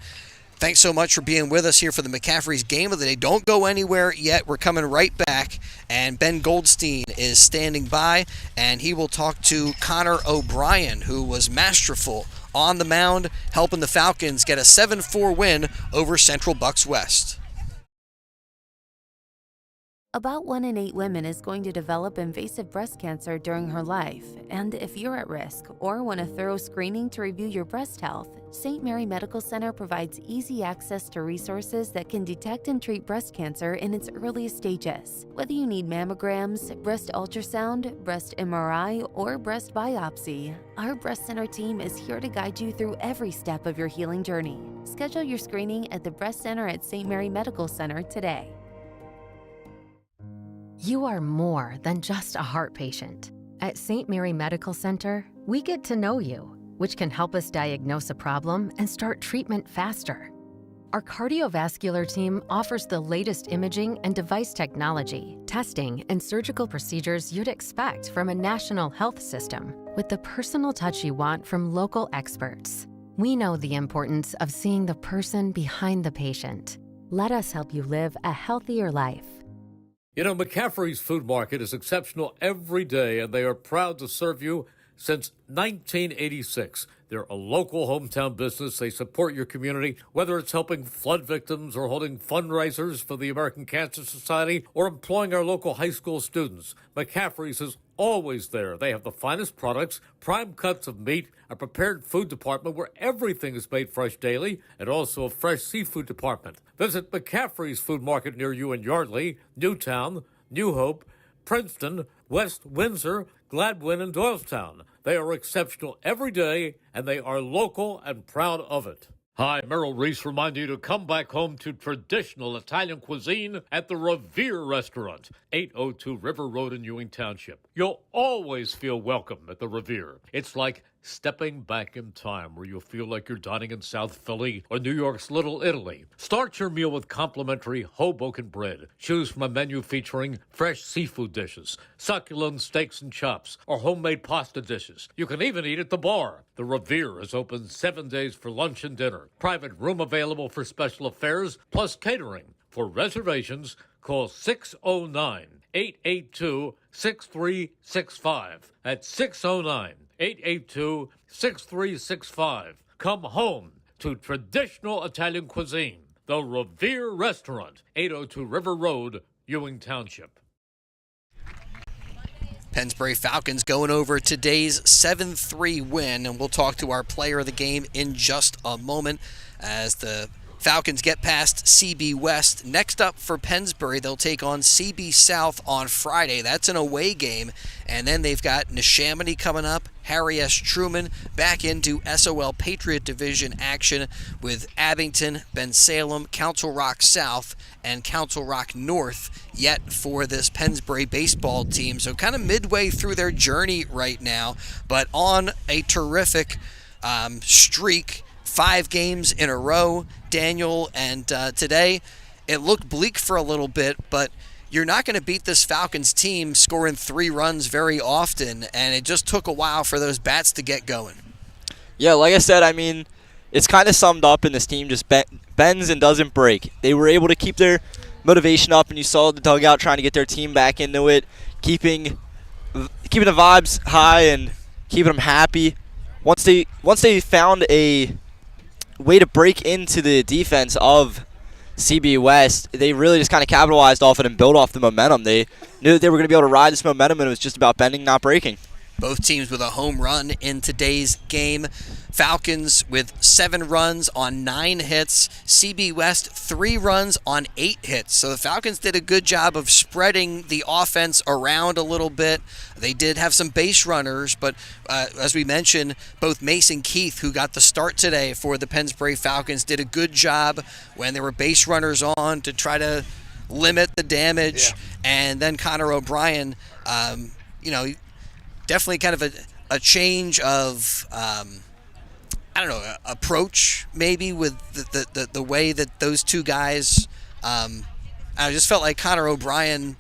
S2: Thanks so much for being with us here for the McCaffrey's Game of the Day. Don't go anywhere yet. We're coming right back, and Ben Goldstein is standing by, and he will talk to Connor O'Brien, who was masterful on the mound, helping the Falcons get a 7-4 win over Central Bucks West.
S6: About 1 in 8 women is going to develop invasive breast cancer during her life, and if you're at risk or want a thorough screening to review your breast health, St. Mary Medical Center provides easy access to resources that can detect and treat breast cancer in its earliest stages. Whether you need mammograms, breast ultrasound, breast MRI, or breast biopsy, our breast center team is here to guide you through every step of your healing journey. Schedule your screening at the Breast Center at St. Mary Medical Center today.
S7: You are more than just a heart patient. At St. Mary Medical Center, we get to know you, which can help us diagnose a problem and start treatment faster. Our cardiovascular team offers the latest imaging and device technology, testing, and surgical procedures you'd expect from a national health system, with the personal touch you want from local experts. We know the importance of seeing the person behind the patient. Let us help you live a healthier life.
S1: McCaffrey's Food Market is exceptional every day, and they are proud to serve you since 1986. They're a local hometown business. They support your community, whether it's helping flood victims or holding fundraisers for the American Cancer Society or employing our local high school students. McCaffrey's is always there. They have the finest products, prime cuts of meat, a prepared food department where everything is made fresh daily, and also a fresh seafood department. Visit McCaffrey's Food Market near you in Yardley, Newtown, New Hope, Princeton, West Windsor, Gladwin, and Doylestown. They are exceptional every day, and they are local and proud of it. Hi, Merrill Reese reminding you to come back home to traditional Italian cuisine at the Revere Restaurant, 802 River Road in Ewing Township. You'll always feel welcome at the Revere. It's like stepping back in time where you'll feel like you're dining in South Philly or New York's Little Italy. Start your meal with complimentary Hoboken bread. Choose from a menu featuring fresh seafood dishes, succulent steaks and chops, or homemade pasta dishes. You can even eat at the bar. The Revere is open 7 days for lunch and dinner. Private room available for special affairs, plus catering. For reservations, Call 609-882-6365. That's 609-882-6365. Come home to traditional Italian cuisine. The Revere Restaurant, 802 River Road, Ewing Township.
S2: Pennsbury Falcons going over today's 7-3 win, and we'll talk to our player of the game in just a moment as the Falcons get past CB West. Next up for Pennsbury, they'll take on CB South on Friday. That's an away game. And then they've got Neshaminy coming up, Harry S. Truman back into SOL Patriot Division action with Abington, Bensalem, Council Rock South, and Council Rock North yet for this Pennsbury baseball team. So kind of midway through their journey right now, but on a terrific streak. 5 games in a row, Daniel, and today it looked bleak for a little bit, but you're not going to beat this Falcons team scoring 3 runs very often, and it just took a while for those bats to get going.
S9: Yeah, like I said, I mean, it's kind of summed up in this team just bends and doesn't break. They were able to keep their motivation up, and you saw the dugout trying to get their team back into it, keeping the vibes high and keeping them happy. Once they found a way to break into the defense of CB West, they really just kind of capitalized off it and built off the momentum. They knew that they were going to be able to ride this momentum, and it was just about bending, not breaking.
S2: Both teams with a home run in today's game. Falcons with 7 runs on 9 hits. CB West 3 runs on 8 hits. So the Falcons did a good job of spreading the offense around a little bit. They did have some base runners, but as we mentioned, both Mason Keith, who got the start today for the Pennsbury Falcons, did a good job when there were base runners on to try to limit the damage. Yeah. And then Connor O'Brien, definitely kind of a change of approach maybe with the way that those two guys. I just felt like Connor O'Brien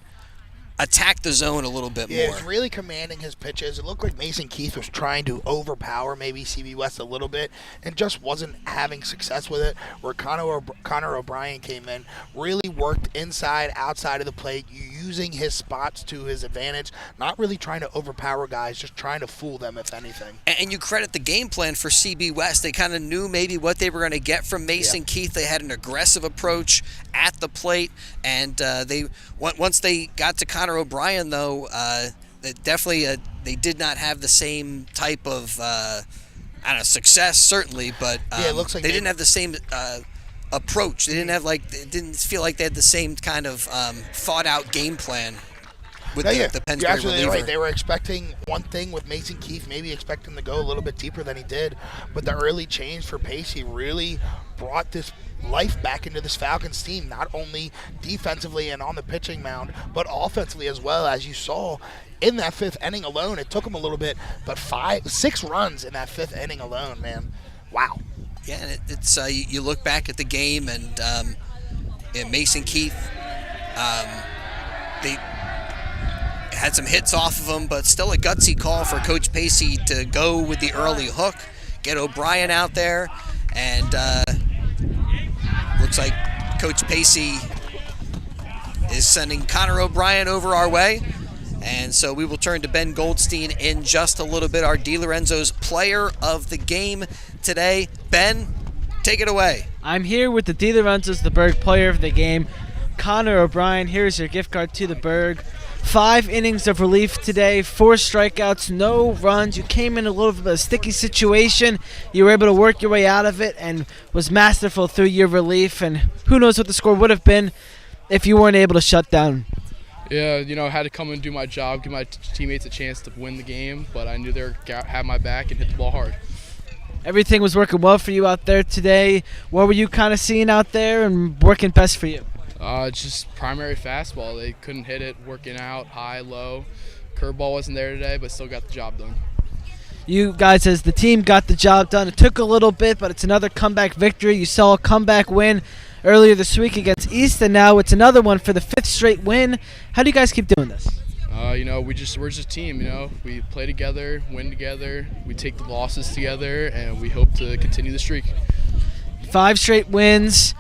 S2: attack the zone a little bit more.
S3: Yeah, he's really commanding his pitches. It looked like Mason Keith was trying to overpower maybe CB West a little bit and just wasn't having success with it, where Connor O'Brien came in, really worked inside, outside of the plate, using his spots to his advantage, not really trying to overpower guys, just trying to fool them, if anything.
S2: And you credit the game plan for CB West. They kind of knew maybe what they were going to get from Mason Keith. They had an aggressive approach at the plate, and once they got to Connor O'Brien, though, they did not have the same type of success, certainly, but
S3: it looks like
S2: they didn't have the same approach. They didn't have it didn't feel like they had the same kind of thought out game plan with the Pennsbury
S3: You're absolutely
S2: reliever.
S3: right. They were expecting one thing with Mason Keith, maybe expecting to go a little bit deeper than he did, but the early change for Pacey really brought this life back into this Falcons team, not only defensively and on the pitching mound, but offensively as well. As you saw in that 5th inning alone, it took them a little bit, but 6 runs in that 5th inning alone, man. Wow.
S2: Yeah, and it's you look back at the game, and Mason Keith, they had some hits off of him, but still a gutsy call for Coach Pacey to go with the early hook, get O'Brien out there, and looks like Coach Pacey is sending Connor O'Brien over our way. And so we will turn to Ben Goldstein in just a little bit, our De Lorenzo's player of the game today. Ben, take it away.
S8: I'm here with the De Lorenzo's, the Berg player of the game, Connor O'Brien. Here's your gift card to the Berg. 5 innings of relief today, 4 strikeouts, no runs. You came in a little bit of a sticky situation. You were able to work your way out of it and was masterful through your relief. And who knows what the score would have been if you weren't able to shut down.
S10: Yeah, I had to come and do my job, give my teammates a chance to win the game, but I knew they were have my back and hit the ball hard.
S8: Everything was working well for you out there today. What were you kind of seeing out there and working best for you?
S10: Just primary fastball. They couldn't hit it, working out, high, low. Curveball wasn't there today, but still got the job done.
S8: You guys, as the team, got the job done. It took a little bit, but it's another comeback victory. You saw a comeback win earlier this week against East, and now it's another one for the 5th straight win. How do you guys keep doing this?
S10: We're just a team. We play together, win together. We take the losses together, and we hope to continue the streak.
S8: 5 straight wins.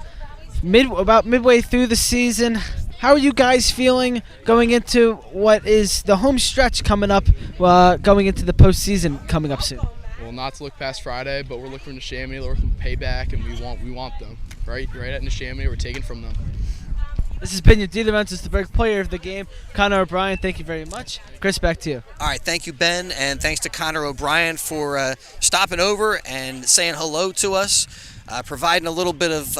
S8: About midway through the season, How are you guys feeling going into what is the home stretch coming up, going into the postseason coming up soon?
S10: Well, not to look past Friday, but we're looking for Neshaminy, we're looking for payback, and we want them. Right at Neshaminy, we're taking from them.
S8: This has been your D. Laurentiis, the big player of the game, Connor O'Brien. Thank you very much. Chris, back to you.
S2: All right, thank you, Ben, and thanks to Connor O'Brien for stopping over and saying hello to us, providing a little bit of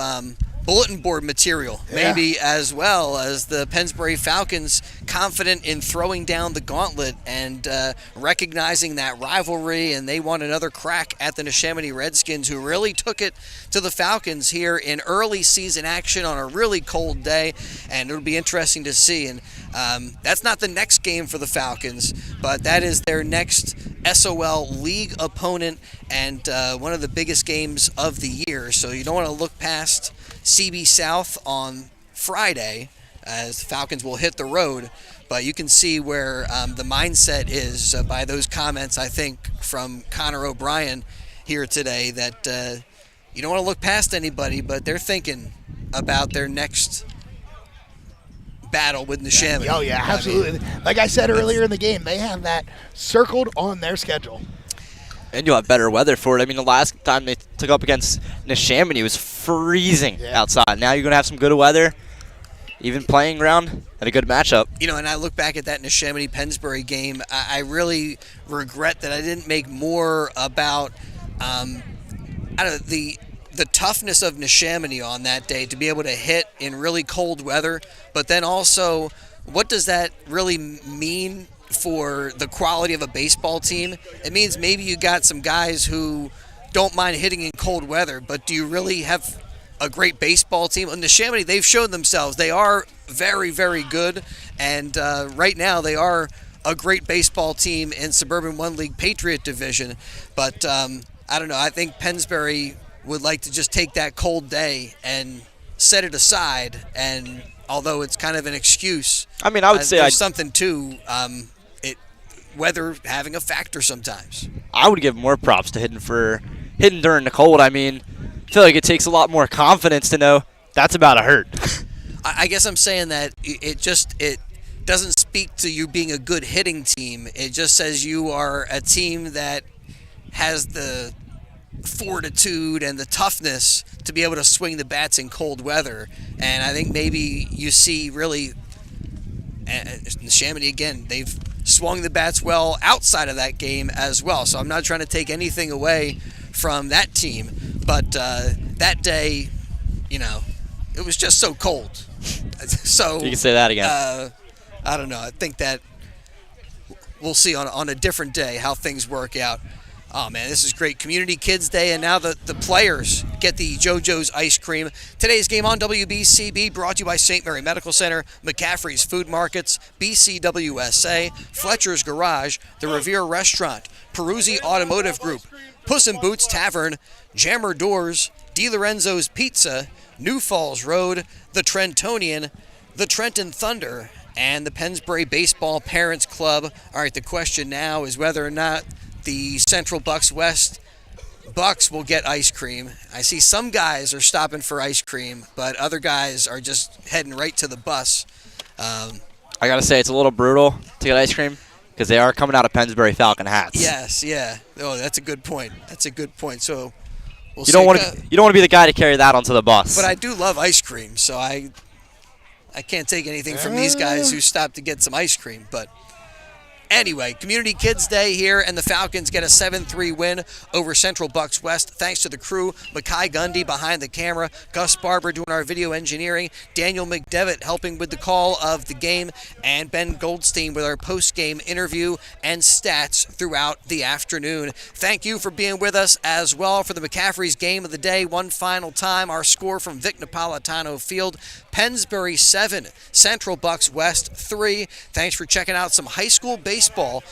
S2: bulletin board material, maybe, as well as the Pennsbury Falcons confident in throwing down the gauntlet and recognizing that rivalry, and they want another crack at the Neshaminy Redskins, who really took it to the Falcons here in early season action on a really cold day, and it'll be interesting to see. And that's not the next game for the Falcons, but that is their next SOL league opponent and one of the biggest games of the year, so you don't want to look past CB South on Friday as the Falcons will hit the road, but you can see where the mindset is by those comments, I think, from Connor O'Brien here today, that you don't want to look past anybody, but they're thinking about their next battle with Neshaminy.
S3: Oh, yeah, absolutely. Like I said earlier in the game, they have that circled on their schedule.
S9: And you'll have better weather for it. I mean, the last time they took up against Neshaminy, it was freezing outside. Now you're going to have some good weather, even playing ground, and a good matchup.
S2: You know, and I look back at that Neshaminy-Pennsbury game, I really regret that I didn't make more about the toughness of Neshaminy on that day to be able to hit in really cold weather, but then also, what does that really mean for the quality of a baseball team? It means maybe you got some guys who don't mind hitting in cold weather, but do you really have a great baseball team? On Neshaminy, they've shown themselves. They are very, very good, and right now they are a great baseball team in Suburban 1 League Patriot Division, but I don't know. I think Pennsbury would like to just take that cold day and set it aside, and although it's kind of an excuse,
S9: I mean, I would say
S2: there's something to weather having a factor sometimes.
S9: I would give more props to hitting during the cold. I mean, I feel like it takes a lot more confidence to know that's about to hurt.
S2: I guess I'm saying that it doesn't speak to you being a good hitting team. It just says you are a team that has the fortitude and the toughness to be able to swing the bats in cold weather. And I think maybe you see really Neshaminy, again, they've swung the bats well outside of that game as well. So I'm not trying to take anything away from that team. But that day, you know, it was just so cold. So
S9: you can say that again.
S2: I don't know. I think that we'll see on a different day how things work out. Oh, man, this is great. Community Kids Day, and now the players get the JoJo's ice cream. Today's game on WBCB brought to you by St. Mary Medical Center, McCaffrey's Food Markets, BCWSA, Fletcher's Garage, the Revere Restaurant, Peruzzi Automotive Group, Puss in Boots Tavern, Jammer Doors, Di Lorenzo's Pizza, New Falls Road, the Trentonian, the Trenton Thunder, and the Pennsbury Baseball Parents Club. All right, the question now is whether or not the Central Bucks West Bucks will get ice cream. I see some guys are stopping for ice cream, but other guys are just heading right to the bus.
S9: I got to say, it's a little brutal to get ice cream because they are coming out of Pennsbury Falcon hats.
S2: Yes, yeah. Oh, that's a good point. That's a good point. So we'll
S9: you don't want to be the guy to carry that onto the bus.
S2: But I do love ice cream, so I can't take anything from these guys who stopped to get some ice cream, but anyway, Community Kids Day here, and the Falcons get a 7-3 win over Central Bucks West. Thanks to the crew, Makai Gundy behind the camera, Gus Barber doing our video engineering, Daniel McDevitt helping with the call of the game, and Ben Goldstein with our post-game interview and stats throughout the afternoon. Thank you for being with us as well for the McCaffrey's Game of the Day. One final time, our score from Vic Napolitano Field, Pennsbury 7, Central Bucks West 3. Thanks for checking out some high school baseball